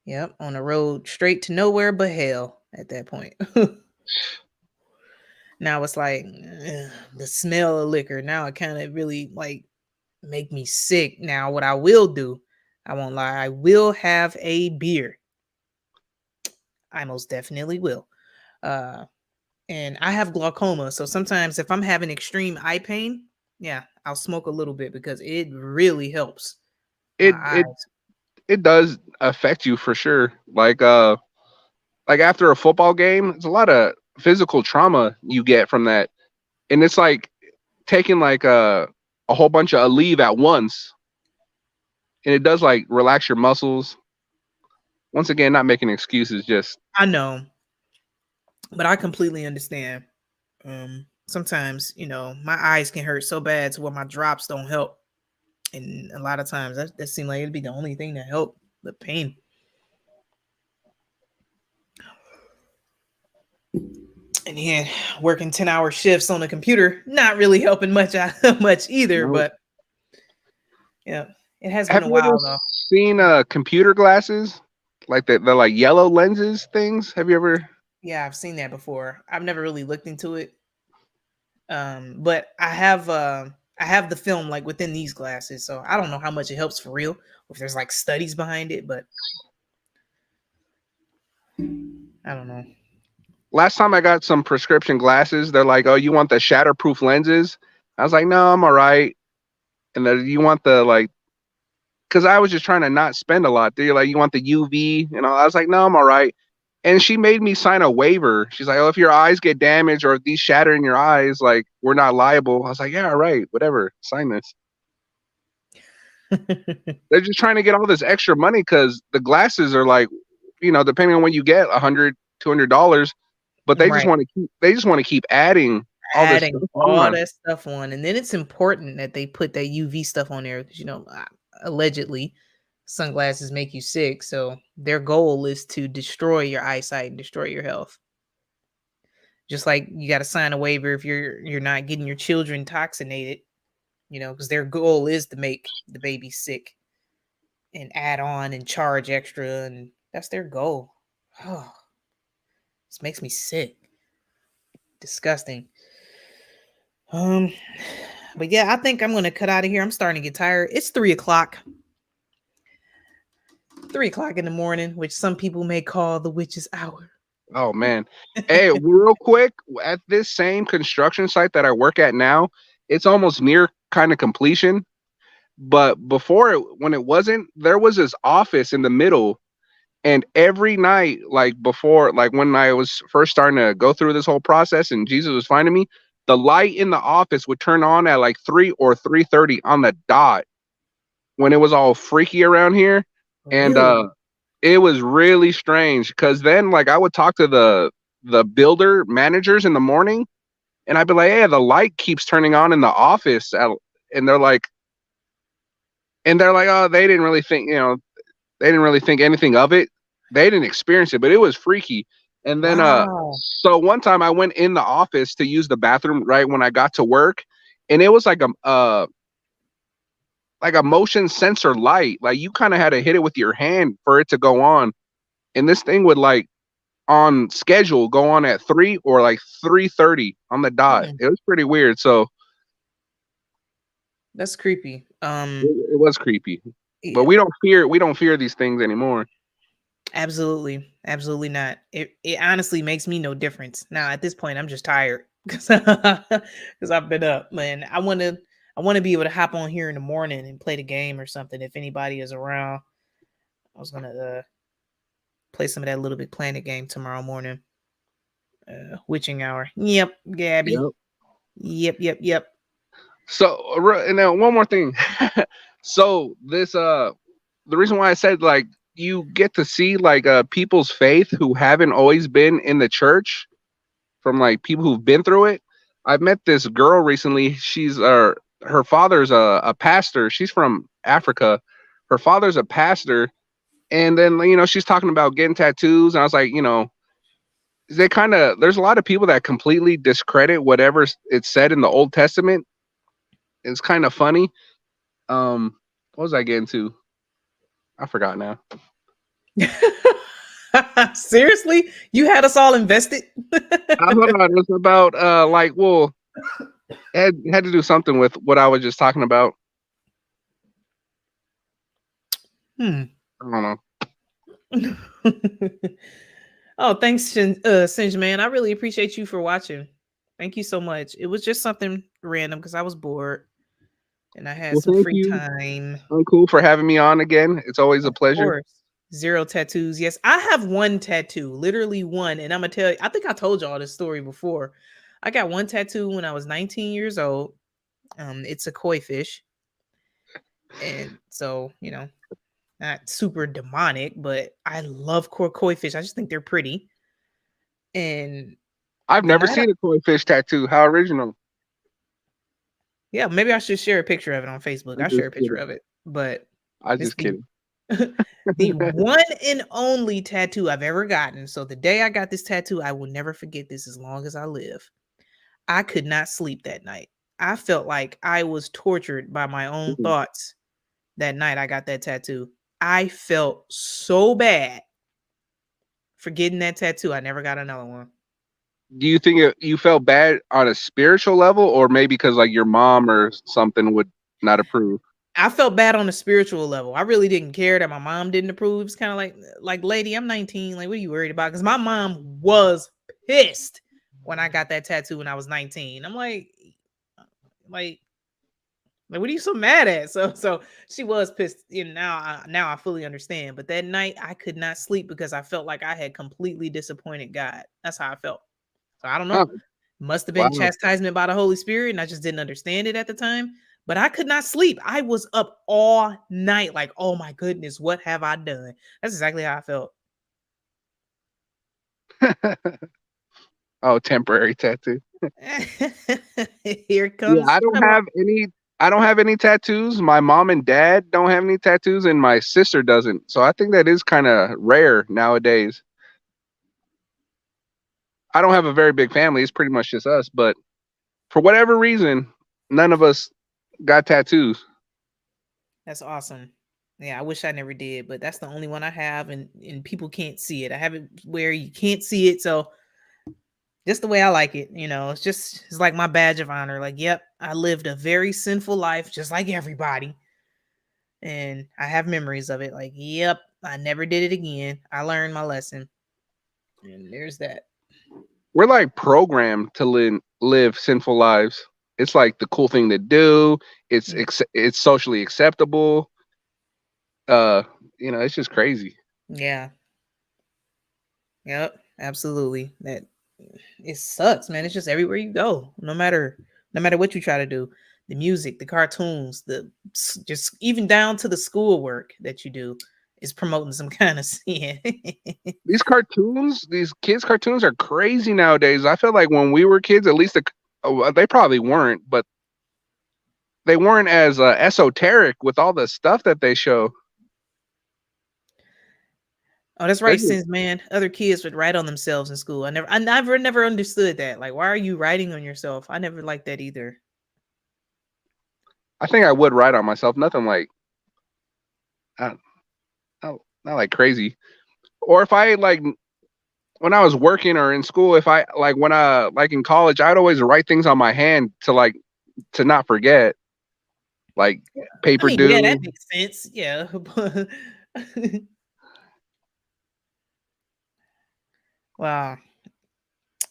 Yep, on the road straight to nowhere but hell at that point. Now it's like the smell of liquor. Now it kind of really like make me sick. Now what I will do, I won't lie. I will have a beer. I most definitely will. And I have glaucoma, so sometimes if I'm having extreme eye pain, yeah, I'll smoke a little bit because it really helps my It it eyes. it does affect you for sure. Like after a football game, it's a lot of physical trauma you get from that, and it's like taking like a whole bunch of a leave at once, and it does like relax your muscles. Once again, not making excuses, just I know, but I completely understand. Sometimes, my eyes can hurt so bad to where my drops don't help. And a lot of times that seems like it'd be the only thing that help the pain. And yeah, working 10-hour shifts on a computer, not really helping much much either, no. but yeah, it has been Have a you ever while though. seen computer glasses, like the like yellow lenses things? Have you ever? Yeah, I've seen that before. I've never really looked into it. But I have the film like within these glasses, so I don't know how much it helps for real, or if there's like studies behind it, but I don't know. Last time I got some prescription glasses, they're like, "Oh, you want the shatterproof lenses?" I was like, "No, I'm all right." And then you want the like, because I was just trying to not spend a lot. They're like, "You want the UV?" And I was like, "No, I'm all right." And she made me sign a waiver. She's like, "Oh, if your eyes get damaged or if these shatter in your eyes, like we're not liable." I was like, "Yeah, all right, whatever. Sign this." They're just trying to get all this extra money because the glasses are like, depending on what you get, $100, $200. But they just Right. want to keep. They just want to keep adding all this Adding stuff all on. that stuff on, and then it's important that they put that UV stuff on there because allegedly sunglasses make you sick. So their goal is to destroy your eyesight and destroy your health. Just like you got to sign a waiver if you're not getting your children toxinated, because their goal is to make the baby sick and add on and charge extra, and that's their goal. Oh, this makes me sick. Disgusting. Um, but yeah, I think I'm gonna cut out of here. I'm starting to get tired. It's 3 o'clock. 3 o'clock in the morning, which some people may call the witch's hour. Oh man. Hey, real quick, at this same construction site that I work at now, it's almost near kind of completion. But before it, when it wasn't, there was this office in the middle. And every night, like before, like when I was first starting to go through this whole process and Jesus was finding me, the light in the office would turn on at like 3 or 3:30 on the dot when it was all freaky around here. And Really? it was really strange because then like I would talk to the builder managers in the morning and I'd be like, "Hey, the light keeps turning on in the office." And they're like, "Oh, they didn't really think, they didn't really think anything of it. They didn't experience it, but it was freaky." And then Wow. so one time I went in the office to use the bathroom right when I got to work, and it was like a motion sensor light. Like you kind of had to hit it with your hand for it to go on. And this thing would like on schedule go on at 3 or like 3:30 on the dot. Hmm, It was pretty weird. So that's creepy. it was creepy. But Yeah, we don't fear these things anymore. absolutely not. It honestly makes me no difference. Now at this point, I'm just tired because I've been up, man. I want to be able to hop on here in the morning and play the game or something if anybody is around. I was gonna play some of that Little Big Planet game tomorrow morning. Witching hour. Yep, Gabby. Yep. Yep. So and then one more thing. So this the reason why I said like you get to see like people's faith who haven't always been in the church from like people who've been through it. I met this girl recently. She's her father's a pastor. She's from Africa. Her father's a pastor, and then she's talking about getting tattoos, and I was like, there's a lot of people that completely discredit whatever it said in the Old Testament. It's kind of funny. What was I getting to? I forgot now. Seriously? You had us all invested? Hold on. It was about it had to do something with what I was just talking about. I don't know. Oh, thanks, Singe Man. I really appreciate you for watching. Thank you so much. It was just something random because I was bored and I had Well, some thank free you, time. Uncle, for having me on again. It's always a Of pleasure. course. 0 tattoos. Yes, I have one tattoo, literally one. And I'm going to tell you, I think I told y'all this story before. I got one tattoo when I was 19 years old. It's a koi fish. And so, not super demonic, but I love koi fish. I just think they're pretty. And I've the never night seen a koi fish tattoo. How original. yeah, maybe I should share a picture of it on Facebook. I'm I'll share just a picture kidding. of it. But I'm it's just kidding. the one and only tattoo I've ever gotten. So the day I got this tattoo, I will never forget this as long as I live. I could not sleep that night. I felt like I was tortured by my own thoughts that night I got that tattoo. I felt so bad for getting that tattoo. I never got another one. Do you think you felt bad on a spiritual level, or maybe because like your mom or something would not approve? I felt bad on a spiritual level. I really didn't care that my mom didn't approve. It's kind of like, lady, I'm 19. Like, what are you worried about? Because my mom was pissed when I got that tattoo when I was 19. I'm like, what are you so mad at? So she was pissed. Now I fully understand. But that night I could not sleep because I felt like I had completely disappointed God. That's how I felt. So I don't know. Huh. Must have been Wow. chastisement by the Holy Spirit, and I just didn't understand it at the time. But I could not sleep. I was up all night, like, oh my goodness, what have I done? That's exactly how I felt. Oh, temporary tattoo. Here Yeah, comes I don't trouble. have any. I don't have any tattoos. My mom and dad don't have any tattoos, and my sister doesn't. So I think that is kind of rare nowadays. I don't have a very big family. It's pretty much just us. But for whatever reason, none of us got tattoos. That's awesome. Yeah, I wish I never did, but that's the only one I have, and people can't see it. I have it where you can't see it, so just the way I like it, it's like my badge of honor. Like, yep, I lived a very sinful life, just like everybody, and I have memories of it. Like, yep, I never did it again. I learned my lesson, and there's that. We're like programmed to live sinful lives. It's like the cool thing to do. It's it's socially acceptable. It's just crazy. Yeah. Yep, absolutely. That it sucks, man. It's just everywhere you go, no matter what you try to do. The music, the cartoons, just even down to the schoolwork that you do is promoting some kind of sin. These cartoons, these kids' cartoons are crazy nowadays. I feel like when we were kids, at least they probably weren't, but they weren't as esoteric with all the stuff that they show. Oh, that's right, since man, other kids would write on themselves in school. I never understood that. Like, why are you writing on yourself? I never liked that either. I think I would write on myself. Nothing like, not like crazy. Or if I like when I was working or in school, if I like when I like in college, I'd always write things on my hand to not forget, like paper Yeah, do. that makes sense. Yeah, but wow.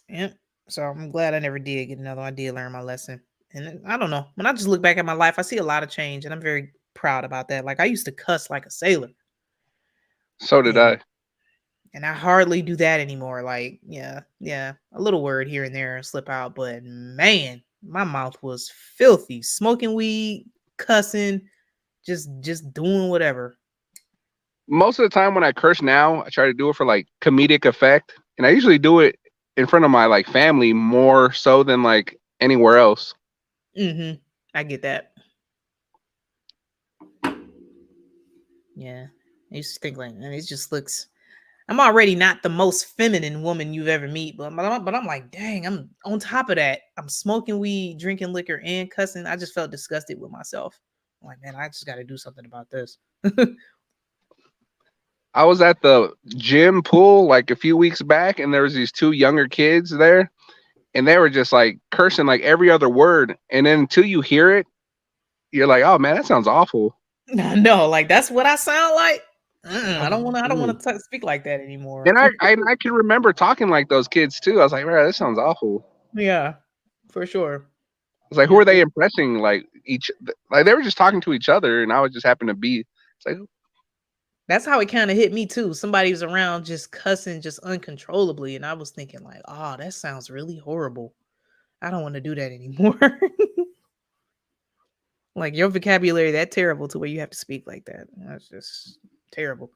Yep. So I'm glad I never did get another one. I did learn my lesson. And I don't know. When I just look back at my life, I see a lot of change, and I'm very proud about that. Like, I used to cuss like a sailor. So did I. And I hardly do that anymore. Like, yeah, a little word here and there slip out, but man, my mouth was filthy. Smoking weed, cussing, just doing whatever. Most of the time when I curse now, I try to do it for like comedic effect, and I usually do it in front of my like family more so than like anywhere else. Mm-hmm. I get that. Yeah. I used to think like, man, it just looks. I'm already not the most feminine woman you've ever meet, but I'm like, dang, I'm on top of that. I'm smoking weed, drinking liquor, and cussing. I just felt disgusted with myself. I'm like, man, I just got to do something about this. I was at the gym pool like a few weeks back, and there was these two younger kids there, and they were just like cursing like every other word. And then until you hear it, you're like, oh man, that sounds awful. No, like that's what I sound like. I don't want to speak like that anymore. And I can remember talking like those kids too. I was like, bro, this sounds awful. Yeah, for sure. It's like, who are they impressing? Like they were just talking to each other, and I was just happened to be. It's like, That's how it kind of hit me too. Somebody was around just cussing just uncontrollably, and I was thinking like, oh, that sounds really horrible. I don't want to do that anymore. Like your vocabulary that terrible to where you have to speak like that. That's just terrible.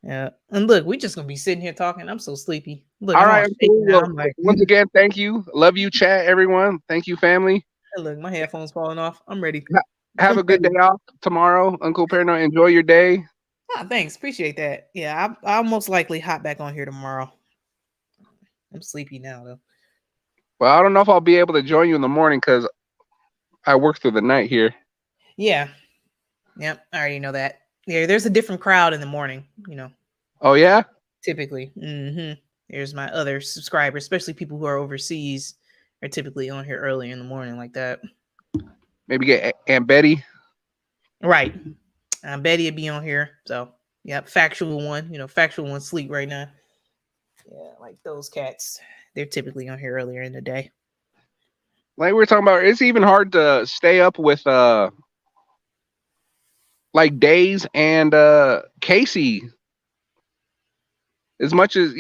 Yeah. And look, we just gonna be sitting here talking. I'm so sleepy. Look, all I'm all right, shaking cool. now. Well, I'm like, once again, thank you. Love you, chat, everyone. Thank you, family. look, my headphones falling off. I'm ready. Have a good day off tomorrow, Uncle Paranoid. Enjoy your day. Ah, thanks. Appreciate that. Yeah, I'll most likely hop back on here tomorrow. I'm sleepy now though. Well, I don't know if I'll be able to join you in the morning because I work through the night here. Yeah. Yep. I already know that. Yeah, there's a different crowd in the morning, you know. Oh yeah? Typically. There's my other subscribers, especially people who are overseas, are typically on here early in the morning like that. Maybe get Aunt Betty. Right. Betty would be on here. So yeah, factual one sleep right now. Yeah, like those cats. They're typically on here earlier in the day. Like we were talking about, it's even hard to stay up with like Days and Casey. As much as,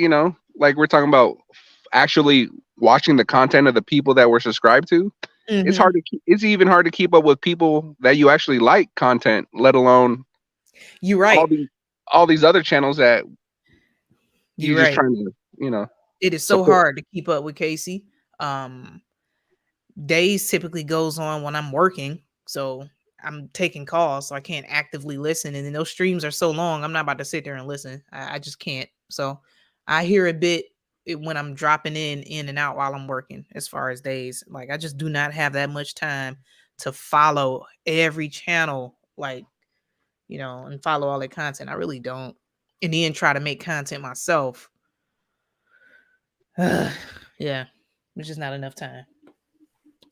like we're talking about actually watching the content of the people that we're subscribed to. It's hard to it's even hard to keep up with people that you actually like content, let alone you're right. All these other channels that you're just right. trying to, it is so hard to keep up with Casey. Days typically goes on when I'm working, so I'm taking calls, so I can't actively listen. And then those streams are so long, I'm not about to sit there and listen. I just can't. So I hear a bit when I'm dropping in and out while I'm working. As far as Days, like I just do not have that much time to follow every channel, like and follow all that content. I really don't. And then try to make content myself. Yeah, it's just not enough time.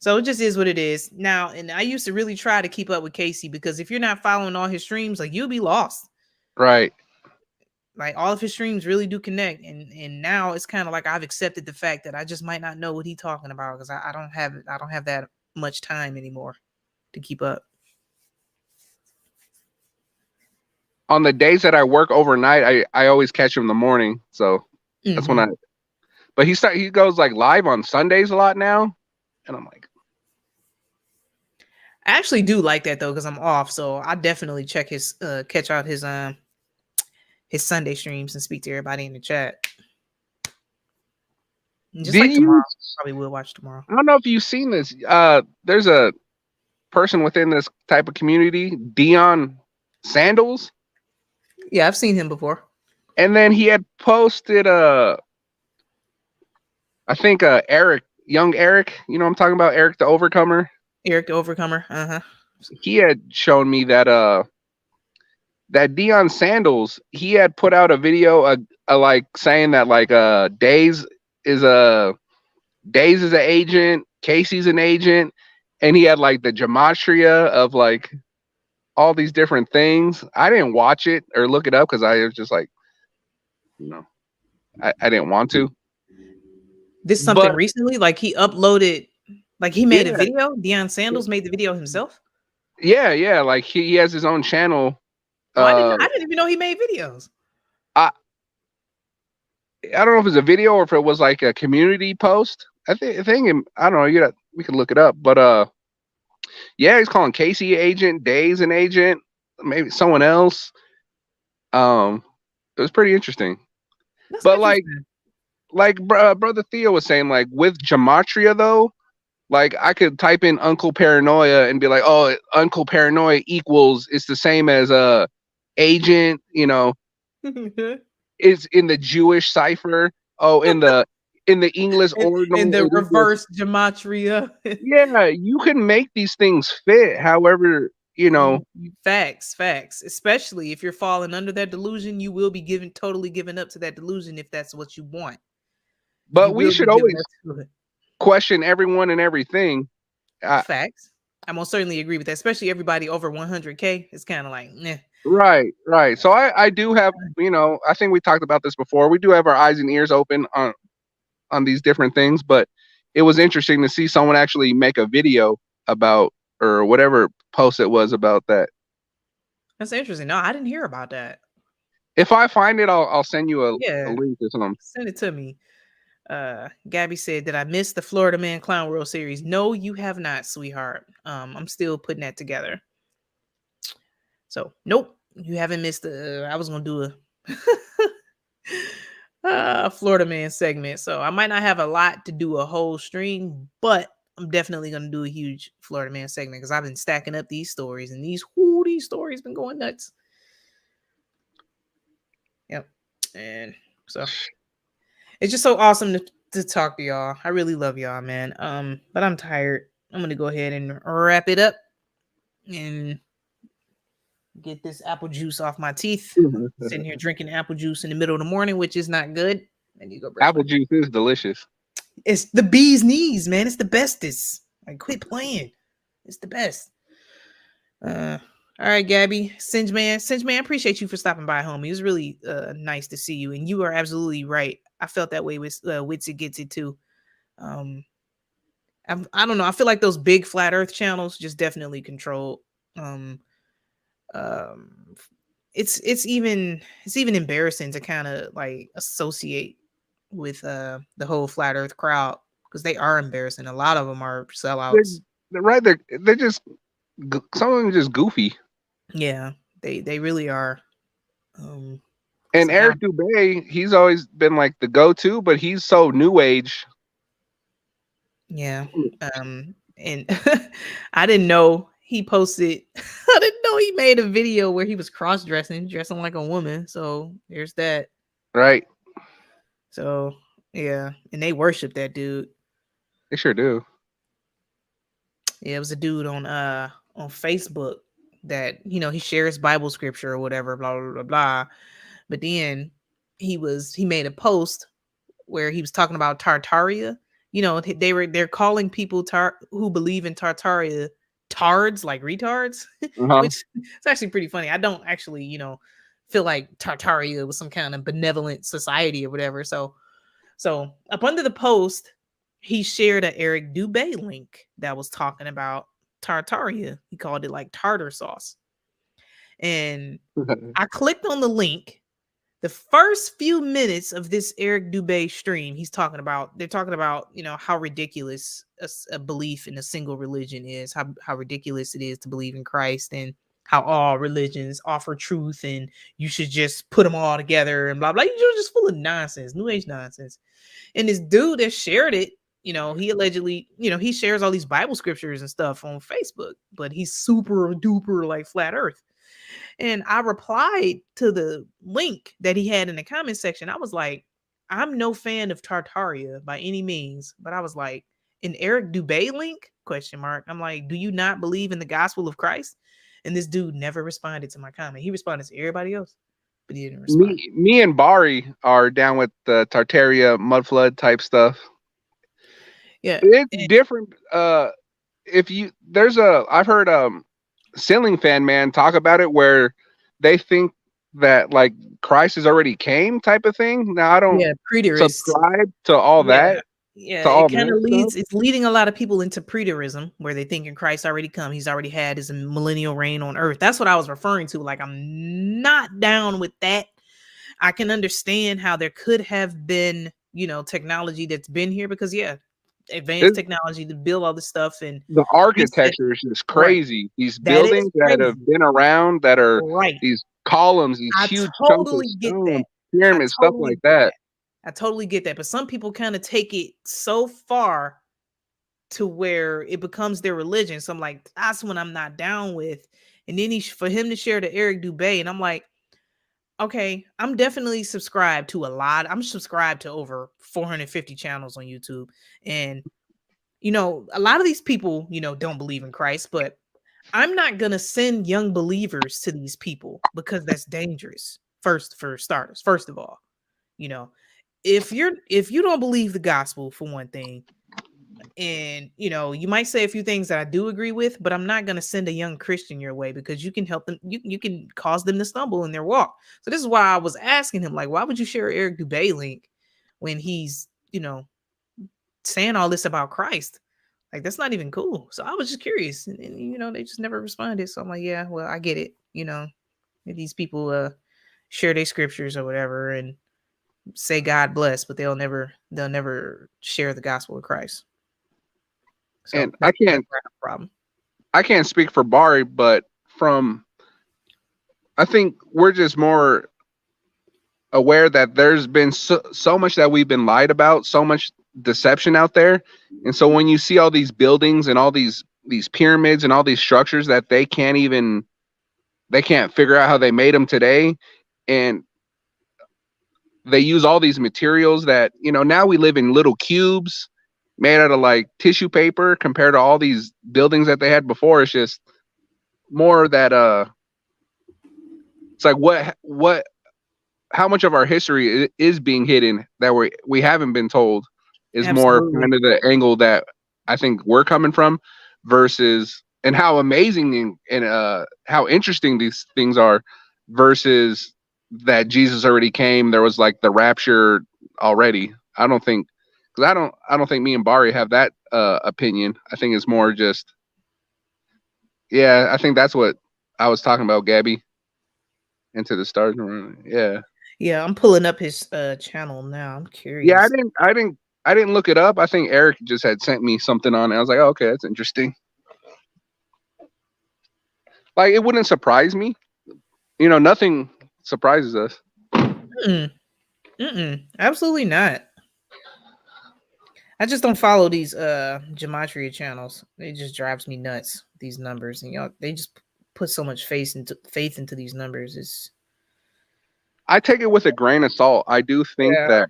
So it just is what it is now. And I used to really try to keep up with Casey because if you're not following all his streams, like you'll be lost. Right. Like all of his streams really do connect. And now it's kind of like I've accepted the fact that I just might not know what he's talking about because I don't have that much time anymore to keep up. On the days that I work overnight, I always catch him in the morning. So that's when but he goes like live on Sundays a lot now. And I'm like, I actually do like that though, because I'm off. So I definitely check his catch out his Sunday streams and speak to everybody in the chat. And just like tomorrow, probably will watch tomorrow. I don't know if you've seen this. There's a person within this type of community, Dion Sandals. Yeah, I've seen him before. And then he had posted I think Eric, young Eric, you know what I'm talking about? Eric the Overcomer. Eric the Overcomer. He had shown me that that Dion Sandals, he had put out a video like saying that like Days is an agent, Casey's an agent, and he had like the gematria of like all these different things. I didn't watch it or look it up because I was just like, I didn't want to. This something recently? Like he uploaded, like he made a video? Dion Sandals made the video himself? Yeah. Like he has his own channel. I didn't even know he made videos. I don't know if it's a video or if it was like a community post. I think I don't know. We can look it up, but yeah, he's calling Casey agent, Days an agent, maybe someone else. It was pretty interesting. That's but like brother Theo was saying, like with gematria though, like I could type in Uncle Paranoia and be like, oh, Uncle Paranoia equals it's the same as agent, is in the Jewish cipher. Oh, in the English ordinal, in the reverse gematria. Yeah, you can make these things fit however, Facts. Especially if you're falling under that delusion, you will be totally given up to that delusion if that's what you want. But we should always question everyone and everything. Facts. I most certainly agree with that, especially everybody over 100K. It's kind of like, nah. Right, right. So I do have, I think we talked about this before. We do have our eyes and ears open on these different things, but it was interesting to see someone actually make a video about, or whatever post it was about that. That's interesting. No, I didn't hear about that. If I find it, I'll send you a Yeah, link or something. send it to me. Gabby said, "Did I miss the Florida Man Clown World series?" No, you have not, sweetheart. I'm still putting that together. So, nope, you haven't missed the. I was gonna do a Florida Man segment, so I might not have a lot to do a whole stream, but I'm definitely gonna do a huge Florida Man segment because I've been stacking up these stories, and these stories been going nuts. Yep, and so it's just so awesome to talk to y'all. I really love y'all, man. But I'm tired. I'm gonna go ahead and wrap it up and get this apple juice off my teeth. Sitting here drinking apple juice in the middle of the morning, which is not good. I need to go brush Apple juice is delicious. It's the bee's knees, man. It's the bestest. Like, quit playing. It's the best. All right, Gabby. Singe man, I appreciate you for stopping by, homie. It was really nice to see you. And you are absolutely right. I felt that way with Witsy Gets It too. I don't know. I feel like those big flat earth channels just definitely control. It's even embarrassing to kind of like associate with the whole flat earth crowd because they are embarrassing. A lot of them are sellouts. They're just, some of them are just goofy. Yeah, they really are. And Eric Dubé, he's always been like the go-to, but he's so new age. Yeah. And I didn't know he posted. I didn't know he made a video where he was dressing like a woman. So there's that. Right. So yeah, and they worship that dude. They sure do. Yeah, it was a dude on Facebook that he shares Bible scripture or whatever, blah blah blah blah. But then he made a post where he was talking about Tartaria. They're calling people who believe in Tartaria tards, like retards, which it's actually pretty funny. I don't actually, feel like Tartaria was some kind of benevolent society or whatever. So up under the post, he shared an Eric Dubé link that was talking about Tartaria. He called it like tartar sauce. And I clicked on the link. The first few minutes of this Eric Dubé stream, they're talking about, how ridiculous a belief in a single religion is, how ridiculous it is to believe in Christ, and how all religions offer truth and you should just put them all together and blah, blah. You're just full of nonsense, new age nonsense. And this dude that shared it, he allegedly, he shares all these Bible scriptures and stuff on Facebook, but he's super duper like flat earth. And I replied to the link that he had in the comment section. I was like, I'm no fan of Tartaria by any means, but I was like, an Eric Dubé link? ? I'm like, do you not believe in the gospel of Christ? And this dude never responded to my comment. He responded to everybody else, but he didn't respond. Me and Bari are down with the Tartaria mud flood type stuff. Yeah, it's different. I've heard Ceiling Fan Man talk about it where they think that like Christ has already came type of thing. Now I don't subscribe to all that. Yeah, it kind of it's leading a lot of people into preterism where they think in Christ already come. He's already had his millennial reign on earth. That's what I was referring to. Like, I'm not down with that. I can understand how there could have been, technology that's been here because advanced technology to build all this stuff, and the architecture is just crazy. Right. These buildings that have been around that are these columns, these huge chunks of stone, pyramids, stuff like that. I totally get that, but some people kind of take it so far to where it becomes their religion. So I'm like, that's what I'm not down with. And then for him to share the Eric Dubé, and I'm like, okay, I'm definitely subscribed to a lot. I'm subscribed to over 450 channels on YouTube. And, a lot of these people, don't believe in Christ, but I'm not going to send young believers to these people because that's dangerous. For starters, first of all, if you don't believe the gospel, for one thing, And you might say a few things that I do agree with, but I'm not going to send a young Christian your way because you can help them. You can cause them to stumble in their walk. So this is why I was asking him, like, why would you share Eric Dubé link when he's saying all this about Christ? Like, that's not even cool. So I was just curious, and they just never responded. So I'm like, yeah, well, I get it. These people share their scriptures or whatever and say God bless, but they'll never share the gospel of Christ. So And that's a problem. I can't speak for Bari, but I think we're just more aware that there's been so much that we've been lied about, so much deception out there. And so when you see all these buildings and all these pyramids and all these structures that they can't figure out how they made them today, and they use all these materials that now we live in little cubes made out of like tissue paper compared to all these buildings that they had before. It's just more that it's like how much of our history is being hidden that we haven't been told is Absolutely. more kind of the angle that I think we're coming from, versus, and how amazing and how interesting these things are, versus that Jesus already came. There was like the rapture already. I don't think me and Bari have that opinion. I think it's more just, yeah, I think that's what I was talking about, Gabby. Into the stars. Yeah. Yeah, I'm pulling up his channel now. I'm curious. Yeah, I didn't look it up. I think Eric just had sent me something on it. I was like, oh, okay, that's interesting. Like, it wouldn't surprise me. Nothing surprises us. Absolutely not. I just don't follow these gematria channels. It just drives me nuts, these numbers. And they just put so much faith into these numbers. I take it with a grain of salt. I do think that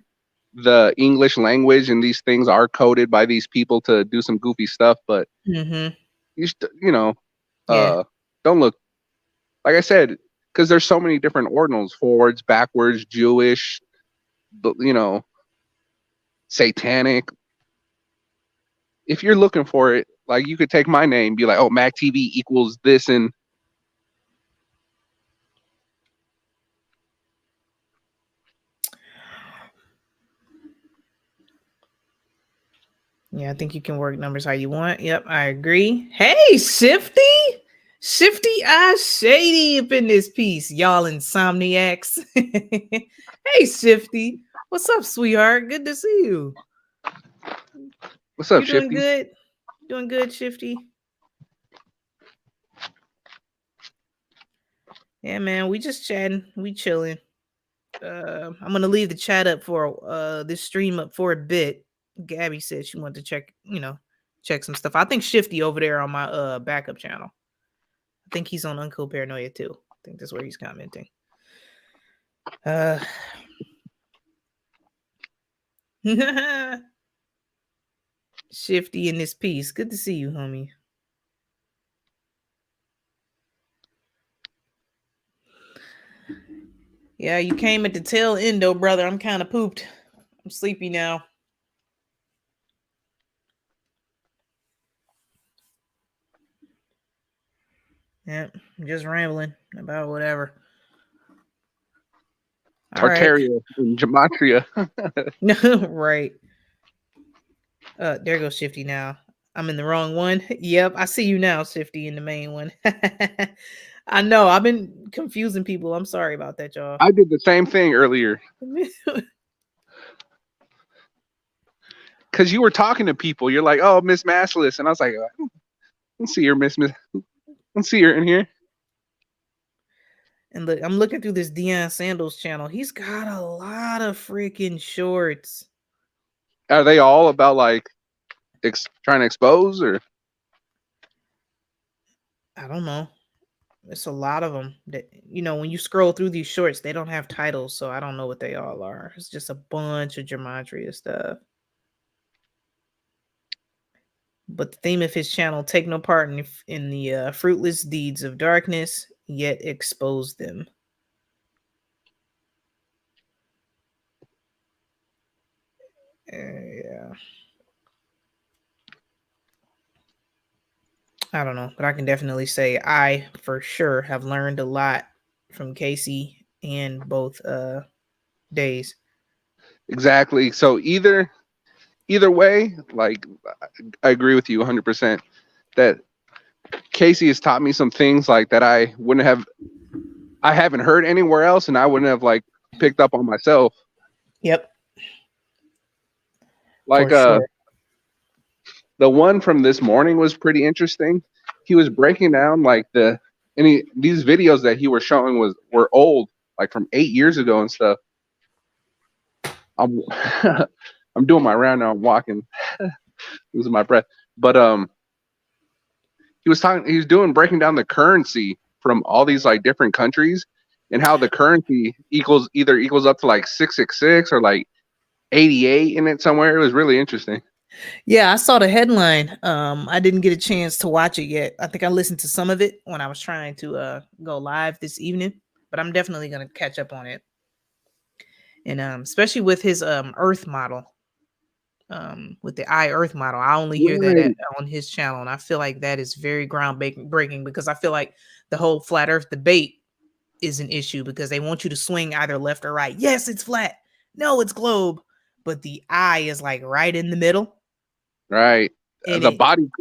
the English language and these things are coded by these people to do some goofy stuff, but don't look, like I said, because there's so many different ordinals: forwards, backwards, Jewish, satanic. If you're looking for it, like, you could take my name, be like, oh, Mac TV equals this, and yeah, I think you can work numbers how you want. Yep, I agree. Hey, Shifty Eyes Shady up in this piece, y'all insomniacs. Hey, Shifty, what's up, sweetheart? Good to see you. What's up, You doing Shifty? good? Doing good, Shifty? Yeah, man, we just chatting. We chilling. I'm gonna leave the chat up for this stream up for a bit. Gabby said she wanted to check some stuff. I think Shifty over there on my backup channel. I think he's on Uncle Paranoia too. I think that's where he's commenting. Shifty in this piece. Good to see you, homie. Yeah, you came at the tail end, though, brother. I'm kind of pooped. I'm sleepy now. Yeah, I'm just rambling about whatever. Tartaria and gematria. Right. There goes Shifty now. I'm in the wrong one. Yep, I see you now, Shifty, in the main one. I know. I've been confusing people. I'm sorry about that, y'all. I did the same thing earlier. Because you were talking to people. You're like, oh, Miss Massless. And I was like, I don't see her, I don't see her in here. And look, I'm looking through this Deion Sandals channel. He's got a lot of freaking shorts. Are they all about, like, trying to expose, or? I don't know. It's a lot of them that, when you scroll through these shorts, they don't have titles, so I don't know what they all are. It's just a bunch of gematria stuff. But the theme of his channel: take no part in the fruitless deeds of darkness, yet expose them. Yeah. I don't know, but I can definitely say I for sure have learned a lot from Casey and both days. Exactly. So either way, like I agree with you 100% that Casey has taught me some things like that I haven't heard anywhere else, and I wouldn't have like picked up on myself. Yep. Like For sure. the one from this morning was pretty interesting. He was breaking down like these videos that he was showing were old, like from 8 years ago and stuff. I'm I'm doing my round now. I'm walking, losing my breath. But he was doing breaking down the currency from all these like different countries and how the currency equals up to like 666 or like 88 in it somewhere. It was really interesting. Yeah, I saw the headline. I didn't get a chance to watch it yet. I think I listened to some of it when I was trying to go live this evening, but I'm definitely gonna catch up on it. And especially with his Earth model, with the Earth model, I only hear that Right. on his channel, and I feel like that is very breaking because I feel like the whole flat Earth debate is an issue because they want you to swing either left or right. Yes, it's flat. No, it's globe, but the eye is like right in the middle. Right. And The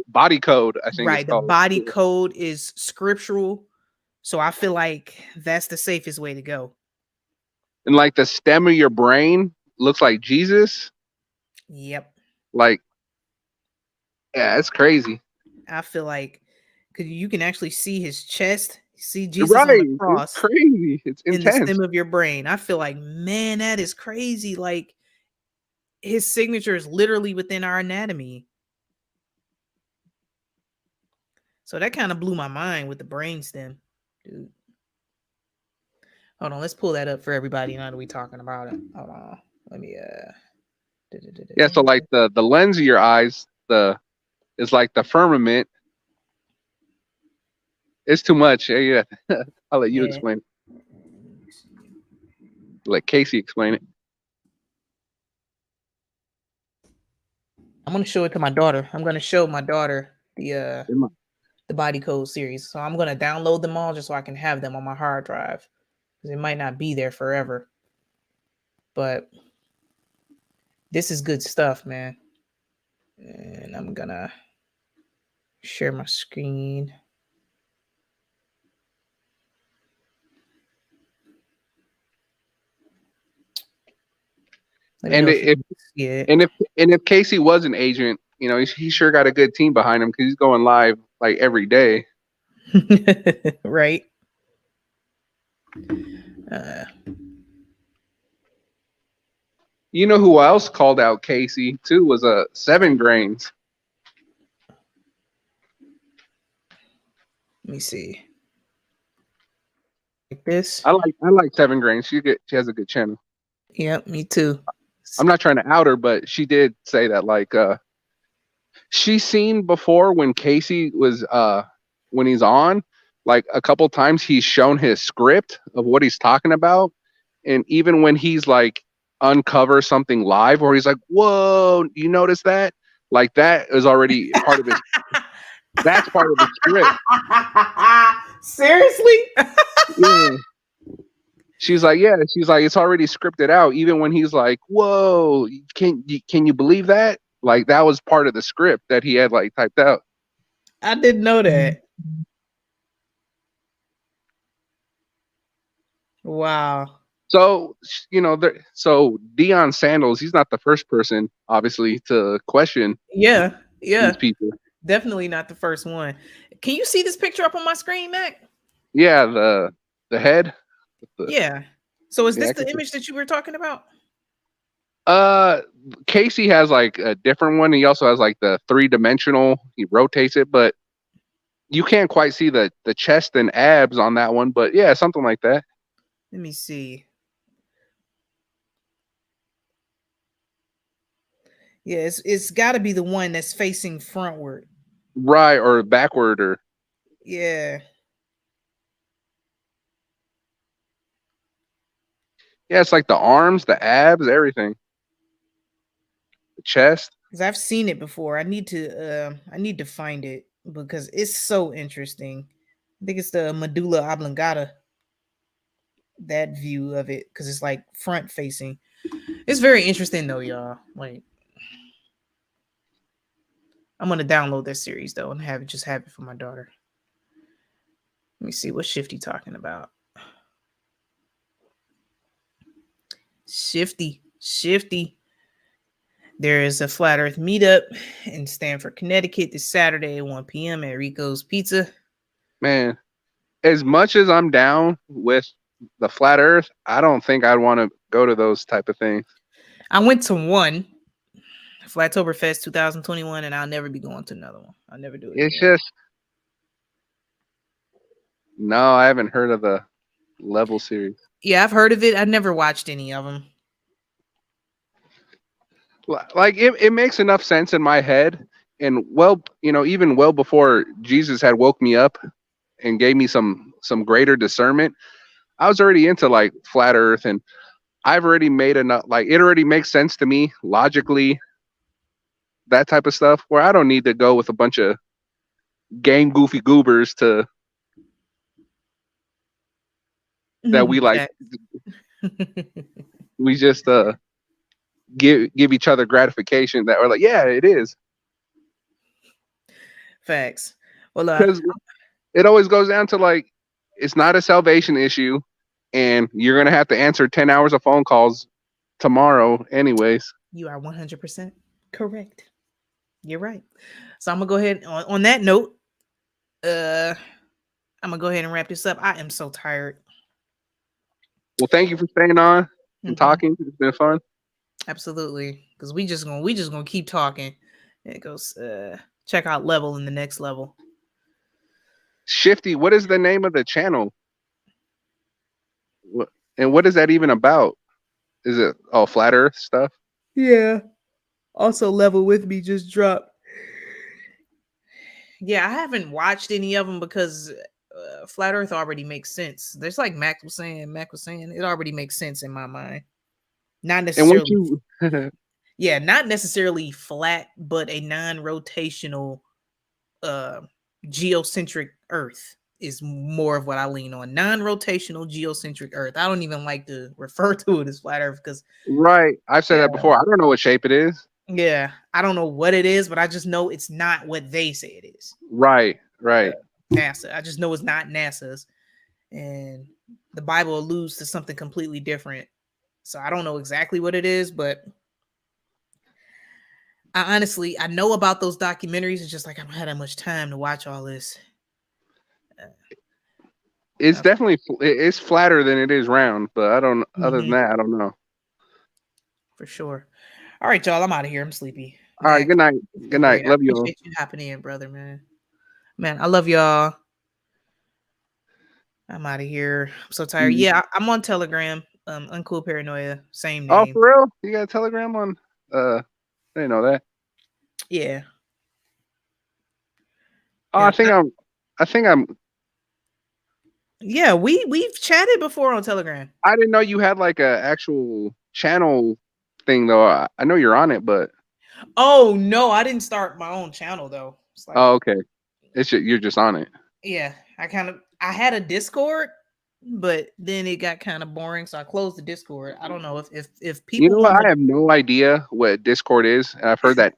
body code, I think it's right, the called. body code is scriptural, so I feel like that's the safest way to go. And like the stem of your brain looks like Jesus. Yep. Like, yeah, it's crazy. I feel like because you can actually see his chest, see Jesus on Right. the It's cross crazy. It's in the intense. stem of your brain. I feel like, man, that is crazy. Like his signature is literally within our anatomy. So that kind of blew my mind with the brain stem, dude. Hold on, let's pull that up for everybody now that we talking about it. Hold on. Let me Yeah, so like the lens of your eyes, is like the firmament. It's too much. Yeah. I'll let you Yeah. explain it. Let Casey explain it. I'm gonna show it to my daughter. I'm gonna show my daughter the body code series. So I'm gonna download them all just so I can have them on my hard drive because it might not be there forever. But this is good stuff, man. And I'm gonna share my screen. Let me know if you can see it. And if Casey was an agent, you know, he sure got a good team behind him because he's going live like every day. Right. You know who else called out Casey too was 7 Grains. Let me see. Like this. I like 7 Grains. She has a good channel. Yep, me too. I'm not trying to out her, but she did say that like she's seen before when Casey was when he's on, like a couple times he's shown his script of what he's talking about, and even when he's like uncover something live where he's like, whoa, you notice that? Like that is already part of his that's part of the script. Seriously? Yeah. She's like, it's already scripted out. Even when he's like, whoa, can you believe that? Like that was part of the script that he had like typed out. I didn't know that. Wow. So, you know, so Deion Sanders, he's not the first person, obviously, to question Yeah. these people. Definitely not the first one. Can you see this picture up on my screen, Mac? Yeah, the head. Yeah. So is Yeah, this I can the see. image that you were talking about? Casey has like a different one. He also has like the 3-dimensional. He rotates it, but you can't quite see the chest and abs on that one. But yeah, something like that. Let me see. Yeah, it's got to be the one that's facing frontward. Right, or backward, or Yeah. yeah, it's like the arms, the abs, everything. The chest. Because I've seen it before. I need to find it. because it's so interesting. I think it's the medulla oblongata, that view of it, because it's like front facing. It's very interesting though, y'all. Like, I'm gonna download this series though and have it for my daughter. Let me see what Shifty talking about. Shifty. There is a Flat Earth meetup in Stamford, Connecticut this Saturday at 1 p.m. at Rico's Pizza. Man, as much as I'm down with the flat Earth, I don't think I'd want to go to those type of things. I went to one, Flattoberfest 2021, and I'll never be going to another one. I'll never do it It's again. just no, I haven't heard of the Level series. Yeah, I've heard of it. I've never watched any of them. Like it makes enough sense in my head, and well, even well before Jesus had woke me up and gave me some greater discernment, I was already into like flat Earth, and I've already made enough. Like it already makes sense to me logically, that type of stuff. Where I don't need to go with a bunch of game goofy goobers that we like. We just give each other gratification that we're like, yeah, it is. Facts. Well, because it always goes down to like, it's not a salvation issue, and you're gonna have to answer 10 hours of phone calls tomorrow, anyways. You are 100% correct. You're right. So I'm gonna go ahead on that note. I'm gonna go ahead and wrap this up. I am so tired. Well, thank you for staying on and talking. It's been fun. Absolutely, because we just gonna keep talking. And it goes check out Level in the next level. Shifty, what is the name of the channel? And what is that even about? Is it all flat Earth stuff? Yeah. Also, Level with Me just dropped. Yeah, I haven't watched any of them because Flat Earth already makes sense. There's like Mac was saying, it already makes sense in my mind. Not necessarily. Yeah, not necessarily flat, but a non-rotational geocentric Earth is more of what I lean on. Non-rotational geocentric Earth. I don't even like to refer to it as flat Earth because right. I've said that before. I don't know what shape it is. Yeah, I don't know what it is, but I just know it's not what they say it is. Right. NASA. I just know it's not NASA's, and the Bible alludes to something completely different. So I don't know exactly what it is, but I know about those documentaries. It's just like I don't have that much time to watch all this. It's definitely it's flatter than it is round, but I don't. Other than that, I don't know. For sure. All right, y'all. I'm out of here. I'm sleepy. All right. Good night. Good night. Love you all. Appreciate you hopping in, brother, man. Man, I love y'all. I'm out of here. I'm so tired. Yeah, I'm on Telegram. Uncool Paranoia. Same name. Oh, for real? You got a Telegram on? I didn't know that. Yeah. Oh, I think I'm. Yeah, we've chatted before on Telegram. I didn't know you had like a actual channel thing though. I know you're on it, but oh no, I didn't start my own channel though. Like, oh, okay. You're just on it. Yeah, I had a Discord, but then it got kind of boring, so I closed the Discord. I don't know if people. You know what? I have no idea what Discord is. I've heard that.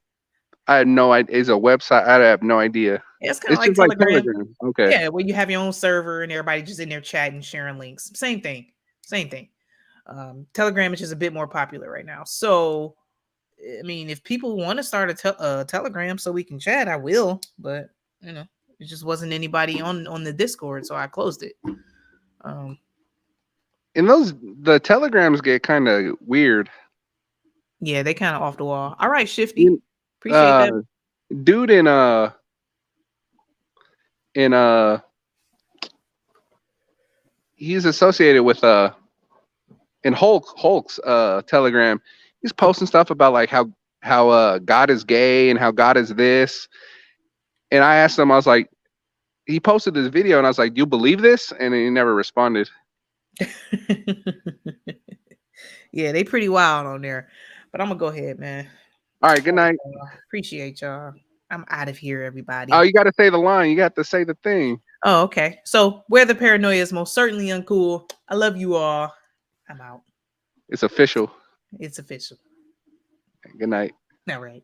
I had no idea. It's a website. I have no idea. Yeah, it's kind of like Telegram. Okay. Yeah, where you have your own server and everybody just in there chatting, sharing links. Same thing. Telegram is just a bit more popular right now. So, I mean, if people want to start a Telegram so we can chat, I will. But it just wasn't anybody on the Discord, so I closed it. And the Telegrams get kind of weird. Yeah, they kind of off the wall. All right, Shifty. Appreciate that. Dude he's associated with in Hulk's Telegram. He's posting stuff about like how God is gay and how God is this. And I asked him, I was like, he posted this video and I was like, do you believe this? And he never responded. Yeah, they pretty wild on there. But I'm gonna go ahead, man. All right, good night. Appreciate y'all. I'm out of here, everybody. Oh, you got to say the line. You got to say the thing. Oh, okay. So where the paranoia is most certainly uncool. I love you all. I'm out. It's official. It's official. Good night. All right.